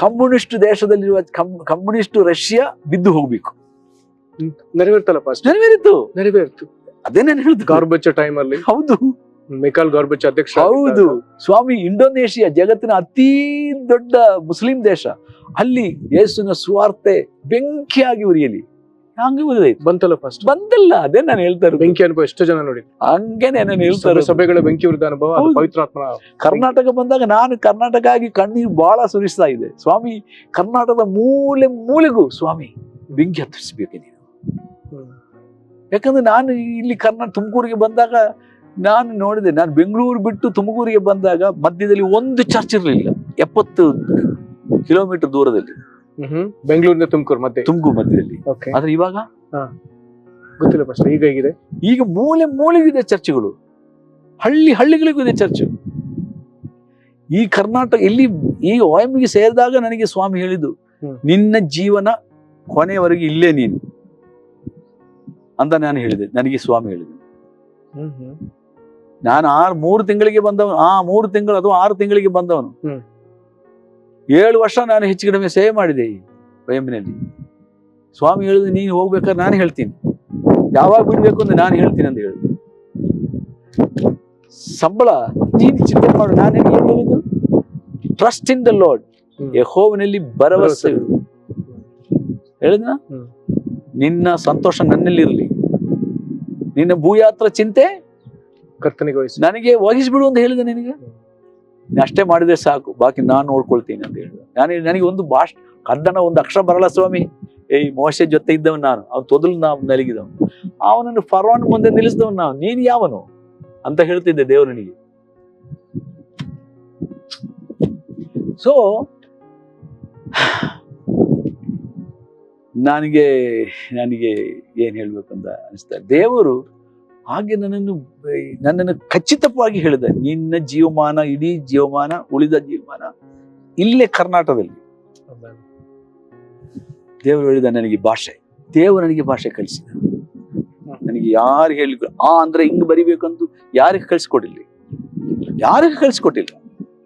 ಕಮ್ಯುನಿಸ್ಟ್ ದೇಶದಲ್ಲಿರುವ ಕಮ್ಯುನಿಸ್ಟ್ ರಷ್ಯಾ ಬಿದ್ದು ಹೋಗ್ಬೇಕು. ನೆರವೇರಿತು. ಅದೇ ನಾನು ಹೇಳಿದ್ದು, ಗಾರ್ಬಚ್ ಟೈಮ್ ಅಲ್ಲಿ. ಹೌದು, ಮೈಕಲ್ ಗಾರ್ಬಚ್ ಅಧ್ಯಕ್ಷ. ಹೌದು ಸ್ವಾಮಿ. ಇಂಡೋನೇಷಿಯಾ ಜಗತ್ತಿನ ಅತಿ ದೊಡ್ಡ ಮುಸ್ಲಿಂ ದೇಶ, ಅಲ್ಲಿ ಯೇಸುವಿನ ಸುವಾರ್ತೆ ಬೆಂಕಿಯಾಗಿ ಉರಿಯಲಿ. ಹಂಗೆ ಉರಿದಾಯ್ತು. ಬಂತಲ್ಲ ಫಸ್ಟ್? ಬಂದಲ್ಲ, ಅದೇ ನಾನು ಹೇಳ್ತಾ ಇರೋದು. ಬೆಂಕಿ ಅನುಭವ ಎಷ್ಟು ಜನ ನೋಡಿ. ಹಂಗೇನೆ ನಾನು ಹೇಳ್ತಾ ಇರೋದು, ಸಭೆಗಳ ಬೆಂಕಿ ಉರಿದ ಅನುಭವ. ಪವಿತ್ರಾತ್ಮ ಕರ್ನಾಟಕ ಬಂದಾಗ ನಾನು ಕರ್ನಾಟಕ ಆಗಿ ಕಣ್ಣೀರು ಬಹಳ ಸುರಿಸ್ತಾ ಇದೆ. ಸ್ವಾಮಿ ಕರ್ನಾಟಕದ ಮೂಲೆಗೂ ಸ್ವಾಮಿ ಬೆಂಕಿ ಹತ್ತಿಸ್ಬೇಕು ನೀನು. ಯಾಕಂದ್ರೆ ನಾನು ಇಲ್ಲಿ ತುಮಕೂರಿಗೆ ಬಂದಾಗ ನಾನು ನೋಡಿದೆ, ನಾನು ಬೆಂಗಳೂರು ಬಿಟ್ಟು ತುಮಕೂರಿಗೆ ಬಂದಾಗ ಮಧ್ಯದಲ್ಲಿ ಒಂದು ಚರ್ಚ್ ಇರಲಿಲ್ಲ, 70 ಕಿಲೋಮೀಟರ್ ದೂರದಲ್ಲಿ. ಬೆಂಗಳೂರಿನ ತುಮಕೂರು ಮಧ್ಯದಲ್ಲಿ. ಆದ್ರೆ ಇವಾಗ ಗೊತ್ತಿಲ್ಲ ಫಸ್ಟ್. ಈಗ ಹೇಗಿದೆ? ಈಗ ಮೂಲೆಗಿದೆ ಚರ್ಚ್ಗಳು, ಹಳ್ಳಿಗಳಿಗೂ ಇದೆ ಚರ್ಚ್. ಈ ಕರ್ನಾಟಕ ಇಲ್ಲಿ ಈ OMಗೆ ಸೇರಿದಾಗ ನನಗೆ ಸ್ವಾಮಿ ಹೇಳಿದ್ದು, ನಿನ್ನ ಜೀವನ ಕೊನೆಯವರೆಗೆ ಇಲ್ಲೇ ನೀನು ಅಂತ ನಾನು ಹೇಳಿದೆ. ನನಗೆ ಸ್ವಾಮಿ ಹೇಳಿದೆ. ನಾನು 3 ತಿಂಗಳಿಗೆ ಬಂದವನು, 3 ತಿಂಗಳು ಅಥವಾ 6 ತಿಂಗಳಿಗೆ ಬಂದವನು. 7 ವರ್ಷ ನಾನು ಹೆಚ್ಚು ಕಡಿಮೆ ಸೇವೆ ಮಾಡಿದೆ ಈ OMನಲ್ಲಿ. ಸ್ವಾಮಿ ಹೇಳಿದ್ರು, ನೀನು ಹೋಗ್ಬೇಕಾದ್ರೆ ನಾನು ಹೇಳ್ತೀನಿ, ಯಾವಾಗ ಬಿಡ್ಬೇಕು ಅಂತ ನಾನು ಹೇಳ್ತೀನಿ ಅಂತ ಹೇಳಿದ್ರು. ಸಂಬಳ ನೀನು ಚಿಂತೆ ಮಾಡು, ನಾನು ಏನು ಹೇಳಿದ್ದು, ಟ್ರಸ್ಟ್ ಇನ್ ದ ಲಾರ್ಡ್, ಯೆಹೋವನಲ್ಲಿ ಭರವಸೆ ಹೇಳಿದ್ನ. ನಿನ್ನ ಸಂತೋಷ ನನ್ನಲ್ಲಿರಲಿ, ನಿನ್ನ ಭೂಯಾತ್ರ ಚಿಂತೆ ಕರ್ತನಿಗೆ ವಹಿಸಿ. ನನಗೆ ವಹಿಸ್ಬಿಡು ಅಂತ ಹೇಳಿದೆ ನಿನಗೆ. ನೀನ್ ಅಷ್ಟೇ ಮಾಡಿದ್ರೆ ಸಾಕು, ಬಾಕಿ ನಾನು ನೋಡ್ಕೊಳ್ತೀನಿ ಅಂತ ಹೇಳಿದ. ನನಗೆ ಒಂದು ಕನ್ನಡ ಒಂದು ಅಕ್ಷರ ಬರಲ್ಲ ಸ್ವಾಮಿ. ಮೋಶೆ ಜೊತೆ ಇದ್ದವನ್ ನಾನು, ಅವ್ನು ತೊದಲು ನಾವು ನಲಗಿದವನು, ಅವನನ್ನು ಫರೋನ್ ಮುಂದೆ ನಿಲ್ಲಿಸಿದವನು ನಾವು, ನೀನ್ ಯಾವನು ಅಂತ ಹೇಳ್ತಿದ್ದೆ ದೇವ್ರು ನನಗೆ. ಸೊ ನನಗೆ ಏನ್ ಹೇಳ್ಬೇಕಂತ ಅನಿಸ್ತಾ, ದೇವರು ಹಾಗೆ ನನ್ನನ್ನು ಖಚಿತವಾಗಿ ಹೇಳಿದ, ನಿನ್ನ ಜೀವಮಾನ, ಇಡೀ ಜೀವಮಾನ, ಉಳಿದ ಜೀವಮಾನ ಇಲ್ಲೇ ಕರ್ನಾಟಕದಲ್ಲಿ. ದೇವರು ಹೇಳಿದ ನನಗೆ ಭಾಷೆ, ದೇವರು ನನಗೆ ಭಾಷೆ ಕಲಿಸಿದ. ನನಗೆ ಯಾರು ಹೇಳಿದ್ರು ಅಂದ್ರೆ ಹಿಂಗ್ ಬರಿಬೇಕಂತ ಯಾರಿಗೆ ಕಳ್ಸಿಕೊಟ್ಟಿಲ್ಲ,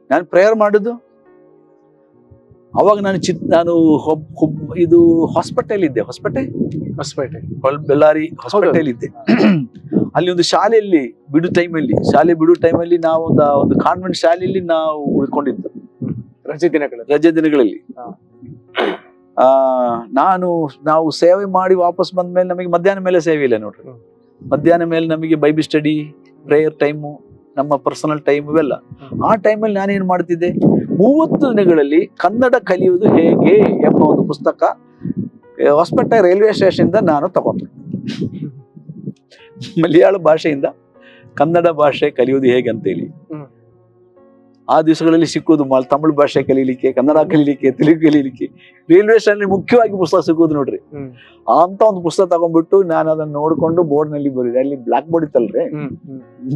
ನಾನು ಪ್ರೇಯರ್ ಮಾಡುದು. ಅವಾಗ ನಾನು ಇದು ಹಾಸ್ಪಿಟಲ್ ಇದ್ದೆ, ಬೆಳ್ಳಾರಿ ಹಾಸ್ಪಿಟಲ್ ಇದ್ದೆ. ಅಲ್ಲಿ ಒಂದು ಶಾಲೆಯಲ್ಲಿ ಶಾಲೆ ಬಿಡು ಟೈಮಲ್ಲಿ ನಾವು ಒಂದು ಕಾನ್ವೆಂಟ್ ಶಾಲೆಯಲ್ಲಿ ನಾವು ಉಳ್ಕೊಂಡಿದ್ದು ರಜೆ ದಿನಗಳಲ್ಲಿ. ನಾವು ಸೇವೆ ಮಾಡಿ ವಾಪಸ್ ಬಂದ ಮೇಲೆ ನಮಗೆ ಮಧ್ಯಾಹ್ನ ಮೇಲೆ ಸೇವೆ ಇಲ್ಲ ನೋಡ್ರಿ. ಮಧ್ಯಾಹ್ನ ಮೇಲೆ ನಮಗೆ ಬೈಬಲ್ ಸ್ಟಡಿ, ಪ್ರೇಯರ್ ಟೈಮು, ನಮ್ಮ ಪರ್ಸನಲ್ ಟೈಮ್ ಇವೆಲ್ಲ. ಆ ಟೈಮಲ್ಲಿ ನಾನೇನ್ ಮಾಡ್ತಿದ್ದೆ, 30 ದಿನಗಳಲ್ಲಿ ಕನ್ನಡ ಕಲಿಯುವುದು ಹೇಗೆ ಎಂಬ ಒಂದು ಪುಸ್ತಕ ಹೊಸಪೇಟೆ ರೈಲ್ವೆ ಸ್ಟೇಷನ್ ಇಂದ ನಾನು ತಗೊಂಡೆ. ಮಲಯಾಳ ಭಾಷೆಯಿಂದ ಕನ್ನಡ ಭಾಷೆ ಕಲಿಯುವುದು ಹೇಗೆ ಅಂತೇಳಿ. ಆ ದಿವಸಗಳಲ್ಲಿ ಸಿಕ್ಕುವುದು ತಮಿಳು ಭಾಷೆ ಕಲೀಲಿಕ್ಕೆ, ಕನ್ನಡ ಕಲೀಲಿಕ್ಕೆ, ತೆಲುಗು ಕಲೀಲಿಕ್ಕೆ ರೈಲ್ವೆ ಸ್ಟೇಷನ್ ಮುಖ್ಯವಾಗಿ ಪುಸ್ತಕ ಸಿಕ್ಕುದು ನೋಡ್ರಿ. ಅಂತ ಒಂದು ಪುಸ್ತಕ ತಗೊಂಡ್ಬಿಟ್ಟು ನಾನು ಅದನ್ನ ನೋಡ್ಕೊಂಡು ಬೋರ್ಡ್ ನಲ್ಲಿ ಬರೆಯುದು. ಅಲ್ಲಿ ಬ್ಲಾಕ್ ಬೋರ್ಡ್ ಇತ್ತಲ್ರಿ,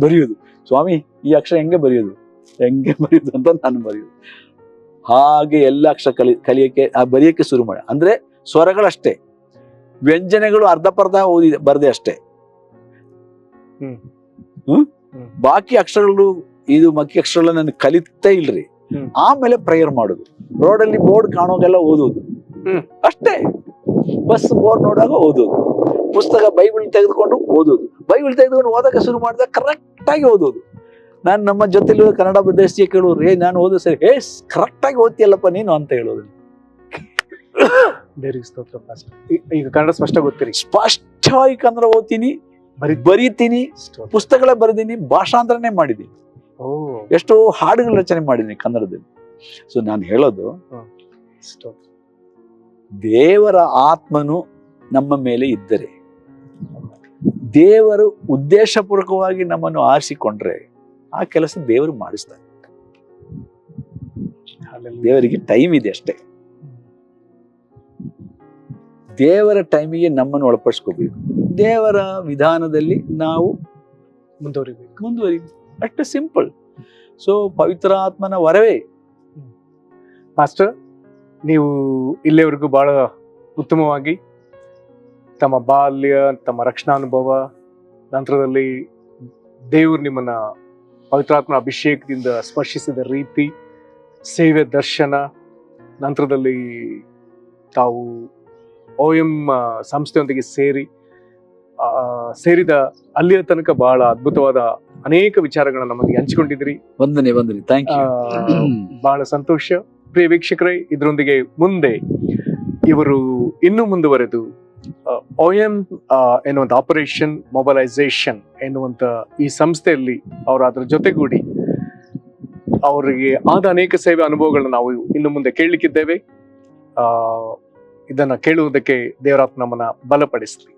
ಬರೆಯುದು, ಸ್ವಾಮಿ ಈ ಅಕ್ಷರ ಹೆಂಗೆ ಬರೆಯುದು ಅಂತ ನಾನು ಬರೆಯುದು. ಹಾಗೆ ಎಲ್ಲ ಅಕ್ಷರ ಬರೆಯಕ್ಕೆ ಶುರು ಮಾಡಿ. ಅಂದ್ರೆ ಸ್ವರಗಳಷ್ಟೇ, ವ್ಯಂಜನೆಗಳು ಅರ್ಧಪರ್ಧ ಬರ್ದೆ ಅಷ್ಟೇ. ಬಾಕಿ ಅಕ್ಷರಗಳು, ಇದು ಮಕ್ಕಿ ಅಕ್ಷರ ನಾನು ಕಲಿತೇ ಇಲ್ರಿ. ಆಮೇಲೆ ಪ್ರೇಯರ್ ಮಾಡುದು, ರೋಡಲ್ಲಿ ಬೋರ್ಡ್ ಕಾಣೋಗೆಲ್ಲ ಓದುದು ಅಷ್ಟೇ. ಬಸ್ ಬೋರ್ಡ್ ನೋಡಾಗ ಓದುದು, ಪುಸ್ತಕ ಬೈಬಲ್ ತೆಗೆದುಕೊಂಡು ಓದುದು, ಬೈಬಲ್ ತೆಗೆದುಕೊಂಡು ಓದಕ್ಕೆ ಶುರು ಮಾಡಿದಾಗ ಕರೆಕ್ಟ್ ಆಗಿ ಓದುದು. ನಾನು ನಮ್ಮ ಜೊತೆಲಿ ಕನ್ನಡ ದೇಶೀಯ ಕೇಳೋರು, ನಾನು ಓದೋ ಸರಿ, ಕರೆಕ್ಟ್ ಆಗಿ ಓದ್ತಿಯಲ್ಲಪ್ಪ ನೀನು ಅಂತ ಹೇಳೋದು. ಈಗ ಕನ್ನಡ ಸ್ಪಷ್ಟ ಗೊತ್ತೀರಿ? ಸ್ಪಷ್ಟವಾಗಿ ಕನ್ನಡ ಓದ್ತೀನಿ, ಬರೀತೀನಿ, ಪುಸ್ತಕಗಳೇ ಬರೆದೀನಿ, ಭಾಷಾಂತರನೇ ಮಾಡಿದ್ದೀನಿ, ಎಷ್ಟೋ ಹಾಡುಗಳ ರಚನೆ ಮಾಡಿದ್ದೀನಿ ಕನ್ನಡದಲ್ಲಿ. ಸೊ ನಾನು ಹೇಳೋದು, ದೇವರ ಆತ್ಮನು ನಮ್ಮ ಮೇಲೆ ಇದ್ದರೆ, ದೇವರು ಉದ್ದೇಶಪೂರ್ವಕವಾಗಿ ನಮ್ಮನ್ನು ಆರಿಸಿಕೊಂಡ್ರೆ ಆ ಕೆಲಸ ದೇವರು ಮಾಡಿಸ್ತಾರೆ. ದೇವರಿಗೆ ಟೈಮ್ ಇದೆ ಅಷ್ಟೇ. ದೇವರ ಟೈಮಿಗೆ ನಮ್ಮನ್ನು ಒಳಪಡಿಸ್ಕೋಬೇಕು, ದೇವರ ವಿಧಾನದಲ್ಲಿ ನಾವು ಮುಂದುವರಿಬೇಕು, ಅಷ್ಟು ಸಿಂಪಲ್. ಸೊ ಪವಿತ್ರ ಆತ್ಮನ ವರವೇ. ಮಾಸ್ಟರ್, ನೀವು ಇಲ್ಲಿವರೆಗೂ ಬಹಳ ಉತ್ತಮವಾಗಿ ತಮ್ಮ ಬಾಲ್ಯ, ತಮ್ಮ ರಕ್ಷಣಾನುಭವ, ನಂತರದಲ್ಲಿ ದೇವರು ನಿಮ್ಮನ್ನ ಪವಿತ್ರಾತ್ಮನ ಅಭಿಷೇಕದಿಂದ ಸ್ಪರ್ಶಿಸಿದ ರೀತಿ, ಸೇವೆ ದರ್ಶನ, ನಂತರದಲ್ಲಿ ತಾವು OM ಸಂಸ್ಥೆಯೊಂದಿಗೆ ಸೇರಿದ ಅಲ್ಲಿಯ ತನಕ ಬಹಳ ಅದ್ಭುತವಾದ ಅನೇಕ ವಿಚಾರಗಳನ್ನ ನಮಗೆ ಹಂಚಿಕೊಂಡಿದ್ರಿ. ವಂದನೆ. Thank you. ಬಹಳ ಸಂತೋಷ. ಪ್ರಿಯ ವೀಕ್ಷಕರೇ, ಇದರೊಂದಿಗೆ ಮುಂದೆ ಇವರು ಇನ್ನೂ ಮುಂದುವರೆದು OM ಎನ್ನುವಂತ ಆಪರೇಷನ್ ಮೊಬಲೈಸೇಷನ್ ಎನ್ನುವಂತ ಈ ಸಂಸ್ಥೆಯಲ್ಲಿ ಅವರು ಅದರ ಜೊತೆಗೂಡಿ ಅವರಿಗೆ ಆದ ಅನೇಕ ಸೇವೆ ಅನುಭವಗಳನ್ನ ನಾವು ಇನ್ನು ಮುಂದೆ ಕೇಳಲಿಕ್ಕಿದ್ದೇವೆ. ಇದನ್ನ ಕೇಳುವುದಕ್ಕೆ ದೇವರಾತ್ಮ ನಮ್ಮನ್ನ ಬಲಪಡಿಸಲಿ.